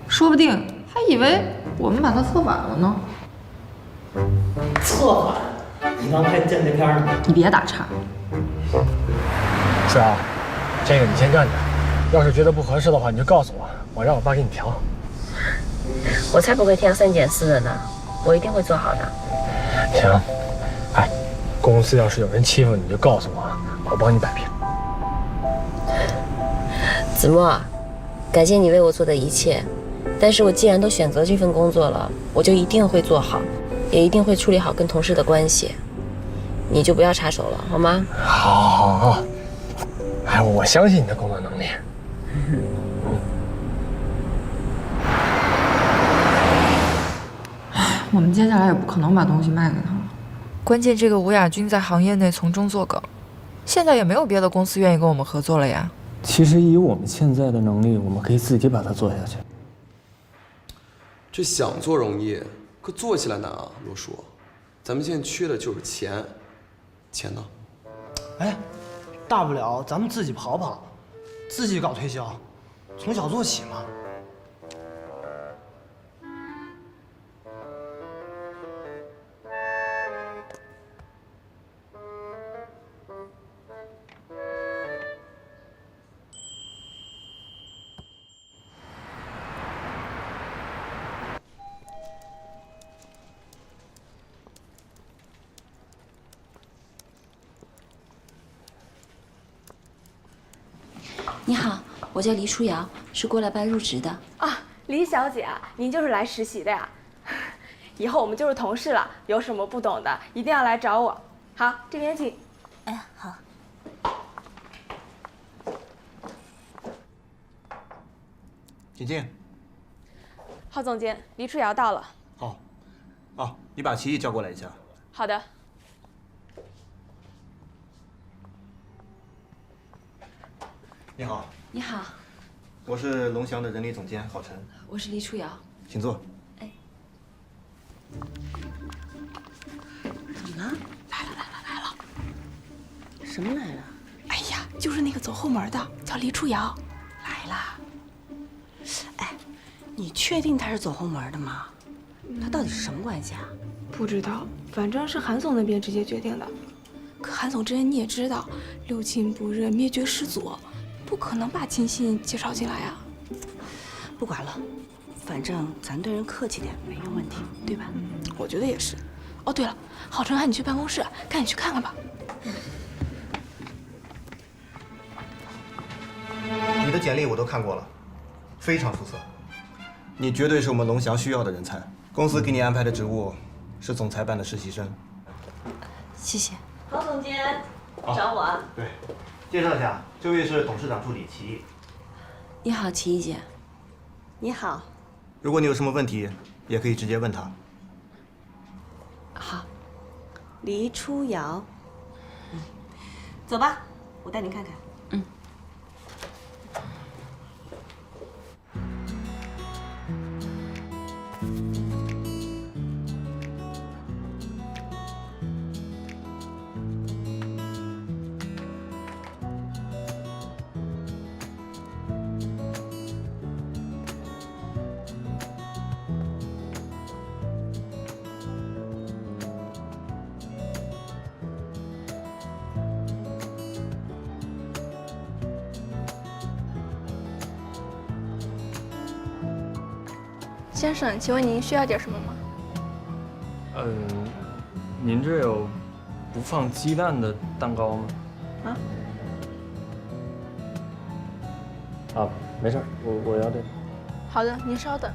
Speaker 7: 说不定还以为我们把他策反了呢。
Speaker 3: 策反？你刚拍间谍片呢？
Speaker 7: 你别打岔。
Speaker 5: 是啊，这个你先站着，要是觉得不合适的话，你就告诉我，我让我爸给你调。
Speaker 2: 我才不会挑3拣4的呢，我一定会做好的。
Speaker 5: 行，哎，公司要是有人欺负你，就告诉我，我帮你摆平。
Speaker 2: 子墨，感谢你为我做的一切，但是我既然都选择这份工作了，我就一定会做好，也一定会处理好跟同事的关系。你就不要插手了，好吗？
Speaker 5: 好。哎，我相信你的工作能力。
Speaker 7: 我们接下来也不可能把东西卖给他了。关键这个吴亚军在行业内从中作梗，现在也没有别的公司愿意跟我们合作了呀。
Speaker 5: 其实以我们现在的能力，我们可以自己把它做下去。
Speaker 19: 这想做容易，可做起来难啊，罗叔。咱们现在缺的就是钱，钱呢？
Speaker 3: 哎，大不了咱们自己跑跑，自己搞推销，从小做起嘛。
Speaker 2: 你好，我叫黎初瑶，是过来办入职的。
Speaker 6: 啊，黎小姐啊，您就是来实习的呀？以后我们就是同事了，有什么不懂的一定要来找我。好，这边请。
Speaker 4: 哎，好。
Speaker 20: 请进。
Speaker 6: 郝总监，黎初瑶到了。
Speaker 20: 好。哦，你把齐毅叫过来一下。
Speaker 6: 好的。
Speaker 20: 你好。
Speaker 2: 你好，
Speaker 20: 我是龙翔的人力总监郝晨。
Speaker 2: 我是黎初瑶。
Speaker 20: 请坐。
Speaker 23: 怎么了？来了！什么来了？
Speaker 6: 哎呀，就是那个走后门的，叫黎初瑶。
Speaker 23: 来了。哎，你确定他是走后门的吗？他到底是什么关系啊？
Speaker 6: 不知道，反正是韩总那边直接决定的。可韩总这人你也知道，六亲不认，灭绝师祖，不可能把亲信介绍进来啊。
Speaker 23: 不管了，反正咱对人客气点没有问题，对吧？
Speaker 6: 我觉得也是。哦，对了，郝晨喊你去办公室，赶紧去看看吧。
Speaker 20: 你的简历我都看过了，非常出色，你绝对是我们龙翔需要的人才。公司给你安排的职务是总裁办的实习生。
Speaker 23: 谢谢。郝总监，找我啊？
Speaker 20: 对，介绍一下，这位是董事长助理齐毅。
Speaker 2: 你好，齐毅姐。
Speaker 23: 你好。
Speaker 20: 如果你有什么问题，也可以直接问他。
Speaker 2: 好。
Speaker 23: 黎初瑶。走吧，我带你看看。
Speaker 6: 先生，请问您需要点什么吗？
Speaker 5: 您这有不放鸡蛋的蛋糕吗？啊，没事儿，我要这个。
Speaker 6: 好的，您稍等。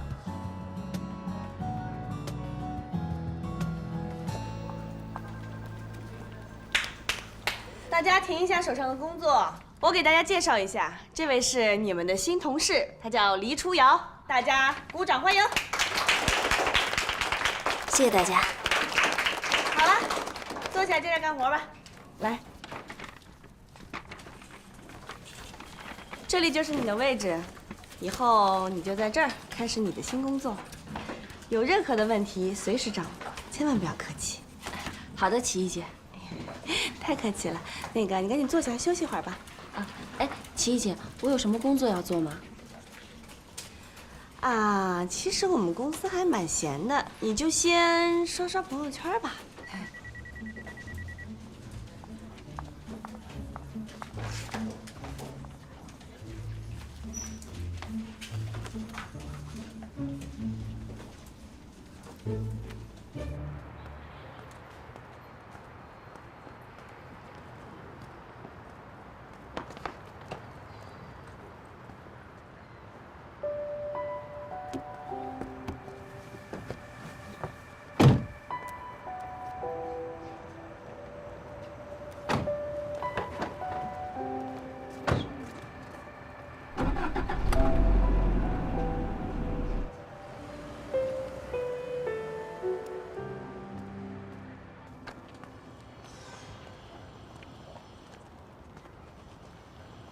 Speaker 23: 大家停一下手上的工作，我给大家介绍一下，这位是你们的新同事，他叫黎初瑶，大家鼓掌欢迎。
Speaker 4: 谢谢大家。
Speaker 23: 好了，坐起来接着干活吧。来，这里就是你的位置，以后你就在这儿开始你的新工作。有任何的问题随时找我，千万不要客气。
Speaker 2: 好的，齐毅姐。
Speaker 23: 太客气了，那个你赶紧坐下来休息会儿吧。
Speaker 2: 啊，哎，齐毅姐，我有什么工作要做吗？
Speaker 23: 啊，其实我们公司还蛮闲的，你就先刷刷朋友圈吧。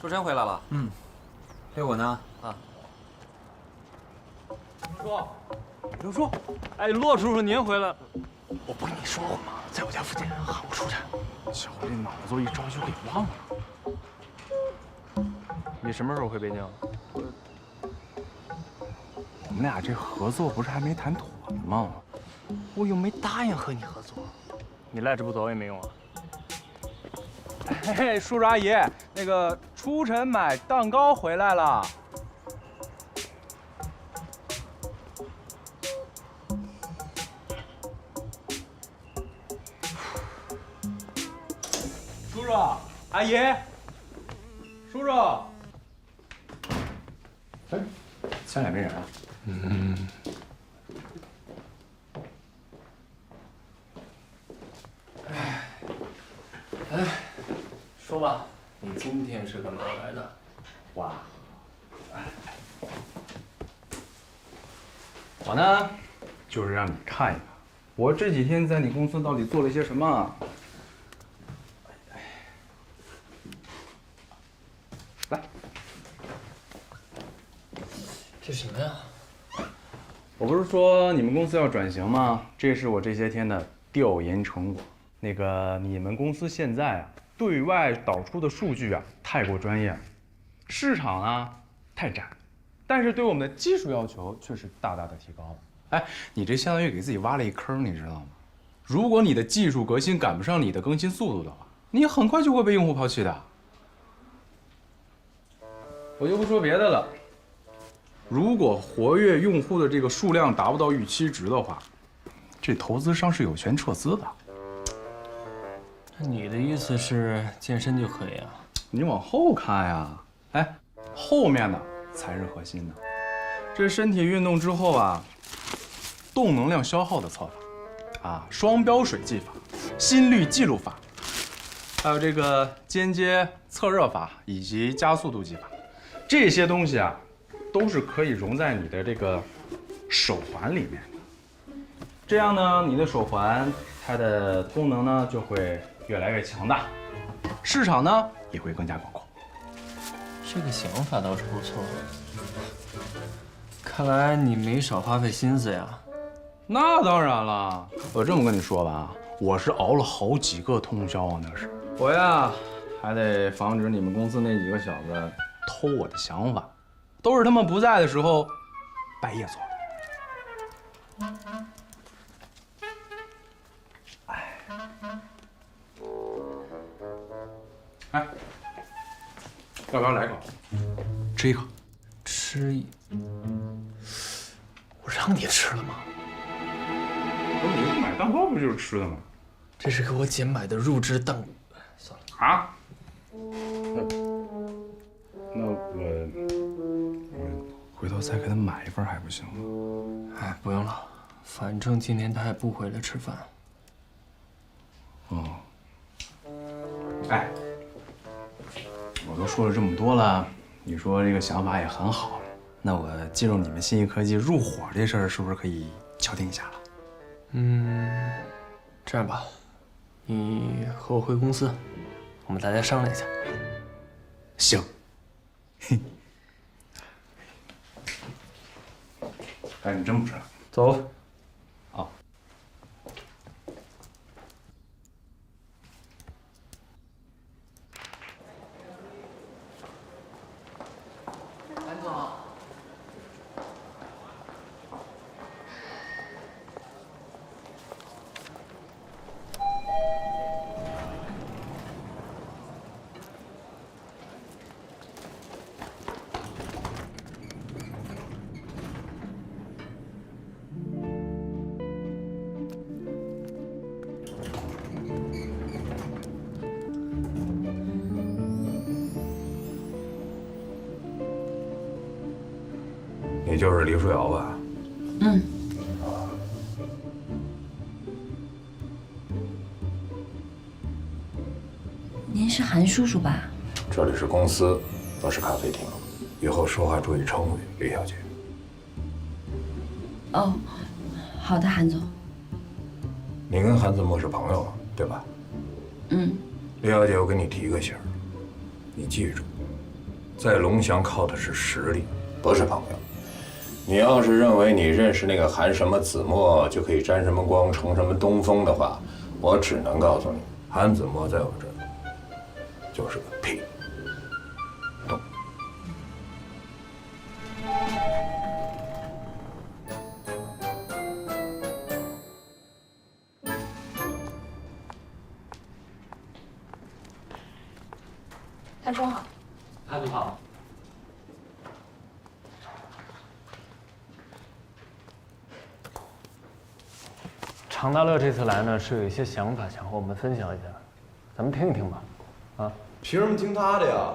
Speaker 15: 周晨回来了。
Speaker 12: 对我呢？
Speaker 15: 啊。
Speaker 5: 刘叔，哎，骆叔叔您回来了。
Speaker 3: 我不跟你说过吗？在我家附近喊我出差。
Speaker 12: 瞧这脑子，我一着就给忘了。
Speaker 10: 你什么时候回北京？
Speaker 12: 我们俩这合作不是还没谈妥呢吗？我又没答应和你合作。
Speaker 10: 你赖着不走也没用啊。
Speaker 12: 嘿嘿，叔叔阿姨，那个初晨买蛋糕回来了。叔叔阿姨，叔叔，哎，家里没人啊？
Speaker 5: 哎，说吧，你今天是干嘛来的？
Speaker 12: 哇，我呢，就是让你看一看，我这几天在你公司到底做了些什么。来，
Speaker 5: 这什么呀？
Speaker 12: 我不是说你们公司要转型吗？这是我这些天的调研成果。那个，你们公司现在啊，对外导出的数据啊，太过专业了，市场呢太窄，但是对我们的技术要求却是大大的提高了。哎，你这相当于给自己挖了一坑，你知道吗？如果你的技术革新赶不上你的更新速度的话，你很快就会被用户抛弃的。我就不说别的了，如果活跃用户的这个数量达不到预期值的话，这投资商是有权撤资的。
Speaker 5: 那你的意思是健身就可以啊？
Speaker 12: 你往后看呀，哎，后面的才是核心的。这身体运动之后啊，动能量消耗的测法，啊，双标水计法、心率记录法，还有这个间接测热法以及加速度计法，这些东西啊，都是可以融在你的这个手环里面的。这样呢，你的手环它的功能呢就会越来越强大，市场呢也会更加广阔。
Speaker 5: 这个想法倒是不错，看来你没少花费心思呀。
Speaker 12: 那当然了，我这么跟你说吧，我是熬了好几个通宵啊，那是。我呀，还得防止你们公司那几个小子偷我的想法，都是他们不在的时候半夜做的。哎，要不要来口？吃一口。
Speaker 5: 吃一？我让你吃了吗？
Speaker 12: 不是你买蛋糕不就是吃的吗？
Speaker 5: 这是给我姐买的入职蛋糕。算了
Speaker 12: 啊。那我回头再给他买一份还不行吗？
Speaker 5: 哎，不用了，反正今天他也不回来吃饭。
Speaker 12: 哦。哎，我都说了这么多了，你说这个想法也很好，那我进入你们信义科技入伙这事儿是不是可以敲定一下了？
Speaker 5: 这样吧，你和我回公司，我们大家商量一下。
Speaker 12: 行。哎，你真不吃了？
Speaker 5: 走。
Speaker 12: 好。
Speaker 5: 韩总。
Speaker 8: 你就是黎书瑶吧？
Speaker 2: 嗯。您是韩叔叔吧？
Speaker 8: 这里是公司，不是咖啡厅，以后说话注意称谓，李小姐。
Speaker 2: 哦，好的，韩总。
Speaker 8: 你跟韩子墨是朋友，对吧？
Speaker 2: 嗯。
Speaker 8: 李小姐，我给你提个醒儿，你记住，在龙翔靠的是实力，不是朋友。你要是认为你认识那个韩什么子墨就可以沾什么光、乘什么东风的话，我只能告诉你，韩子墨在我这儿就是个屁。懂？
Speaker 2: 韩总好。
Speaker 5: 韩总好。
Speaker 10: 常大乐这次来呢，是有一些想法想和我们分享一下，咱们听一听吧。啊，
Speaker 19: 凭什么听他的呀？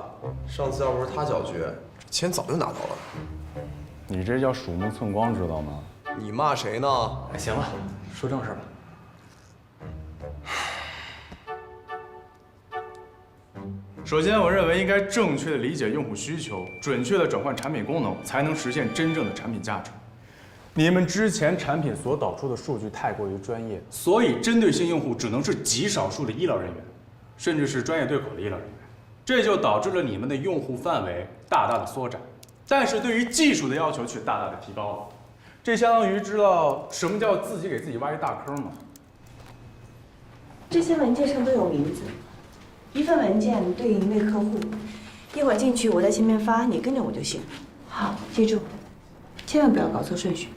Speaker 19: 上次要不是他搅局，这钱早就拿到了。
Speaker 12: 你这叫鼠目寸光，知道吗？
Speaker 19: 你骂谁呢？
Speaker 5: 哎，行了，说正事吧。
Speaker 11: 首先，我认为应该正确的理解用户需求，准确的转换产品功能，才能实现真正的产品价值。你们之前产品所导出的数据太过于专业，所以针对性用户只能是极少数的医疗人员，甚至是专业对口的医疗人员，这就导致了你们的用户范围大大的缩窄，但是对于技术的要求却大大的提高了。这相当于知道什么叫自己给自己挖一大坑吗？
Speaker 23: 这些文件上都有名字，一份文件对应一位客户，一会儿进去我在前面发，你跟着我就行。好，记住，千万不要搞错顺序。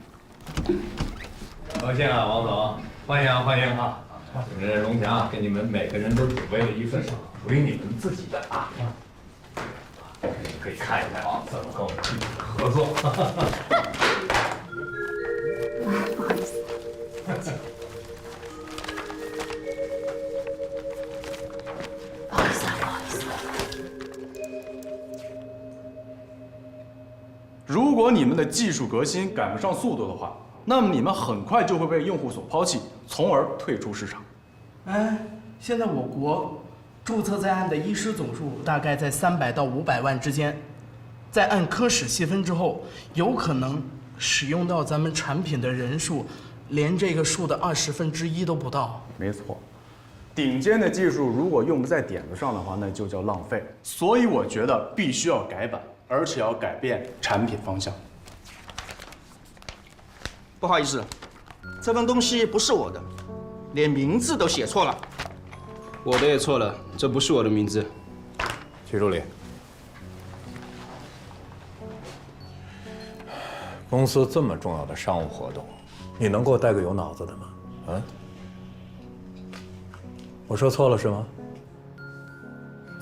Speaker 9: 高兴啊，王总，欢迎啊，欢迎啊！我们龙翔给你们每个人都准备了一份属于你们自己的答案，可以看一看啊，怎么跟我们具体合作。
Speaker 23: 不好意思，
Speaker 16: 不好意思啊，不好意思。
Speaker 11: 如果你们的技术革新赶不上速度的话，那么你们很快就会被用户所抛弃，从而退出市场。
Speaker 14: 哎，现在我国注册在案的医师总数大概在300到500万之间，在按科室细分之后，有可能使用到咱们产品的人数，连这个数的1/20都不到。
Speaker 11: 没错，顶尖的技术如果用不在点子上的话，那就叫浪费。所以我觉得必须要改版，而且要改变产品方向。
Speaker 21: 不好意思，这份东西不是我的，连名字都写错了。
Speaker 22: 我的也错了，这不是我的名字。
Speaker 8: 徐助理，公司这么重要的商务活动，你能给我带个有脑子的吗？啊？我说错了是吗？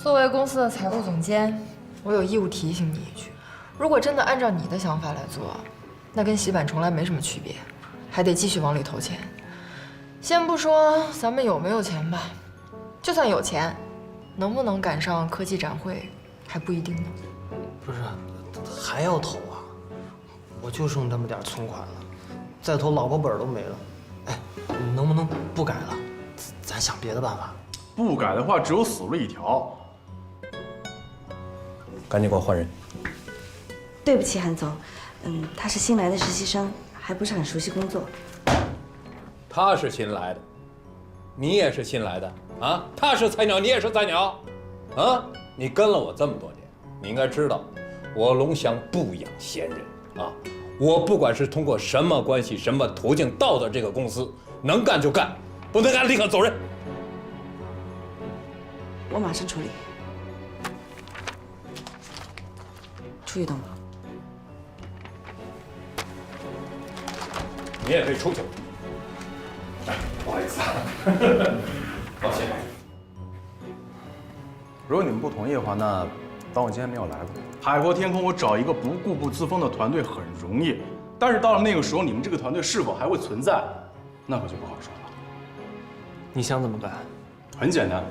Speaker 7: 作为公司的财务总监，我有义务提醒你一句：如果真的按照你的想法来做，那跟洗版重来没什么区别，还得继续往里投钱。先不说咱们有没有钱吧，就算有钱，能不能赶上科技展会还不一定呢。
Speaker 3: 不是，还要投啊？我就剩这么点存款了，再投老婆本都没了。哎，你能不能不改了？咱想别的办法。
Speaker 11: 不改的话，只有死路一条。
Speaker 8: 赶紧给我换人。
Speaker 23: 对不起，韩总，他是新来的实习生，还不是很熟悉工作。
Speaker 8: 他是新来的，你也是新来的啊！他是菜鸟，你也是菜鸟，啊！你跟了我这么多年，你应该知道，我龙翔不养闲人啊！我不管是通过什么关系、什么途径到的这个公司，能干就干，不能干立刻走人。
Speaker 23: 我马上处理。出去等我。
Speaker 8: 你也可以出去。哎，不好意思啊，抱歉。
Speaker 11: 如果你们不同意的话，那当我今天没有来过。海阔天空，我找一个不固步自封的团队很容易，但是到了那个时候，你们这个团队是否还会存在，那可就不好说了。
Speaker 5: 你想怎么办？
Speaker 11: 很简单，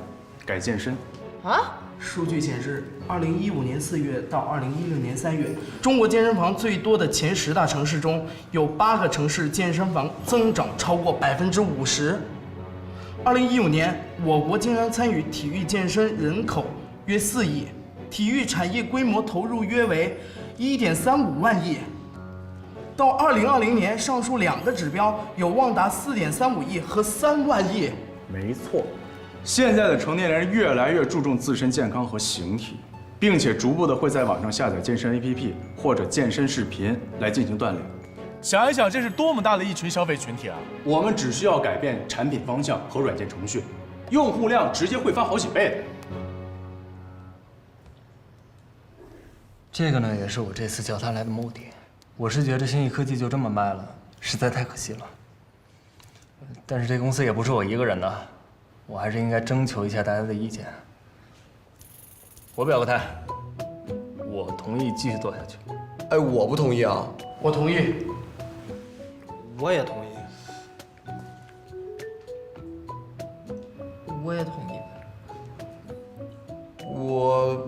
Speaker 11: 改健身。
Speaker 7: 啊？
Speaker 14: 数据显示，2015年4月到2016年3月，中国健身房最多的前10大城市中，有8个城市健身房增长超过50%。2015年，我国经常参与体育健身人口约4亿，体育产业规模投入约为1.35万亿。到2020年，上述2个指标有望达4.35亿和3万亿。
Speaker 11: 没错。现在的成年人越来越注重自身健康和形体，并且逐步的会在网上下载健身 APP 或者健身视频来进行锻炼。想一想，这是多么大的一群消费群体啊！我们只需要改变产品方向和软件程序，
Speaker 1: 用户量直接会翻好几倍的。
Speaker 5: 这个呢，也是我这次叫他来的目的。我是觉得新义科技就这么卖了，实在太可惜了。但是这公司也不是我一个人的，我还是应该征求一下大家的意见。我表个态，我同意继续做下去。
Speaker 19: 哎，我不同意啊！
Speaker 14: 我同意。
Speaker 3: 我也同意。
Speaker 7: 我也同意。
Speaker 11: 我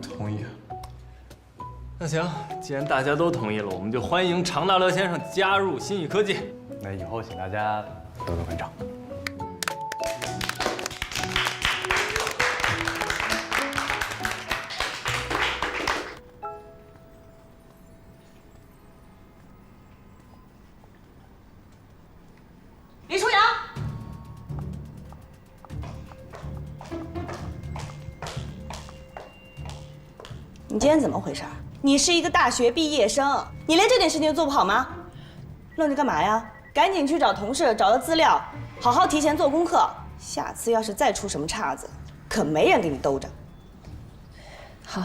Speaker 11: 同意。
Speaker 5: 那行，既然大家都同意了，我们就欢迎常大乐先生加入新义科技。
Speaker 10: 那以后请大家多多关照。
Speaker 23: 李初阳，你今天怎么回事？你是一个大学毕业生，你连这点事情都做不好吗？愣着干嘛呀？赶紧去找同事，找到资料，好好提前做功课。下次要是再出什么岔子，可没人给你兜着。
Speaker 2: 好。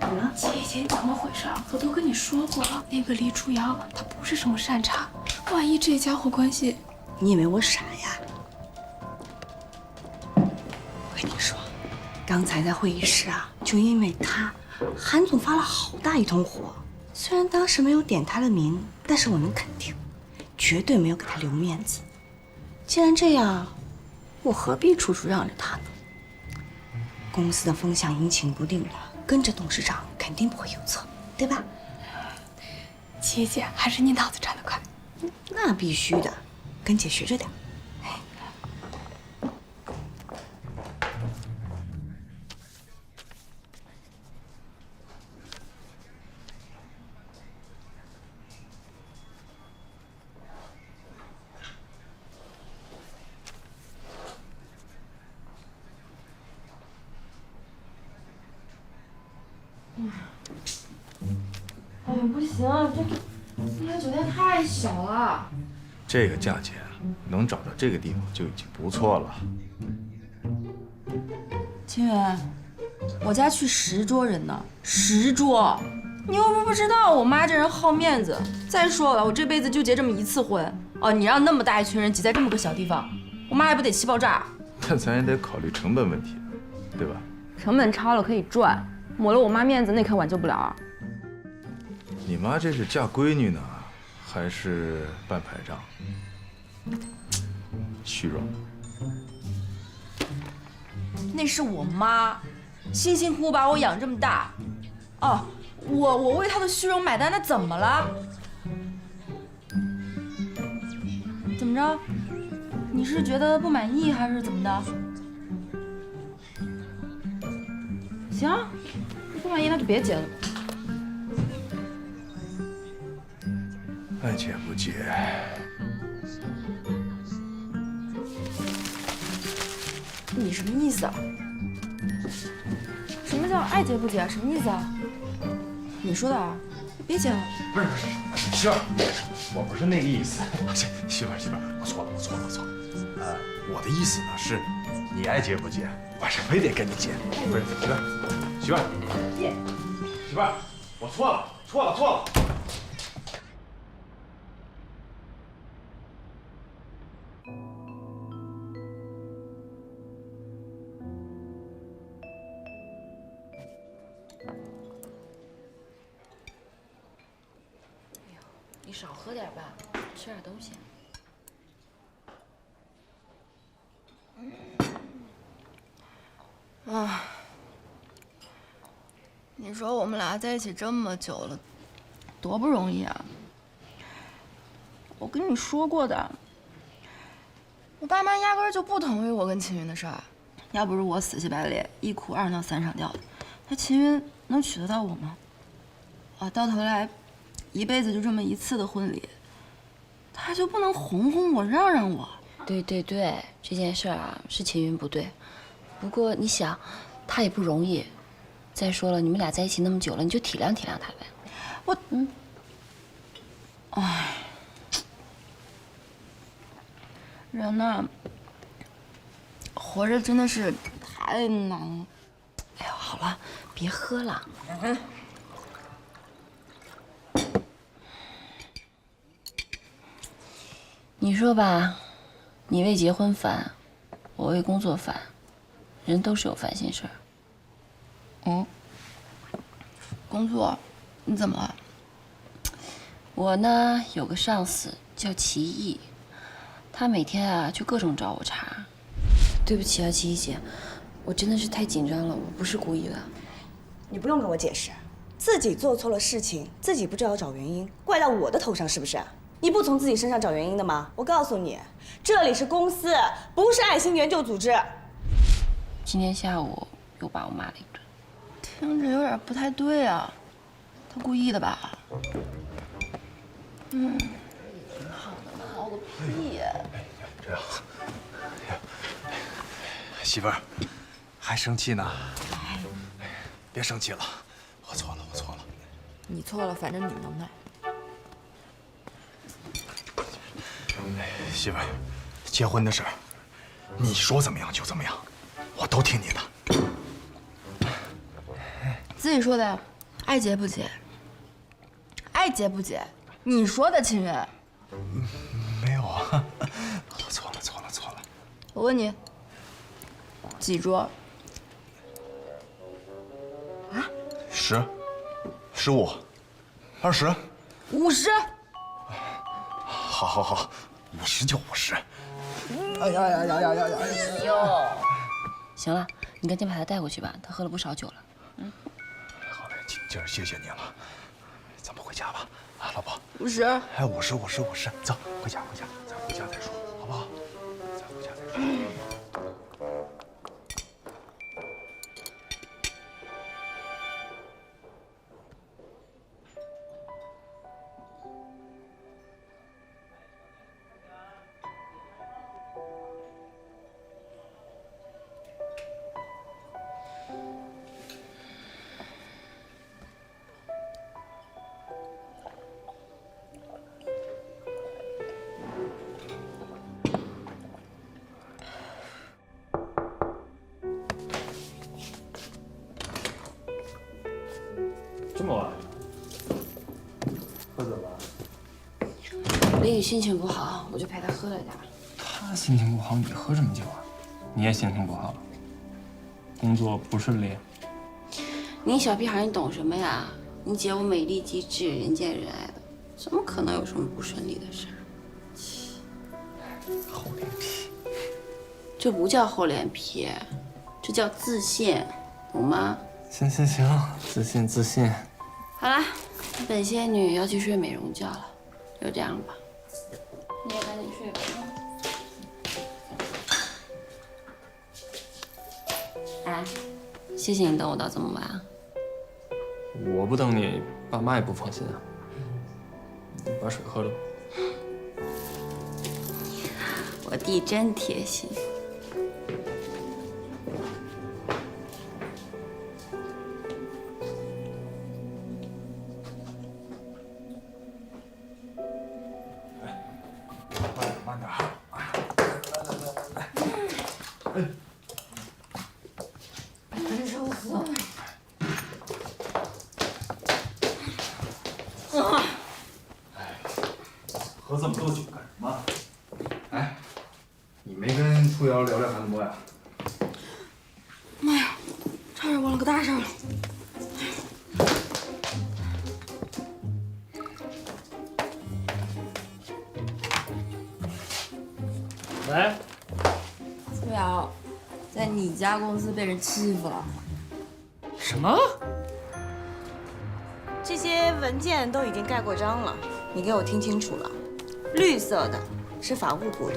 Speaker 6: 怎么了？姐姐，你怎么回事？我都跟你说过了，那个李初阳他不是什么善茬，万一这家伙关系……
Speaker 23: 你以为我傻呀？我跟你说，刚才在会议室啊，就因为他，韩总发了好大一通火。虽然当时没有点他的名，但是我能肯定，绝对没有给他留面子。既然这样，我何必处处让着他呢？公司的风向阴晴不定的，跟着董事长肯定不会有错，对吧？
Speaker 6: 姐姐，还是你脑子转得快。
Speaker 23: 那必须的，跟姐学着点。
Speaker 13: 哎呀，不行，这家酒店太小了。
Speaker 12: 这个价钱能找到这个地方就已经不错了。
Speaker 13: 清源，我家去10桌人呢，10桌，你又不知道我妈这人好面子。再说了，我这辈子就结这么一次婚，哦，你让那么大一群人挤在这么个小地方，我妈还不得气爆炸？
Speaker 12: 但咱也得考虑成本问题，对吧？
Speaker 13: 成本超了可以赚，抹了我妈面子那可挽救不了啊。
Speaker 12: 你妈这是嫁闺女呢，还是办排场？虚荣。
Speaker 13: 那是我妈，辛辛苦苦把我养这么大，哦，我为她的虚荣买单，那怎么了？怎么着？你是觉得不满意还是怎么的？行，不满意那就别结了。
Speaker 12: 爱结不结？
Speaker 13: 你什么意思啊？什么叫爱结不结啊？什么意思啊？你说的啊？别结了。
Speaker 12: 不是，媳妇儿，我不是那个意思。媳妇儿，我错了。我的意思呢是，你爱结不结，我是非得跟你结。不是，媳妇儿，媳妇儿，我错了。
Speaker 2: 你少喝点吧，吃点东西。
Speaker 13: 啊，你说我们俩在一起这么久了，多不容易啊！我跟你说过的，我爸妈压根儿就不同意我跟秦云的事儿。要不是我死乞白赖，一哭二闹三上吊的，那秦云能娶得到我吗？啊，到头来，一辈子就这么一次的婚礼，他就不能哄哄我、让让我？
Speaker 2: 对，这件事儿啊，是秦云不对。不过你想，他也不容易。再说了，你们俩在一起那么久了，你就体谅体谅他呗。
Speaker 13: 唉，人呐，活着真的是太难了。
Speaker 2: 哎呦，好了，别喝了。你说吧，你为结婚烦，我为工作烦，人都是有烦心事儿。
Speaker 13: 工作，你怎么了？
Speaker 2: 我呢有个上司叫齐毅，他每天啊就各种找我茬。对不起啊，齐毅姐，我真的是太紧张了，我不是故意的。
Speaker 23: 你不用跟我解释，自己做错了事情，自己不知道找原因，怪到我的头上是不是？你不从自己身上找原因的吗？我告诉你，这里是公司，不是爱心援救组织。
Speaker 2: 今天下午又把我骂了一顿，
Speaker 13: 听着有点不太对啊，他故意的吧？
Speaker 2: 挺好的嘛，闹个屁呀！
Speaker 12: 这样，媳妇儿，还生气呢？别生气了，我错了，我错了。
Speaker 7: 你错了，反正你能耐。
Speaker 12: 媳妇儿，结婚的事儿，你说怎么样就怎么样，我都听你的。
Speaker 13: 自己说的，爱结不结，爱结不结，你说的，亲人。
Speaker 12: 没有啊，我错了，错了，错了。
Speaker 13: 我问你，几桌
Speaker 12: ？10、15、20、
Speaker 13: 50。
Speaker 12: 好，好，好，50就50。
Speaker 23: 哎呀！
Speaker 2: 哟，行了，你赶紧把他带过去吧，他喝了不少酒了。
Speaker 12: 好嘞，今儿谢谢你了，咱们回家吧，啊，老婆。
Speaker 13: 50。
Speaker 12: 哎，50，走，回家，咱回家再说，好不好？咱回家再说。
Speaker 10: 这么晚，喝酒吧？
Speaker 2: 林宇心情不好，我就陪他喝了点。
Speaker 5: 他心情不好，你喝什么酒啊？你也心情不好了？工作不顺利？
Speaker 2: 你小屁孩，你懂什么呀？你姐我美丽机智，人见人爱的，怎么可能有什么不顺利的事儿？
Speaker 5: 厚脸皮。
Speaker 2: 这不叫厚脸皮，这叫自信，懂吗？
Speaker 5: 行，自信。
Speaker 2: 好了，本仙女要去睡美容觉了，就这样吧。你也赶紧睡吧。哎，谢谢你等我到这么晚。
Speaker 5: 我不等你，爸妈也不放心啊。你把水喝了吧。
Speaker 2: 我弟真贴心。
Speaker 12: 慢点，
Speaker 2: 真受死了。
Speaker 12: 喝这么多酒干什么？哎，你没跟初瑶聊聊韩国呀？
Speaker 13: 妈呀，差点忘了个大事了。
Speaker 10: 喂，
Speaker 13: 初瑶，在你家公司被人欺负了。
Speaker 10: 什么？
Speaker 23: 这些文件都已经盖过章了，你给我听清楚了。绿色的是法务部的，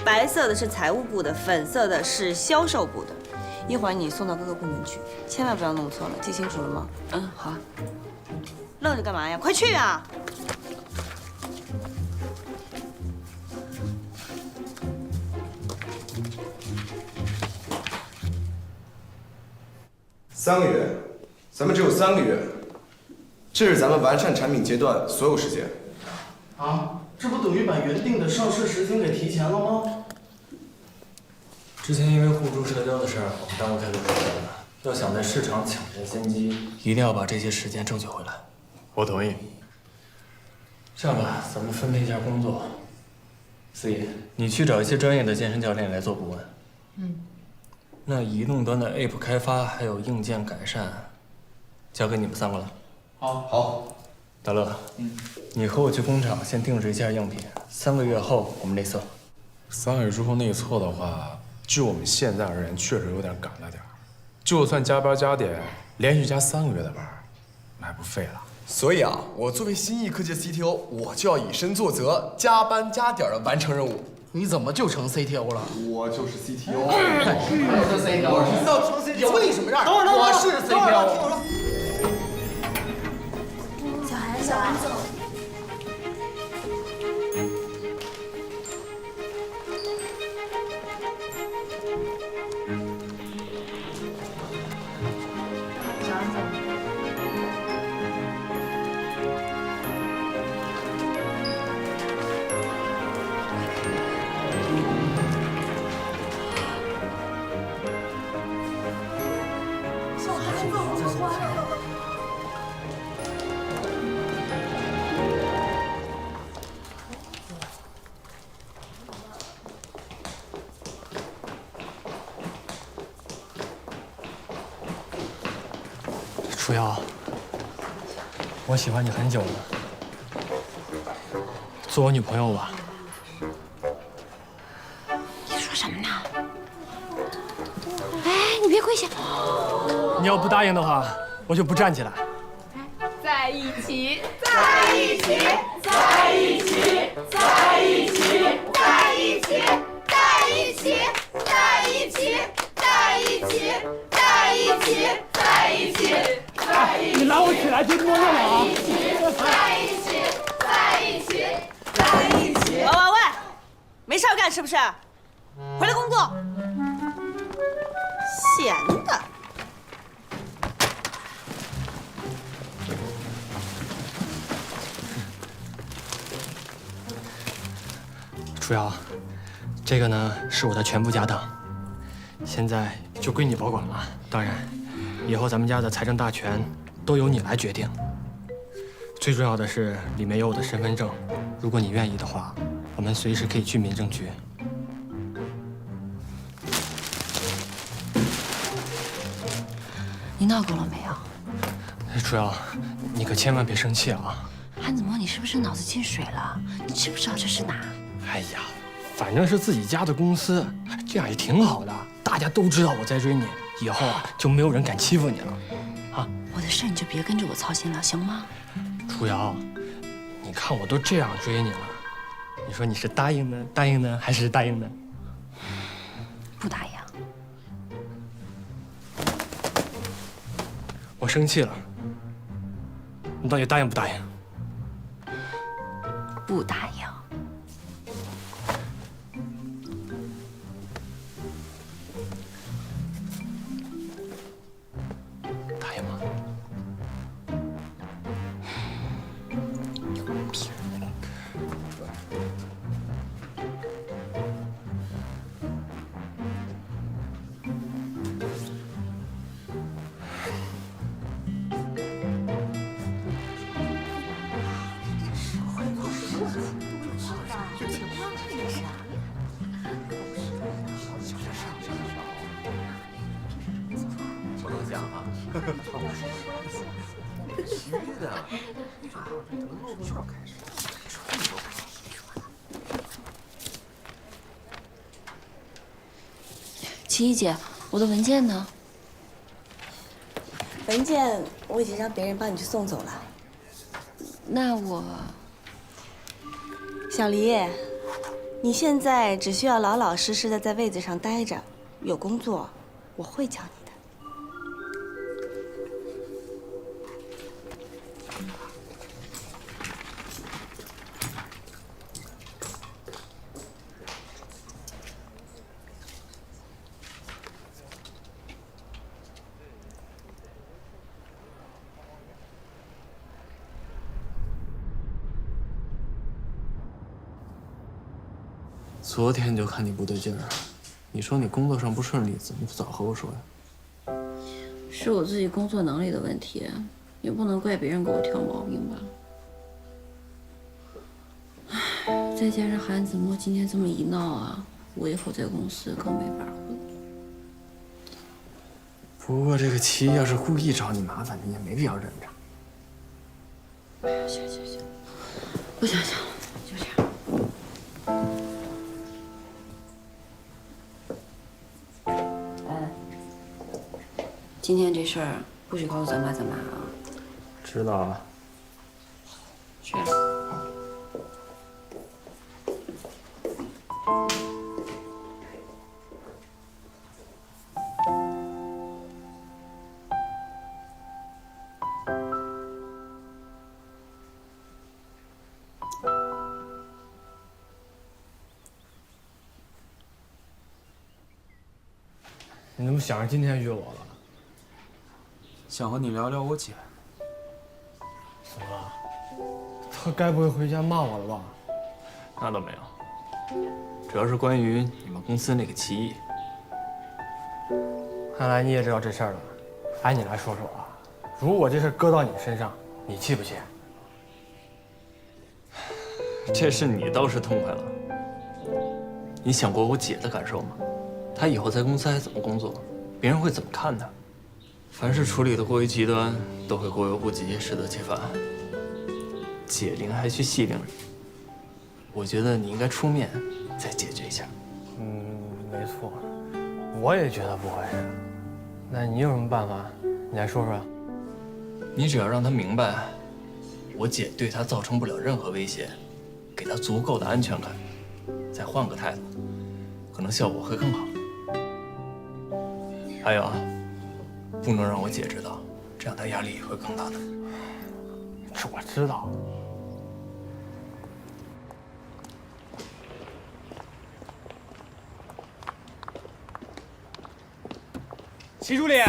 Speaker 23: 白色的是财务部的，粉色的是销售部的。一会儿你送到各个部门去，千万不要弄错了，记清楚了吗？
Speaker 2: 嗯，好。
Speaker 23: 愣着干嘛呀？快去啊！
Speaker 19: 3个月，咱们只有3个月，这是咱们完善产品阶段所有时间。
Speaker 14: 啊，这不等于把原定的上市时间给提前了吗？
Speaker 10: 之前因为互助社交的事儿，我们耽误太多时间了。要想在市场抢占先机，一定要把这些时间争取回来。
Speaker 5: 我同意。
Speaker 10: 这样吧，咱们分配一下工作。思怡，你去找一些专业的健身教练来做顾问。那移动端的 App 开发还有硬件改善，交给你们3个了。
Speaker 19: 好。
Speaker 10: 大乐，你和我去工厂先定制一下样品，3个月后我们内测。
Speaker 11: 3个月之后内测的话，就我们现在而言，确实有点赶了点儿。就算加班加点，连续加3个月的班，那还不废了？
Speaker 19: 所以啊，我作为新艺科技的 CTO， 我就要以身作则，加班加点的完成任务。
Speaker 14: 你怎么就成 CTO 了？
Speaker 19: 我就是 CTO。
Speaker 14: 我是 CTO。
Speaker 19: 我知道成 CTO。
Speaker 14: 为什么让？
Speaker 19: 我是 CTO。
Speaker 4: 小韩总。
Speaker 10: 楚瑶，我喜欢你很久了，做我女朋友吧。
Speaker 2: 你说什么呢？哎，你别跪下！
Speaker 10: 你要不答应的话，我就不站起来。
Speaker 6: 在一起，在一起，在一起，在一起，在一起，在一起，在一起，在一起，在一起，在一起。
Speaker 14: 你拉我起来就摸摸了啊！
Speaker 6: 在一起，在一起，在一起。
Speaker 16: 喂，没事干是不是？回来工作。闲的。
Speaker 10: 楚瑶，这个呢是我的全部家当，现在就归你保管了。当然。 以后咱们家的财政大权都由你来决定。最重要的是，里面有我的身份证，如果你愿意的话，我们随时可以去民政局。
Speaker 2: 你闹够了没有？
Speaker 10: 楚瑶，你可千万别生气啊！
Speaker 2: 韩子墨，你是不是脑子进水了？你知不知道这是哪？
Speaker 10: 哎呀，反正是自己家的公司，这样也挺好的，大家都知道我在追你。 以后啊，就没有人敢欺负你了，啊！
Speaker 2: 我的事你就别跟着我操心了，行吗？
Speaker 10: 楚瑶，你看我都这样追你了，你说你是答应呢，还是答应呢？
Speaker 2: 不答应。
Speaker 10: 我生气了，你到底答应不答应？
Speaker 2: 不答应。 齐怡姐，我的文件呢？
Speaker 23: 文件我已经让别人帮你去送走了。
Speaker 2: 那我，
Speaker 23: 小黎，你现在只需要老老实实的在位子上待着，有工作我会教你的。
Speaker 10: 昨天就看你不对劲儿，你说你工作上不顺利，怎么不早和我说呀？
Speaker 2: 是我自己工作能力的问题，也不能怪别人给我挑毛病吧。唉，再加上韩子墨今天这么一闹啊，我以后在公司更没法混。
Speaker 10: 不过这个齐要是故意找你麻烦，你也没必要忍着。
Speaker 2: 哎呀，行，不想想了，就这样。今天这事儿不许告诉咱爸咱妈啊。
Speaker 10: 知道了。
Speaker 2: 去了。
Speaker 10: 你怎么想着今天约我了？
Speaker 22: 想和你聊聊我姐。
Speaker 10: 怎么了？她该不会回家骂我了吧？那倒没有，主要是关于你们公司那个齐毅。看来你也知道这事儿了。按你来说说啊，如果这事搁到你身上，你气不气？这事你倒是痛快了。你想过我姐的感受吗？她以后在公司还怎么工作？别人会怎么看她？凡事处理的过于极端，都会过犹不及，适得其反。解铃还须系铃人。我觉得你应该出面再解决一下。没错，我也觉得不合适。那你有什么办法？你来说说。你只要让她明白，我姐对她造成不了任何威胁，给她足够的安全感，再换个态度，可能效果会更好。还有啊，不能让我姐知道，这样她压力会更大的。这我知道。齐助理，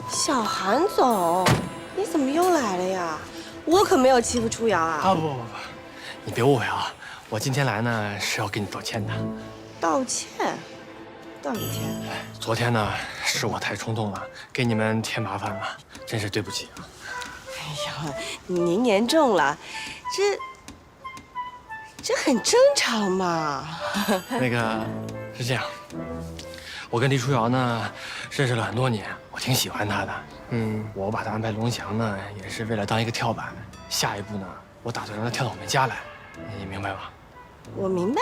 Speaker 17: 小韩总，你怎么又来了呀？我可没有欺负初瑶啊！
Speaker 10: 不，你别误会啊，我今天来呢是要跟你道歉的。
Speaker 17: 道歉？道什么歉？
Speaker 10: 昨天呢是我太冲动了，给你们添麻烦了，真是对不起啊。
Speaker 17: 哎呀，您言重了，这很正常嘛。
Speaker 10: 那个是这样，我跟黎初瑶呢认识了很多年，我挺喜欢她的。我把她安排龙翔呢，也是为了当一个跳板。下一步呢，我打算让她跳到我们家来，你明白吧？
Speaker 17: 我明白。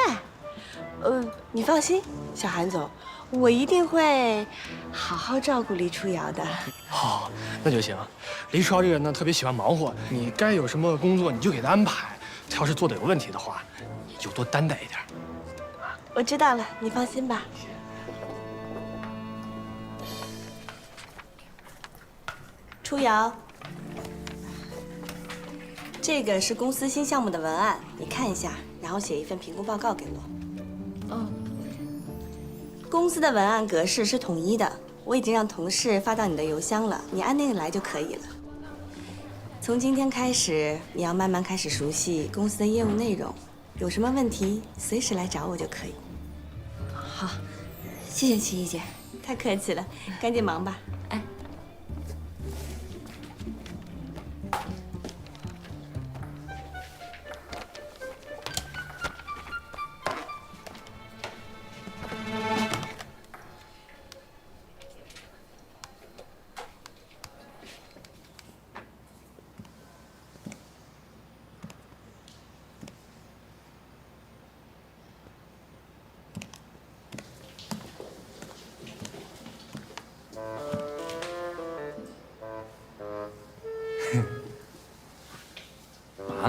Speaker 17: 你放心，小韩总，我一定会好好照顾黎初瑶的。
Speaker 10: 好，那就行。黎初瑶这个人呢，特别喜欢忙活，你该有什么工作你就给她安排。她要是做的有问题的话，你就多担待一点。
Speaker 17: 我知道了，你放心吧。初瑶，这个是公司新项目的文案，你看一下，然后写一份评估报告给我。公司的文案格式是统一的，我已经让同事发到你的邮箱了，你按那个来就可以了。从今天开始，你要慢慢开始熟悉公司的业务内容，有什么问题随时来找我就可以。好，谢谢齐毅姐，太客气了，赶紧忙吧。哎。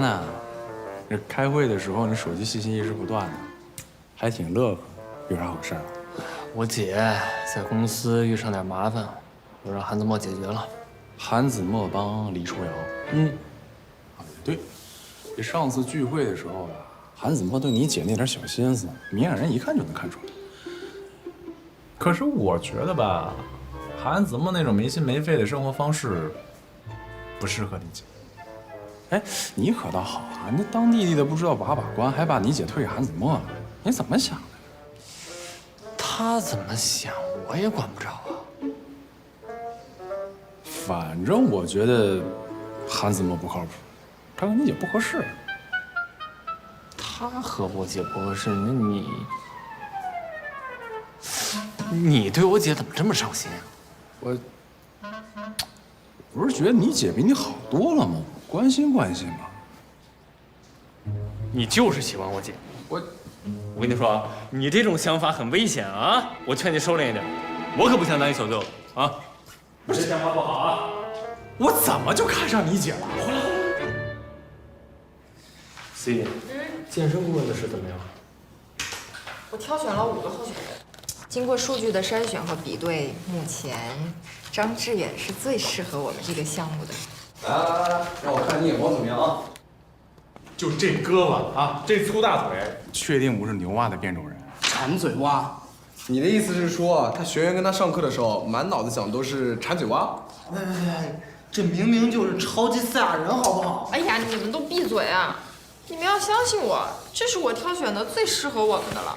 Speaker 11: 嘛呢？这开会的时候，你手机信息一直不断的，还挺乐呵。有啥好事啊？
Speaker 10: 我姐在公司遇上点麻烦，我让韩子墨解决了。
Speaker 11: 韩子墨帮黎初瑶。对，这上次聚会的时候啊，韩子墨对你姐那点小心思，明眼人一看就能看出来。可是我觉得吧，韩子墨那种没心没肺的生活方式，不适合你姐。哎，你可倒好啊，那当弟弟的不知道把关，还把你姐推给韩子墨了，你怎么想的？
Speaker 10: 他怎么想，我也管不着啊。
Speaker 11: 反正我觉得韩子墨不靠谱，他跟你姐不合适。
Speaker 10: 他和我姐不合适，那你对我姐怎么这么上心啊？
Speaker 11: 我不是觉得你姐比你好多了吗？关心关心嘛。
Speaker 10: 你就是喜欢我姐。我跟你说啊，你这种想法很危险啊！我劝你收敛一点，我可不想当你小舅子啊！
Speaker 9: 你这想法不好啊！
Speaker 11: 我怎么就看上你姐了？回来。
Speaker 10: C，健身顾问的事怎么样？
Speaker 7: 我挑选了5个候选人，经过数据的筛选和比对，目前张志远是最适合我们这个项目的。
Speaker 19: 来，让我看你眼光怎么样啊？
Speaker 11: 就这胳膊啊，这粗大腿，确定不是牛蛙的变种人？
Speaker 14: 馋嘴蛙。
Speaker 19: 你的意思是说，他学员跟他上课的时候，满脑子想都是馋嘴蛙？
Speaker 3: 这明明就是超级赛亚人，好不好？
Speaker 7: 哎呀，你们都闭嘴啊！你们要相信我，这是我挑选的最适合我们的了。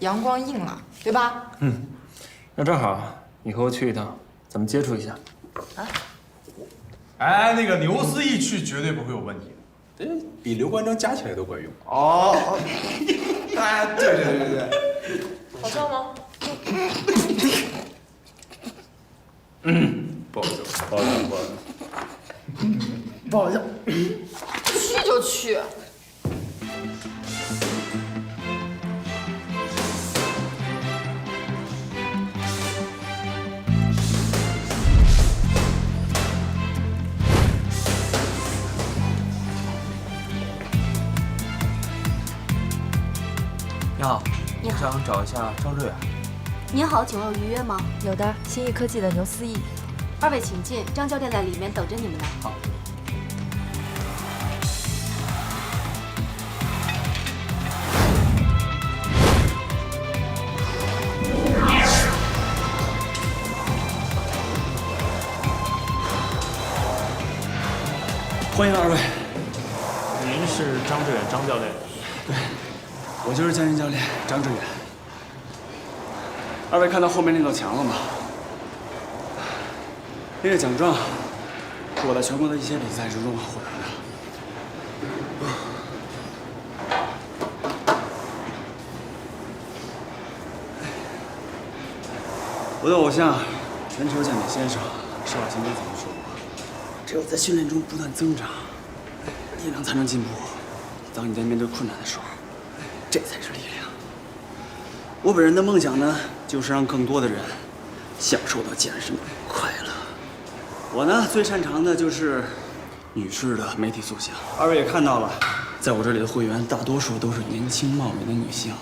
Speaker 7: 阳光硬了，对吧？
Speaker 10: 那正好，你和我去一趟，咱们接触一下。
Speaker 11: 哎，那个牛思义去绝对不会有问题的，比刘关张加起来都管用。
Speaker 19: 哦，哎，对。
Speaker 7: 好笑吗？
Speaker 11: 不好笑，
Speaker 3: 不好笑。
Speaker 7: 去就去。
Speaker 22: 你好，我想找一下张志远。
Speaker 4: 您好，请问有预约吗？
Speaker 7: 有的，新义科技的牛思义。
Speaker 4: 2位请进，张教练在里面等着你们呢。
Speaker 22: 好。
Speaker 1: 欢迎2位。
Speaker 10: 您是张志远张教练？
Speaker 1: 对，我就是健身教练张志远。2位看到后面那道墙了吗？那个奖状是我在全国的一些比赛之中获得的。我的偶像，全球健美先生施瓦辛格曾经说过，只有在训练中不断增长，力量才能进步。当你在面对困难的时候，这才是力量。我本人的梦想呢，就是让更多的人享受到健身的快乐。我呢，最擅长的就是女士的媒体塑形。2位也看到了，在我这里的会员大多数都是年轻貌美的女性。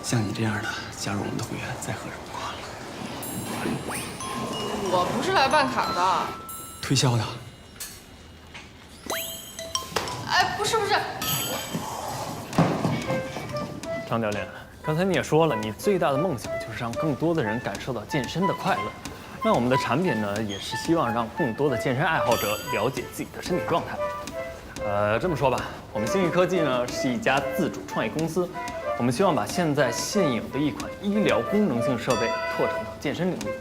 Speaker 1: 像你这样的加入我们的会员，再合什么挂了？
Speaker 7: 我不是来办卡的。
Speaker 1: 推销的。
Speaker 7: 哎，不是。
Speaker 10: 张教练，刚才你也说了，你最大的梦想就是让更多的人感受到健身的快乐。那我们的产品呢，也是希望让更多的健身爱好者了解自己的身体状态。这么说吧，我们新义科技呢是一家自主创业公司，我们希望把现有的一款医疗功能性设备拓展到健身领域。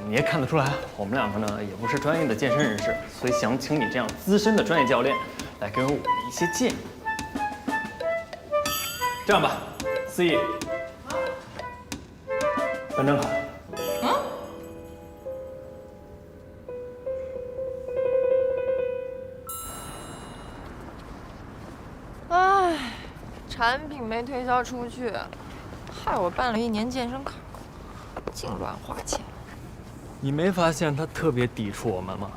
Speaker 10: 你也看得出来，我们2个呢也不是专业的健身人士，所以想请你这样资深的专业教练来给我们一些建议。这样吧，思义，办张卡。
Speaker 7: 唉，产品没推销出去，害我办了1年健身卡，净乱花钱。
Speaker 10: 你没发现他特别抵触我们吗？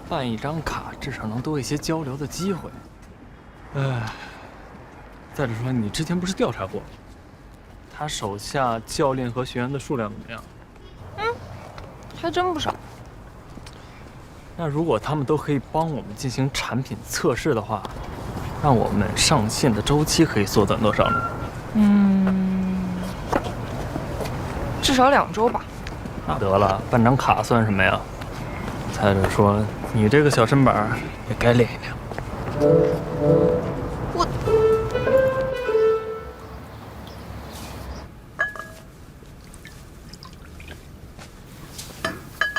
Speaker 10: 办一张卡至少能多一些交流的机会。再者说，你之前不是调查过，他手下教练和学员的数量怎么样？
Speaker 7: 还真不少。
Speaker 10: 那如果他们都可以帮我们进行产品测试的话，让我们上线的周期可以缩短多少呢？
Speaker 7: 至少2周吧。
Speaker 10: 那得了，办张卡算什么呀？再者说，你这个小身板也该练一练。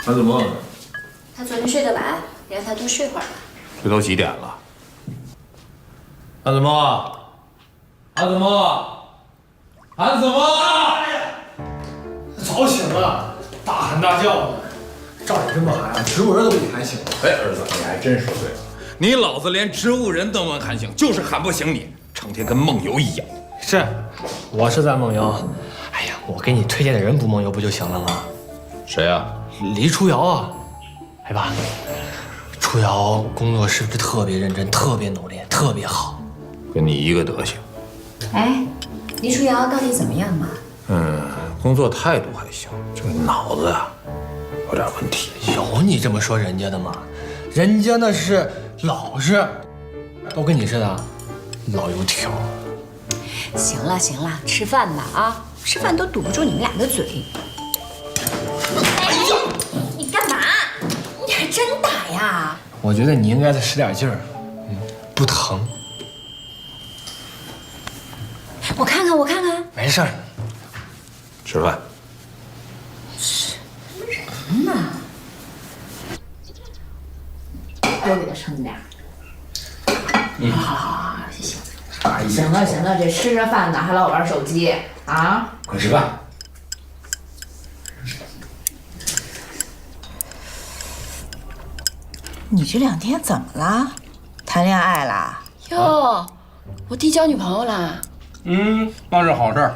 Speaker 8: 韩子墨，
Speaker 2: 他昨天睡得晚，你让他多睡会儿吧。
Speaker 8: 这都几点了？韩子墨，韩子墨，韩子墨！
Speaker 3: 早醒了，大喊大叫的，照你这么喊，植物人都比你还醒。
Speaker 8: 哎，儿子，你还真说对了，你老子连植物人都能喊醒，就是喊不醒你，成天跟梦游一样。
Speaker 10: 是，我是在梦游。哎呀，我给你推荐的人不梦游不就行了吗？
Speaker 8: 谁呀？
Speaker 10: 黎初瑶啊。哎爸，初瑶工作是不是特别认真、特别努力、特别好？
Speaker 8: 跟你一个德行。
Speaker 2: 哎，黎初瑶到底怎么样嘛？
Speaker 8: 工作态度还行，这个脑子啊有点问题。
Speaker 10: 有你这么说人家的吗？人家那是老实，都跟你似的，老油条。
Speaker 2: 行了行了，吃饭吧啊！吃饭都堵不住你们俩的嘴。哎呦，你干嘛？你还真打呀？
Speaker 10: 我觉得你应该再使点劲儿，不疼。
Speaker 2: 我看看，我看看。
Speaker 10: 没事儿。
Speaker 8: 吃饭。
Speaker 2: 什么人呢？多给他盛点。好，谢谢。行了行了，这吃着饭呢，还老玩手机啊？
Speaker 8: 快吃饭。
Speaker 16: 你这2天怎么了？谈恋爱啦？
Speaker 2: 哟，我弟交女朋友啦。
Speaker 11: 那是好事儿。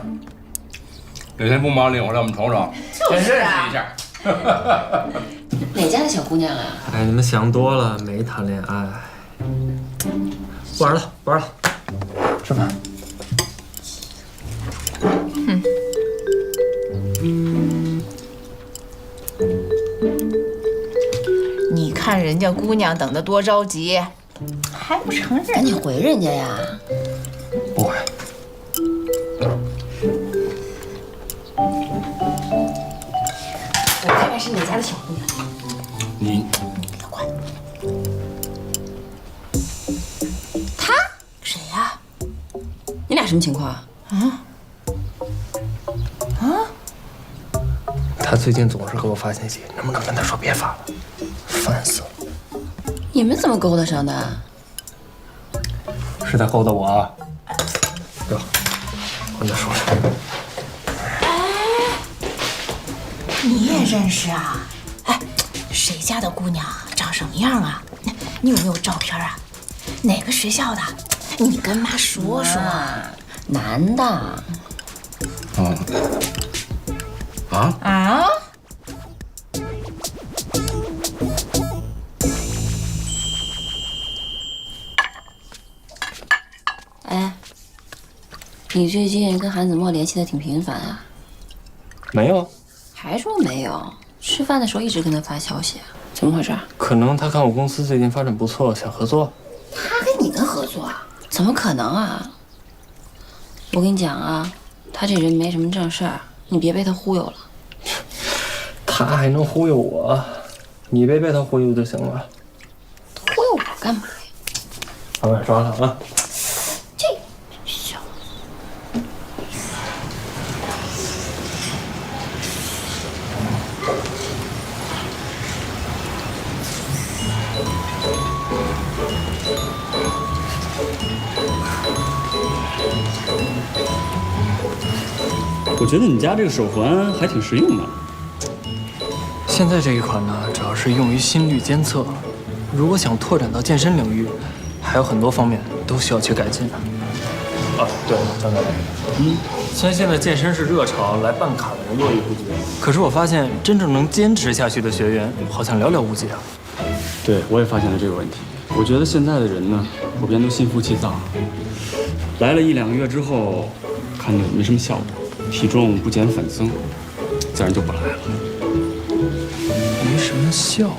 Speaker 11: 哪天不忙领回来我们瞅瞅，
Speaker 2: 就是啊。
Speaker 11: 一下。
Speaker 2: 哪家的小姑娘啊？
Speaker 10: 哎，你们想多了，没谈恋爱。玩了玩了，吃饭。
Speaker 16: 你看人家姑娘等得多着急，还不承认？
Speaker 2: 赶紧回人家呀！
Speaker 10: 不回。
Speaker 2: 我看看是哪家的小姑娘。
Speaker 10: 你
Speaker 16: 给他快！
Speaker 2: 他
Speaker 16: 谁呀？
Speaker 2: 你俩什么情况？
Speaker 10: 他最近总是给我发信息，能不能跟他说别发了？烦死了！
Speaker 2: 你们怎么勾搭上的？
Speaker 10: 是他勾搭我啊！哟，跟他说说。
Speaker 16: 你也认识啊？哎，谁家的姑娘长什么样啊？你有没有照片啊？哪个学校的？你跟妈说说。
Speaker 2: 男的。
Speaker 16: 啊？
Speaker 2: 哎，你最近跟韩子墨联系的挺频繁啊？
Speaker 10: 没有。
Speaker 2: 还说没有？吃饭的时候一直跟他发消息，怎么回事？
Speaker 10: 可能他看我公司最近发展不错，想合作。
Speaker 2: 他跟你能合作？怎么可能啊？我跟你讲啊，他这人没什么正事儿，你别被他忽悠了。
Speaker 10: 他还能忽悠我？你别被他忽悠就行了。
Speaker 2: 忽悠我干嘛呀？
Speaker 10: 把碗刷了啊！
Speaker 2: 这小子。
Speaker 1: 我觉得你家这个手环还挺实用的。
Speaker 10: 现在这一款呢，主要是用于心率监测。如果想拓展到健身领域，还有很多方面都需要去改进。啊，对了，张教练，虽然现在健身是热潮，来办卡的人络绎不绝，可是我发现真正能坚持下去的学员好像寥寥无几啊。
Speaker 1: 对，我也发现了这个问题。我觉得现在的人呢，普遍都心浮气躁，来了1、2个月之后，看着没什么效果，体重不减反增，自然就不来了。
Speaker 10: 没什么效果。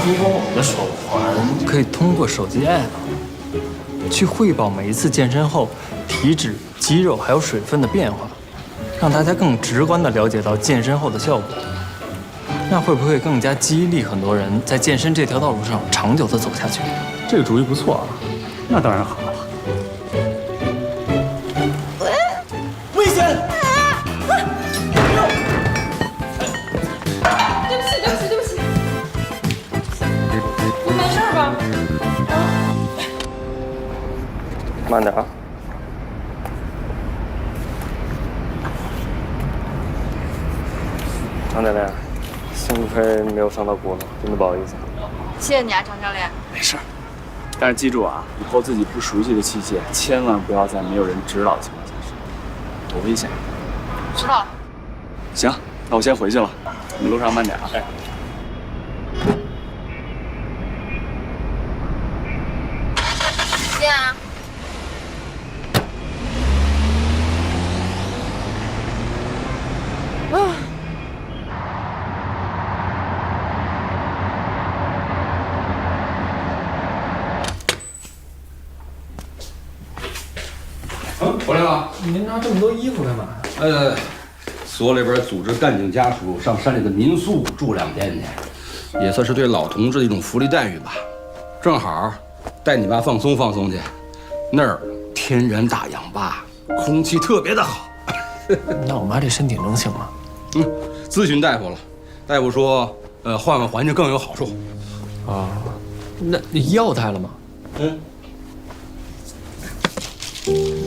Speaker 10: 如果我们的手环可以通过手机 app 去汇报每一次健身后体脂、肌肉还有水分的变化，让大家更直观地了解到健身后的效果。
Speaker 5: 那会不会更加激励很多人在健身这条道路上长久的走下去？
Speaker 12: 这个主意不错啊，那当然好了。
Speaker 14: 危险！
Speaker 6: 对不起，对不起，对不起，你没事吧？
Speaker 5: 慢点啊。张教练，幸亏没有伤到骨头，真的不好意思。
Speaker 13: 谢谢你啊，张教练。
Speaker 1: 没事儿，但是记住啊，以后自己不熟悉的器械，千万不要在没有人指导的情况下使用，多危险。
Speaker 13: 知道了。
Speaker 1: 行，那我先回去了，你们路上慢点啊。
Speaker 13: 见啊。
Speaker 15: 回来了。
Speaker 3: 您拿这么多衣服干嘛呀？
Speaker 15: 所里边组织干警家属上山里的民宿住2天去，也算是对老同志的一种福利待遇吧。正好带你妈放松放松去，那儿天然大氧吧，空气特别的好。
Speaker 5: 那我妈这身体能行吗？
Speaker 15: 咨询大夫了，大夫说，换换环境更有好处。
Speaker 5: 啊，那药带了吗？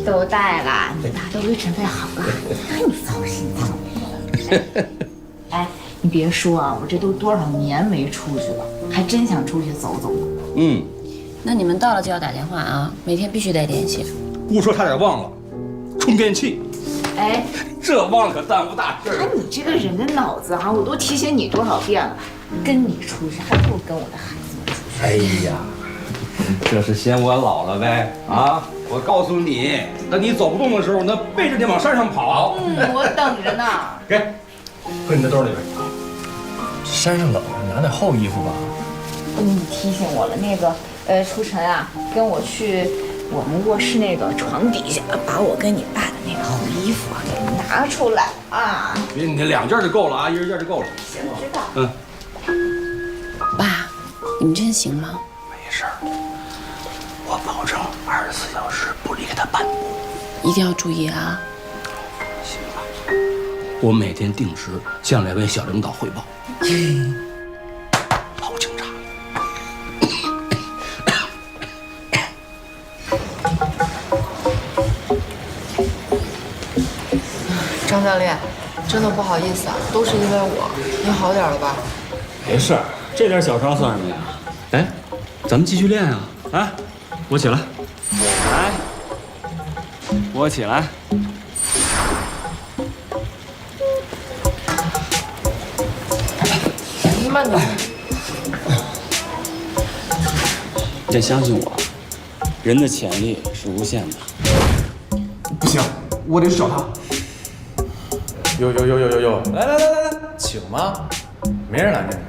Speaker 16: 都带了，你妈都给准备好了，你操心操。哎，你别说啊，我这都多少年没出去了，还真想出去走走呢。
Speaker 2: 那你们到了就要打电话啊，每天必须得联系。
Speaker 15: 不说差点忘了，充电器。
Speaker 16: 哎，
Speaker 15: 这忘了可耽误大事儿。
Speaker 16: 看你这个人的脑子啊，我都提醒你多少遍了，跟你出去还不如跟我的孩子们出去。
Speaker 15: 哎呀，这是嫌我老了呗？啊！我告诉你，等你走不动的时候，那背着你往山上跑。
Speaker 16: 我等着呢。
Speaker 15: 给，搁你的兜里边。
Speaker 5: 山上冷，拿点厚衣服吧。
Speaker 16: 你提醒我了，那个初晨啊，跟我去我们卧室那个床底下，把我跟你爸的那个厚衣服啊给拿出来啊。
Speaker 15: 别，你2件就够了啊，1人1件就够了。
Speaker 16: 行，知道。
Speaker 2: 爸，你们真行吗？
Speaker 15: 没事儿，我保证24小时不离开他半步。
Speaker 2: 一定要注意啊。
Speaker 15: 行吧，我每天定时向2位小领导汇报。老警察。
Speaker 7: 张教练，真的不好意思啊，都是因为我。您好点了吧？
Speaker 12: 没事儿，这点小伤算什么呀？哎，咱们继续练啊！啊，我起来，
Speaker 1: 来，我起来。
Speaker 7: 你慢点。
Speaker 1: 你得相信我，人的潜力是无限的。
Speaker 11: 不行，我得去找他。
Speaker 9: 有，来，请吗？没人拦着你。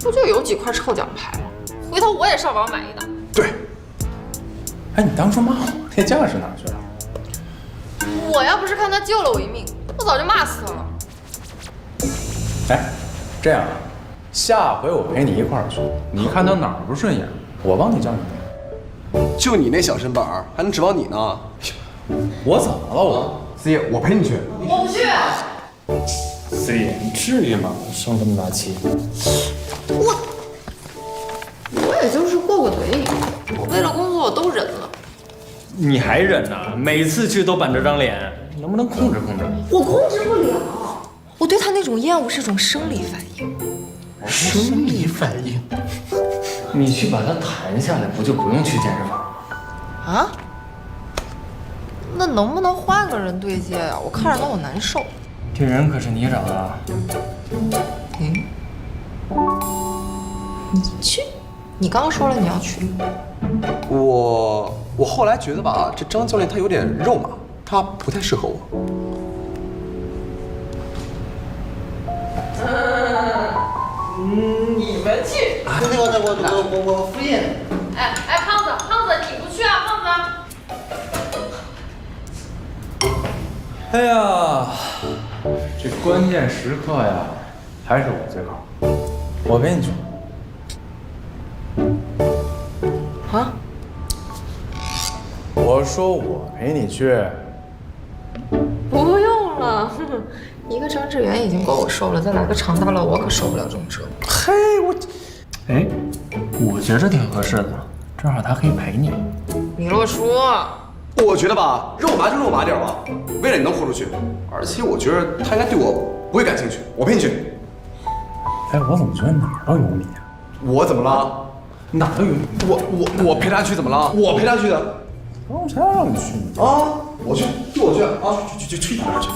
Speaker 7: 不就有几块臭奖牌吗？回头我也上网买一档。
Speaker 11: 对。
Speaker 9: 哎，你当初骂我那架势哪去了？
Speaker 7: 我要不是看他救了我一命，我早就骂死他了。
Speaker 9: 哎，这样啊，下回我陪你一块儿去，你看他哪儿不顺眼，我帮你叫你。
Speaker 19: 就你那小身板儿，还能指望你呢？
Speaker 9: 我怎么了我？
Speaker 11: 四爷，我陪你去。
Speaker 7: 我不去。
Speaker 5: 四爷，你至于吗？生这么大气。
Speaker 7: 我也就是过过嘴瘾，为了工作我都忍了。
Speaker 5: 你还忍呢？每次去都板着张脸，能不能控制控制？
Speaker 7: 我控制不了，我对他那种厌恶是种生理反应。
Speaker 5: 生理反应？你去把它弹下来，不就不用去健身房？
Speaker 7: 啊？那能不能换个人对接呀？我看着他好难受。
Speaker 5: 这人可是你找的啊？
Speaker 7: 你去，你刚说了你要去。
Speaker 19: 我后来觉得吧，这张教练他有点肉麻，他不太适合我。
Speaker 7: 你们去。
Speaker 16: 我敷衍。
Speaker 7: 哎，胖子，你不去啊，胖子？
Speaker 9: 哎呀，这关键时刻呀，还是我最好。我陪你去。
Speaker 7: 啊？
Speaker 9: 我说我陪你去。
Speaker 7: 不用了，一个张志远已经够我受了，再来个常大佬，我可受不了这种折磨。
Speaker 5: 嘿，我觉着挺合适的，正好他可以陪你。
Speaker 7: 米洛叔，
Speaker 19: 我觉得吧，肉麻就肉麻点吧，为了你能豁出去。而且我觉得他应该对我不会感兴趣，我陪你去。
Speaker 9: 哎，我怎么觉得哪儿都有你啊？
Speaker 19: 我怎么了？
Speaker 9: 哪儿都有你？
Speaker 19: 我陪他去怎么了？我陪他去的。
Speaker 9: 刚才让你去
Speaker 19: 啊，我去，就我去啊，去你那儿去。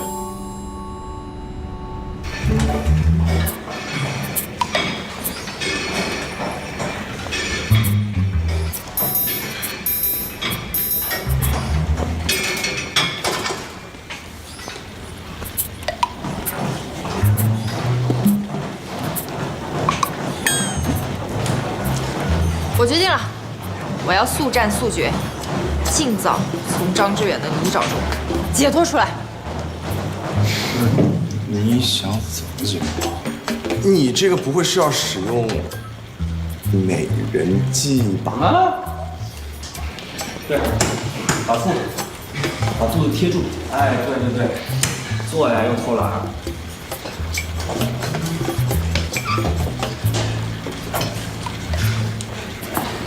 Speaker 7: 我决定了，我要速战速决，尽早从张志远的泥沼中解脱出来。
Speaker 19: 你想怎么解脱？你这个不会是要使用美人计吧？
Speaker 1: 啊，对，把肚子贴住。哎，对，坐呀又偷懒。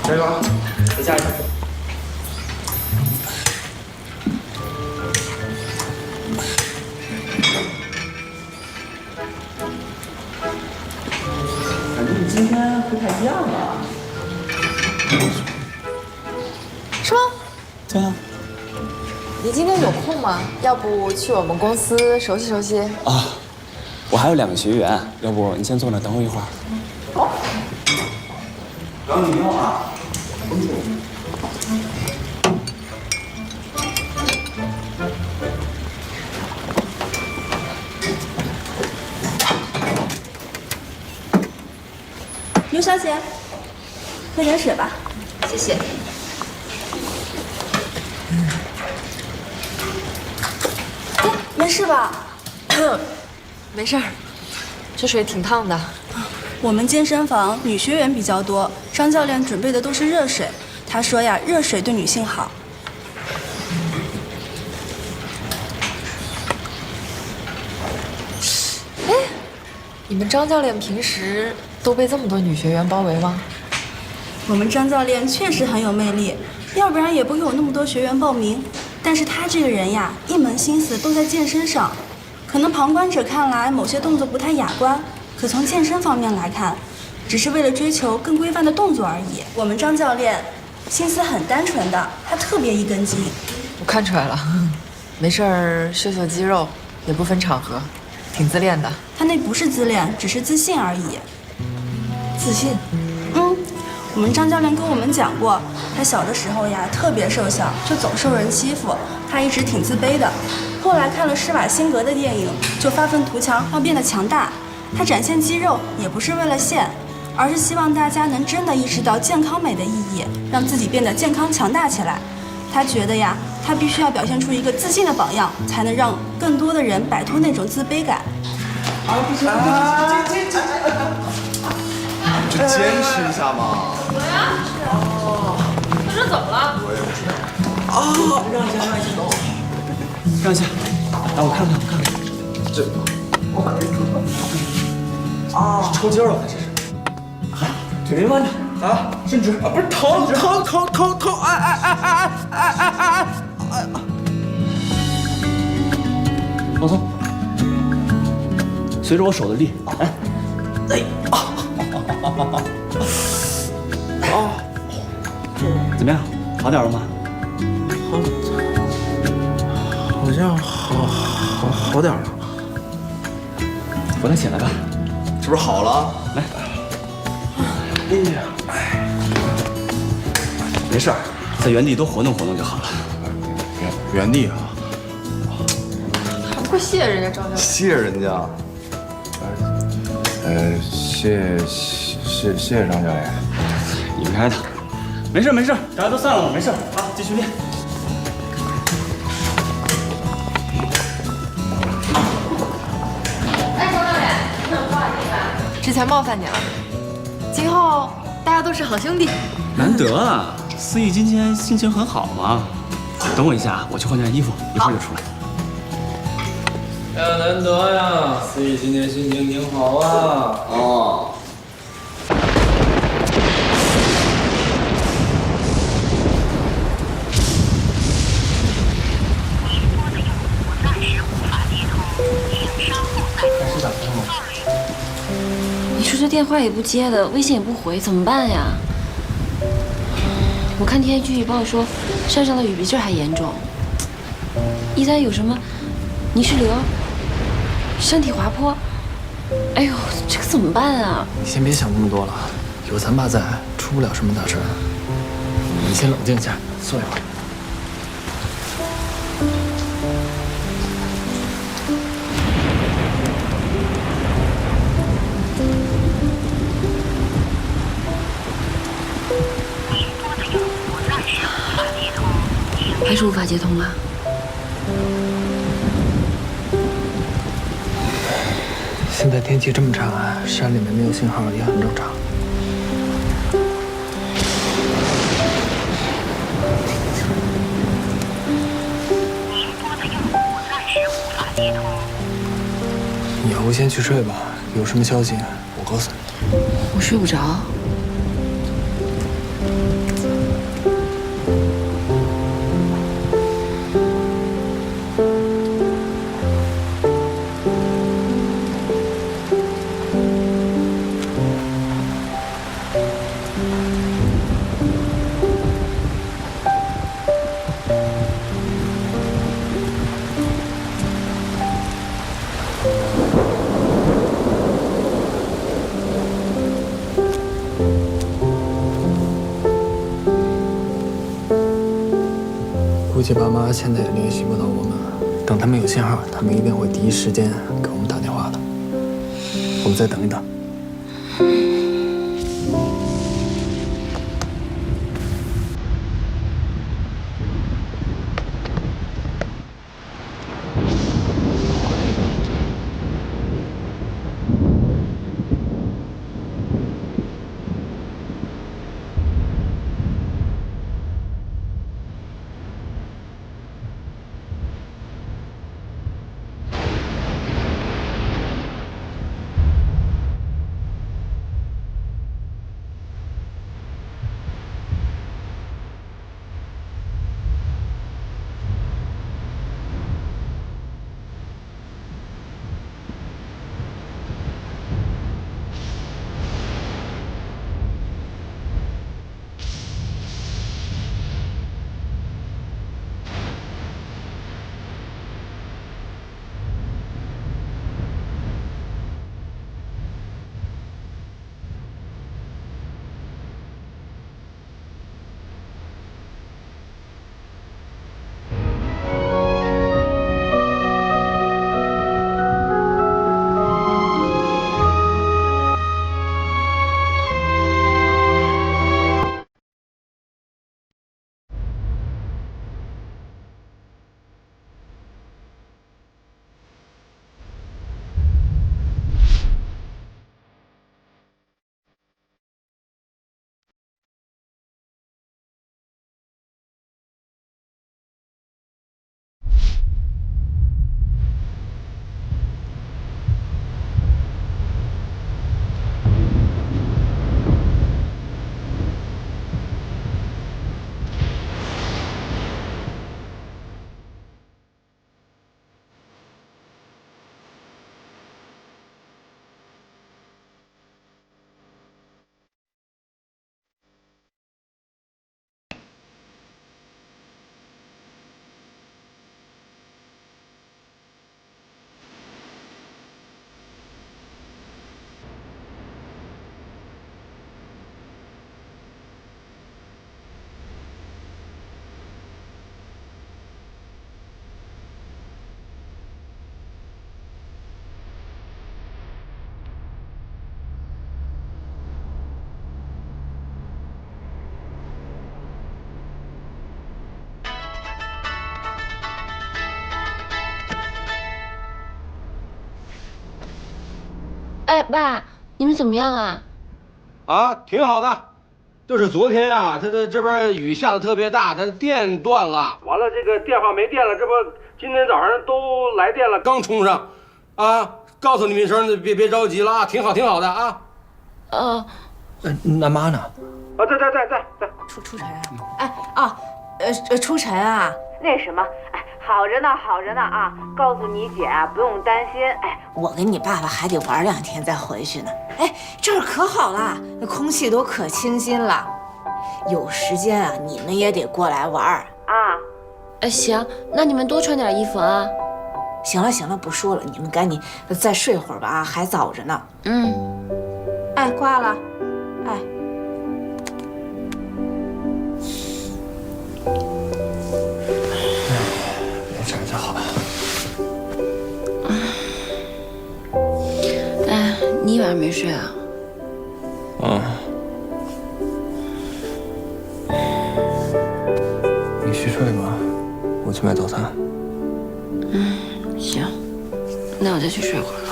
Speaker 19: 这个，
Speaker 1: 再加一个。感觉你今天不太一样啊。
Speaker 7: 是吗？
Speaker 1: 对啊。
Speaker 7: 你今天有空吗？要不去我们公司熟悉熟悉？
Speaker 1: 啊，我还有2个学员，要不你先坐那等我一会儿。好。等你用啊。
Speaker 23: 刘小姐，喝点水吧。
Speaker 7: 谢谢。
Speaker 23: 没事吧？
Speaker 7: 没事儿，这水挺烫的。
Speaker 23: 我们健身房女学员比较多，张教练准备的都是热水。他说呀，热水对女性好。
Speaker 7: 哎，你们张教练平时都被这么多女学员包围吗？
Speaker 23: 我们张教练确实很有魅力，要不然也不会有那么多学员报名。但是他这个人呀，一门心思都在健身上。可能旁观者看来某些动作不太雅观，可从健身方面来看，只是为了追求更规范的动作而已。我们张教练心思很单纯的，他特别一根筋。
Speaker 7: 我看出来了，没事儿秀秀肌肉，也不分场合，挺自恋的。
Speaker 23: 他那不是自恋，只是自信而已。
Speaker 7: 自信？
Speaker 23: 我们张教练跟我们讲过，他小的时候呀特别瘦小，就总受人欺负，他一直挺自卑的。后来看了施瓦辛格的电影，就发愤图强，要变得强大。他展现肌肉也不是为了炫，而是希望大家能真的意识到健康美的意义，让自己变得健康强大起来。他觉得呀，他必须要表现出一个自信的榜样，才能让更多的人摆脱那种自卑感。
Speaker 19: 不行，就坚持一下嘛。
Speaker 7: 怎么呀？你这怎么了？
Speaker 19: 我也不知道。
Speaker 1: 让一下，让一下，来我看看。
Speaker 19: 这，
Speaker 1: 抽筋了，这是。来，腿没弯着啊，伸直啊，不是疼，哎！放松，随着我手的力，怎么样？好点了吗？
Speaker 5: 好像好点了。
Speaker 1: 我再起来吧，
Speaker 19: 是不是好了？
Speaker 1: 来，没事儿，在原地多活动活动就好了。
Speaker 11: 原地啊？
Speaker 7: 还不快谢人家张教练？
Speaker 19: 谢人家。
Speaker 11: 谢谢张教练。
Speaker 1: 应该的。没事，大家都散了，没事啊，继续练。
Speaker 7: 才冒犯你了。今后大家都是好兄弟。
Speaker 1: 难得啊，思义今天心情很好嘛。等我一下，我去换件衣服，一会儿就出来。
Speaker 11: 呀，难得呀，思义今天心情挺好啊。哦。
Speaker 2: 你说这电话也不接的，微信也不回，怎么办呀？我看天气预报说，山上的雨比这还严重。一旦有什么泥石流、山体滑坡，哎呦，这个怎么办啊？
Speaker 3: 你先别想那么多了，有咱爸在，出不了什么大事儿。你先冷静一下，坐一会儿。
Speaker 2: 还是无法接通啊？
Speaker 3: 现在天气这么差，山里面没有信号也很正常。你要不先去睡吧，有什么消息我告诉你。
Speaker 2: 我睡不着。
Speaker 3: 估计爸妈现在也联系不到我们，等他们有信号，他们一定会第一时间给我们打电话的。我们再等一等。
Speaker 2: 哎，爸，你们怎么样啊？
Speaker 15: 啊，挺好的。就是昨天啊，他这边雨下的特别大，他电断了。完了，这个电话没电了，这不今天早上都来电了，刚充上。啊，告诉你们一声，别着急了啊，挺好的啊。
Speaker 3: 那妈呢？
Speaker 15: 啊，在。
Speaker 16: 初晨，初晨啊，那什么，好着呢啊！告诉你姐啊，不用担心。我跟你爸爸还得玩2天再回去呢。这儿可好了，那空气都可清新了。有时间啊，你们也得过来玩啊。
Speaker 2: 行，那你们多穿点衣服啊。
Speaker 16: 行了，不说了，你们赶紧再睡会儿吧啊，还早着呢。挂了。
Speaker 3: 这样就好。
Speaker 2: 你晚上没睡啊？
Speaker 3: 你去睡吧，我去买早餐。
Speaker 2: 行，那我再去睡会儿了。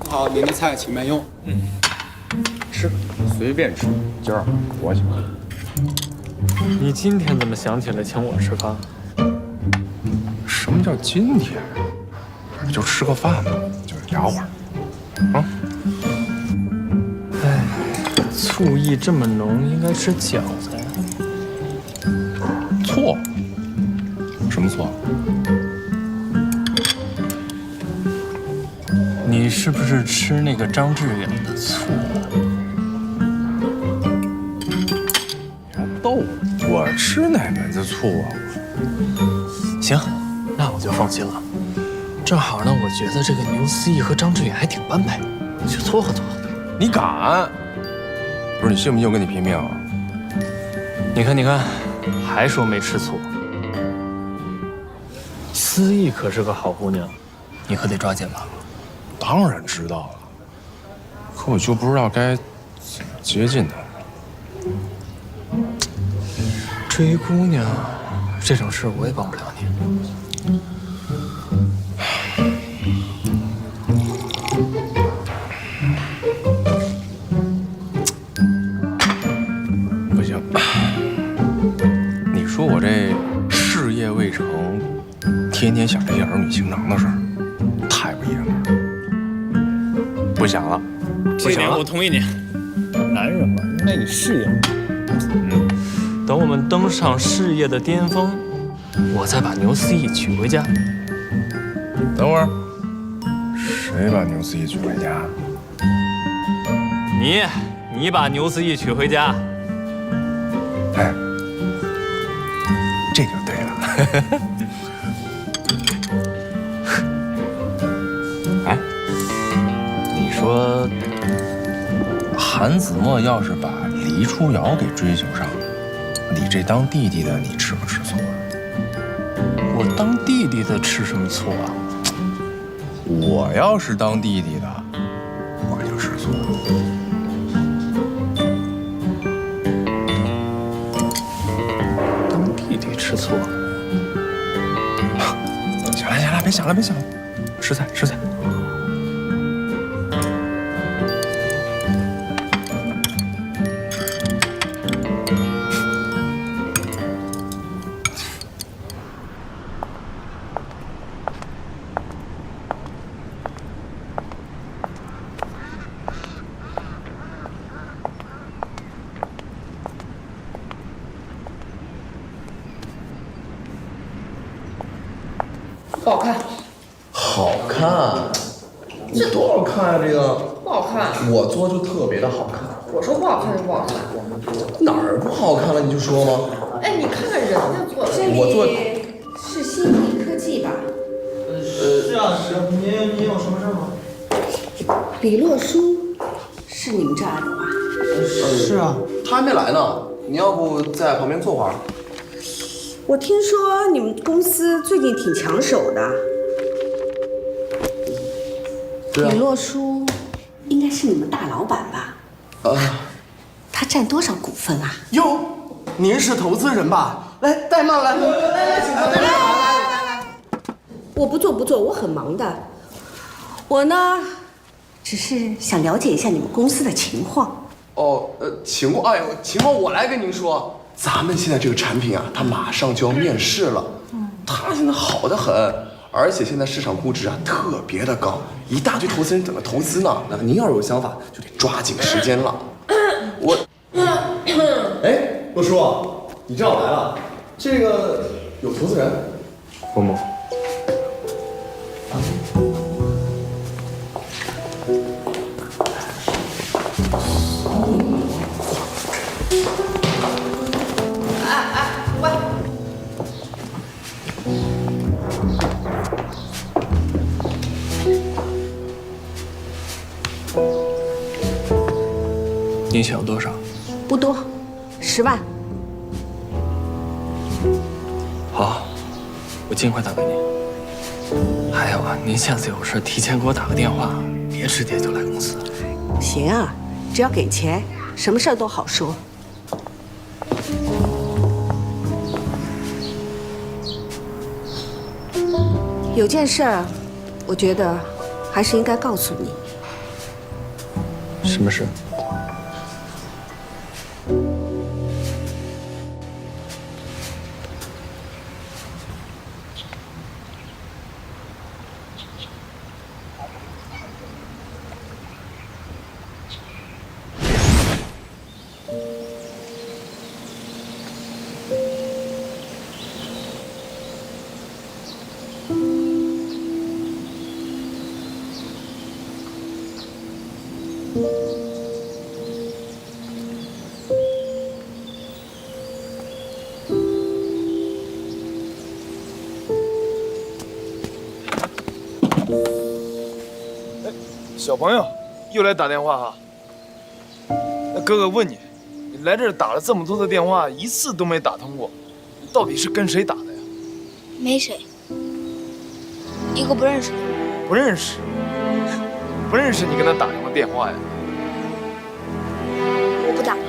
Speaker 1: 好，您的菜请慢用。
Speaker 12: 吃，随便吃，今儿我请。
Speaker 10: 你今天怎么想起来请我吃饭？
Speaker 11: 什么叫今天？就吃个饭嘛，就聊会儿。啊？
Speaker 10: 醋意这么浓，应该吃饺子呀。
Speaker 11: 错？什么错？
Speaker 10: 你是不是吃那个张志远的醋？
Speaker 11: 逗我吃哪门子醋啊？
Speaker 10: 行，那我就放心了。正好呢，我觉得这个牛思义和张志远还挺般配，我去撮合撮合。
Speaker 11: 你敢？不是你信不信我跟你拼命啊？
Speaker 10: 你看，还说没吃醋。思义可是个好姑娘，你可得抓紧了。
Speaker 11: 当然知道了，可我就不知道该怎么接近她。
Speaker 10: 追姑娘这种事我也帮不了你。
Speaker 11: 不行，你说我这事业未成，天天想这些儿女情长的事儿，太不爷们儿了。不想了，
Speaker 10: 这点我同意你。男人嘛，应该以事业。等我们登上事业的巅峰，我再把牛思义娶回家。
Speaker 11: 等会儿，谁把牛思义娶回家？
Speaker 10: 你把牛思义娶回家。
Speaker 11: 哎，这就对了。哎，你说韩子墨要是把黎初瑶给追求上了，你这当弟弟的，你吃不吃醋啊？
Speaker 10: 我当弟弟的吃什么醋啊？
Speaker 11: 我要是当弟弟的，我就吃醋。
Speaker 10: 当弟弟吃醋？
Speaker 11: 行了，别想了，吃菜。
Speaker 18: 不好看，
Speaker 19: 好看，你多少看啊？这个
Speaker 18: 不好看。
Speaker 19: 我做就特别的好看。
Speaker 18: 我说不好看就不好看。
Speaker 19: 哪儿不好看了？你就说嘛。
Speaker 18: 哎，你看看人家做的。
Speaker 19: 我做
Speaker 16: 是新力科技吧？
Speaker 3: 是啊，您有什么事吗？
Speaker 16: 李洛书是你们这儿的吧？
Speaker 19: 是啊，他还没来呢。你要不在旁边坐会儿？
Speaker 16: 我听说你们公司最近挺抢手的。
Speaker 19: 对啊
Speaker 17: 李洛书应该是你们大老板吧？他占多少股份啊？
Speaker 14: 哟，您是投资人吧？来，戴帽来，来，请坐，来。
Speaker 17: 我不做，我很忙的。我呢，只是想了解一下你们公司的情况。
Speaker 19: 情况，情况我来跟您说。咱们现在这个产品啊，它马上就要面世了，它现在好得很，而且现在市场估值啊特别的高，一大堆投资人等着投资呢。那您要是有想法，就得抓紧时间了。洛叔，你正好来了，这个有投资人。
Speaker 11: 某某。
Speaker 7: 喂，
Speaker 5: 您想要多少？
Speaker 17: 不多，10万。
Speaker 5: 好，我尽快打给您。还有啊，您下次有事提前给我打个电话，别直接就来公司。
Speaker 17: 行啊，只要给钱，什么事儿都好说。有件事儿，我觉得还是应该告诉你。
Speaker 5: 什么事？
Speaker 11: 小朋友又来打电话哈。那哥哥问你，你来这儿打了这么多的电话，一次都没打通过，你到底是跟谁打的呀？
Speaker 20: 没谁，一个不认识的。
Speaker 11: 不认识，不认识，你跟他打什么电话呀？
Speaker 20: 我不打了。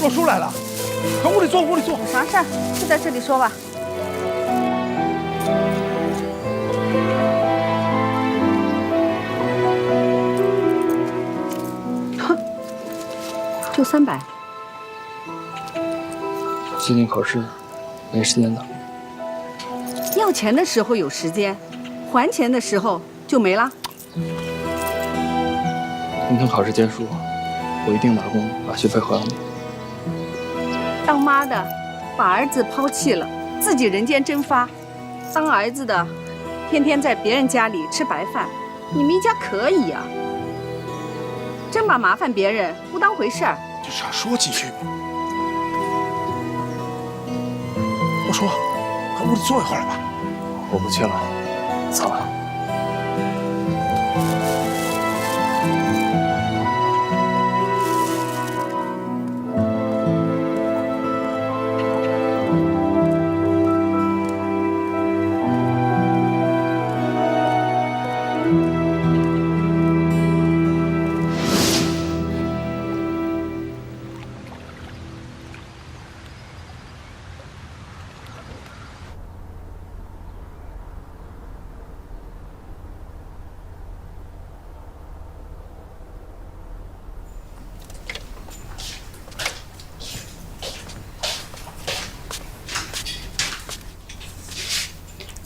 Speaker 21: 洛叔来了，快屋里坐，屋里坐。
Speaker 24: 有啥事儿就在这里说吧。哼，就300。
Speaker 5: 今天考试，没时间打。
Speaker 24: 要钱的时候有时间，还钱的时候就没了。
Speaker 5: 明天考试结束，我一定打工把学费还你。
Speaker 24: 当妈的把儿子抛弃了，自己人间蒸发；当儿子的天天在别人家里吃白饭，你们一家可以呀、真把麻烦别人不当回事儿。
Speaker 21: 就少说几句吧。洛叔，快屋里坐一会儿吧。
Speaker 5: 我不去了，走了。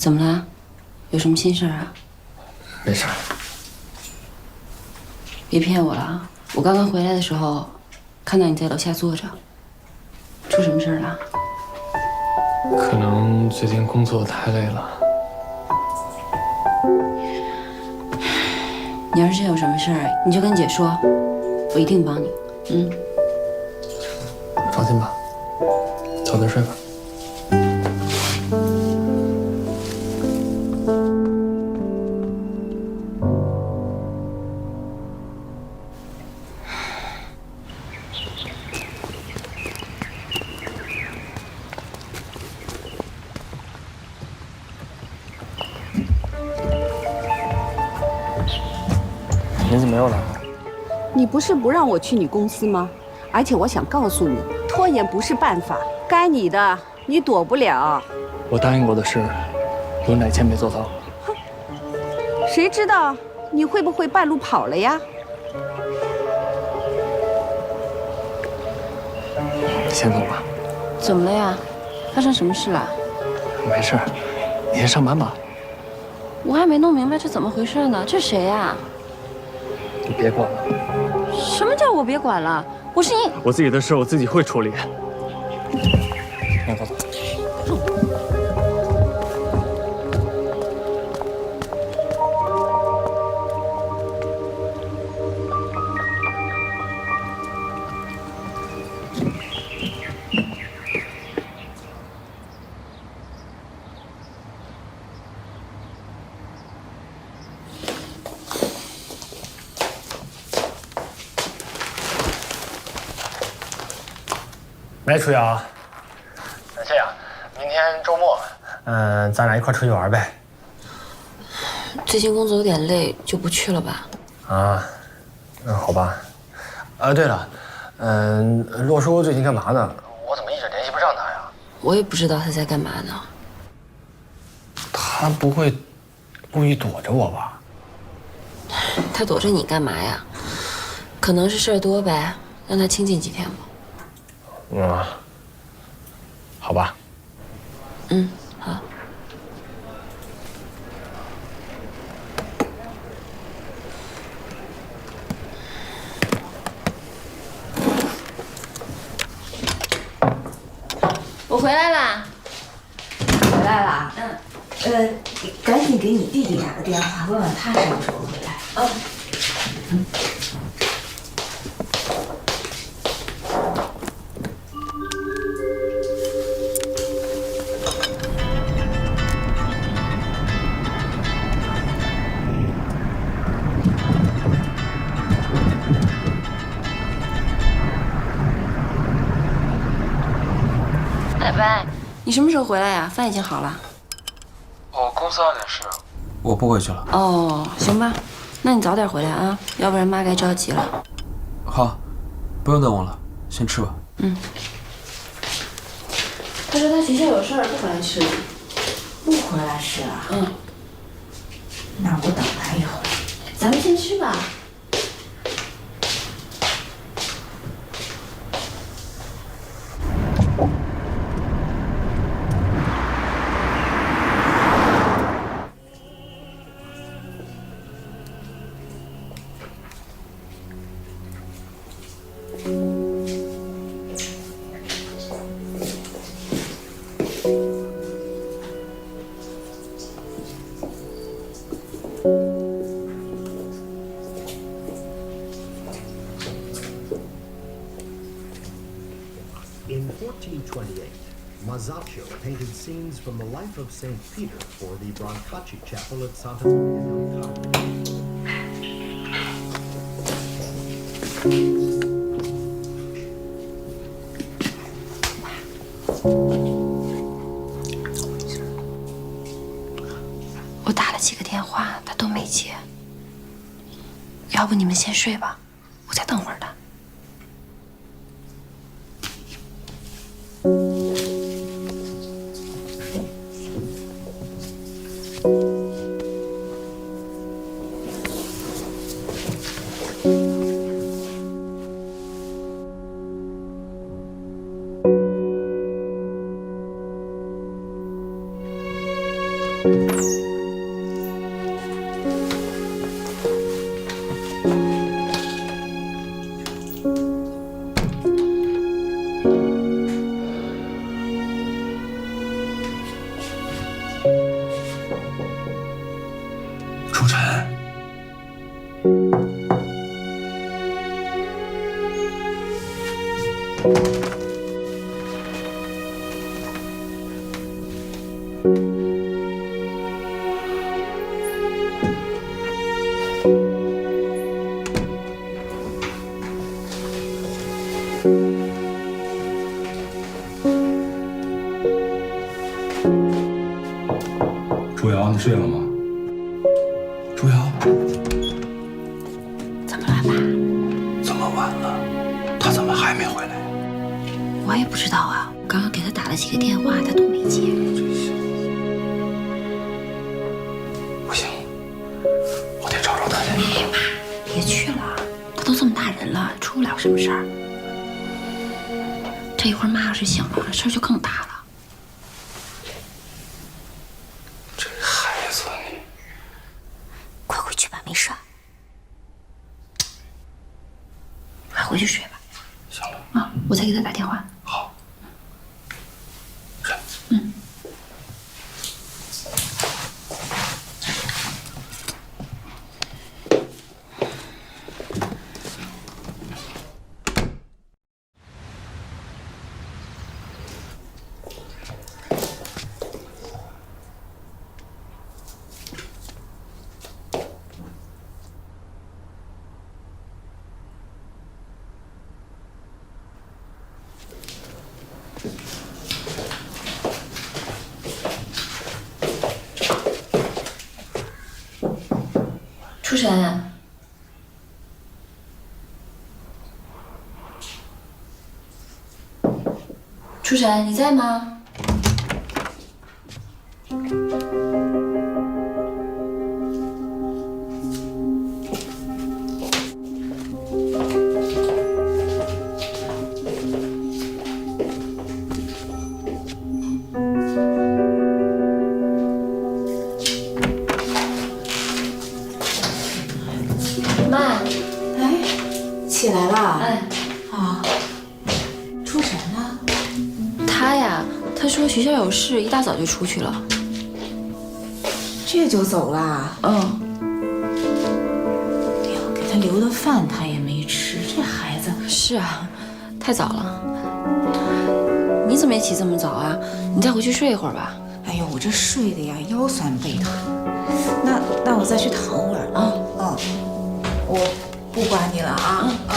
Speaker 2: 怎么了？有什么心事啊？
Speaker 3: 没事儿。
Speaker 2: 别骗我了啊！我刚刚回来的时候，看到你在楼下坐着，出什么事了？
Speaker 3: 可能最近工作太累了。
Speaker 2: 你要是真有什么事儿，你就跟姐说，我一定帮你。嗯。
Speaker 3: 放心吧，早点睡吧。
Speaker 10: 您怎么又来了？
Speaker 24: 你不是不让我去你公司吗？而且我想告诉你，拖延不是办法，该你的你躲不了。
Speaker 10: 我答应过的事，有哪件没做到？
Speaker 24: 谁知道你会不会半路跑了呀？
Speaker 10: 先走吧。
Speaker 2: 怎么了呀？发生什么事了？
Speaker 10: 没事，你先上班吧。
Speaker 2: 我还没弄明白这怎么回事呢。这谁呀？
Speaker 10: 你别管了。
Speaker 2: 什么叫我别管了？我是你。
Speaker 10: 我自己的事我自己会处理。那走走。
Speaker 3: 来，楚瑶。这样，明天周末，咱俩一块出去玩呗。
Speaker 2: 最近工作有点累，就不去了吧。
Speaker 3: 啊，好吧。对了，洛叔最近干嘛呢？我怎么一直联系不上他呀？
Speaker 2: 我也不知道他在干嘛呢。
Speaker 3: 他不会故意躲着我吧？
Speaker 2: 他躲着你干嘛呀？可能是事儿多呗，让他清静几天吧。
Speaker 3: 好吧。
Speaker 2: 好。我回来啦。
Speaker 16: 回来了。赶紧给你弟弟打个电话，问问他什么时候回来。
Speaker 2: 拜拜。你什么时候回来呀？饭已经好了。
Speaker 11: 公司还有点事。
Speaker 1: 我不回去了。
Speaker 2: 哦，行吧，那你早点回来啊，要不然妈该着急了。
Speaker 1: 好，不用等我了，先吃吧。
Speaker 2: 他说他学校有事儿，不回来吃了。
Speaker 16: 不回来吃啊？那我等他一会儿。
Speaker 2: 咱们先吃吧。
Speaker 4: In 1428, Masaccio painted scenes from the life of St. Peter for the Brancacci Chapel at Santa Maria del Carmine.
Speaker 2: 我打了几个电话，他都没接。要不你们先睡吧，我再等会儿他。
Speaker 1: 楚晨，
Speaker 15: 楚瑶，你睡了吗？
Speaker 1: 楚瑶，
Speaker 2: 怎么了，爸？
Speaker 1: 这么晚了，他怎么还没回来？
Speaker 2: 我也不知道啊，我刚刚给他打了几个电话，他都没接。
Speaker 1: 不行，我得找找他去。
Speaker 2: 哎妈，别去了，他都这么大人了，出不了什么事儿。这一会儿妈要是醒了，事儿就更大了。
Speaker 1: 这孩子，你
Speaker 2: 快回去吧，没事儿。快回去睡吧。
Speaker 1: 行了
Speaker 2: 啊，我再给他打电话。
Speaker 1: 好。
Speaker 2: 嗯。初晨，初晨，你在吗？妈，
Speaker 16: 哎，起来了。
Speaker 2: 哎，
Speaker 16: 啊，初晨呢？
Speaker 2: 他呀，他说学校有事，一大早就出去了。
Speaker 16: 这就走了？
Speaker 2: 嗯。
Speaker 16: 哎呦，给他留的饭他也没吃，这孩子。
Speaker 2: 是啊，太早了。你怎么也起这么早啊？你再回去睡一会儿吧。
Speaker 16: 哎呦，我这睡的呀，腰酸背疼。那我再去躺会儿啊。嗯，我不管你了啊。啊。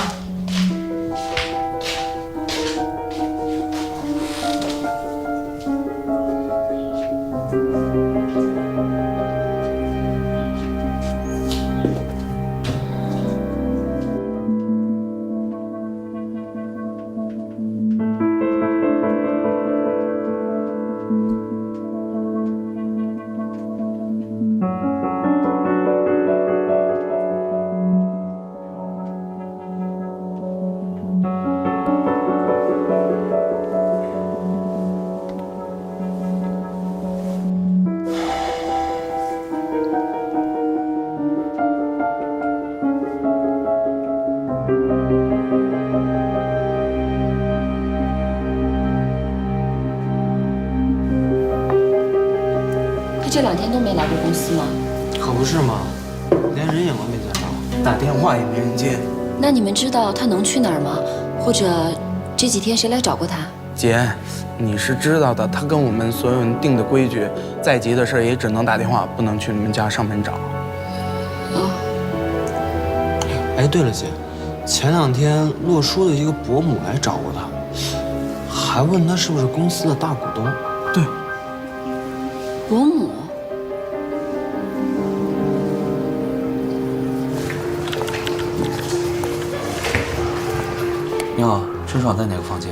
Speaker 2: 这2天都没来过公司吗？
Speaker 3: 可不是嘛，连人影都没见着，
Speaker 14: 打电话也没人接。
Speaker 2: 那你们知道他能去哪儿吗？或者这几天谁来找过他？
Speaker 14: 姐，你是知道的，他跟我们所有人定的规矩，再急的事也只能打电话，不能去你们家上门找。
Speaker 3: 哎，对了，姐，前2天洛叔的一个伯母来找过他，还问他是不是公司的大股东。
Speaker 14: 对，
Speaker 2: 伯母。
Speaker 1: 你好，陈爽在哪个房间？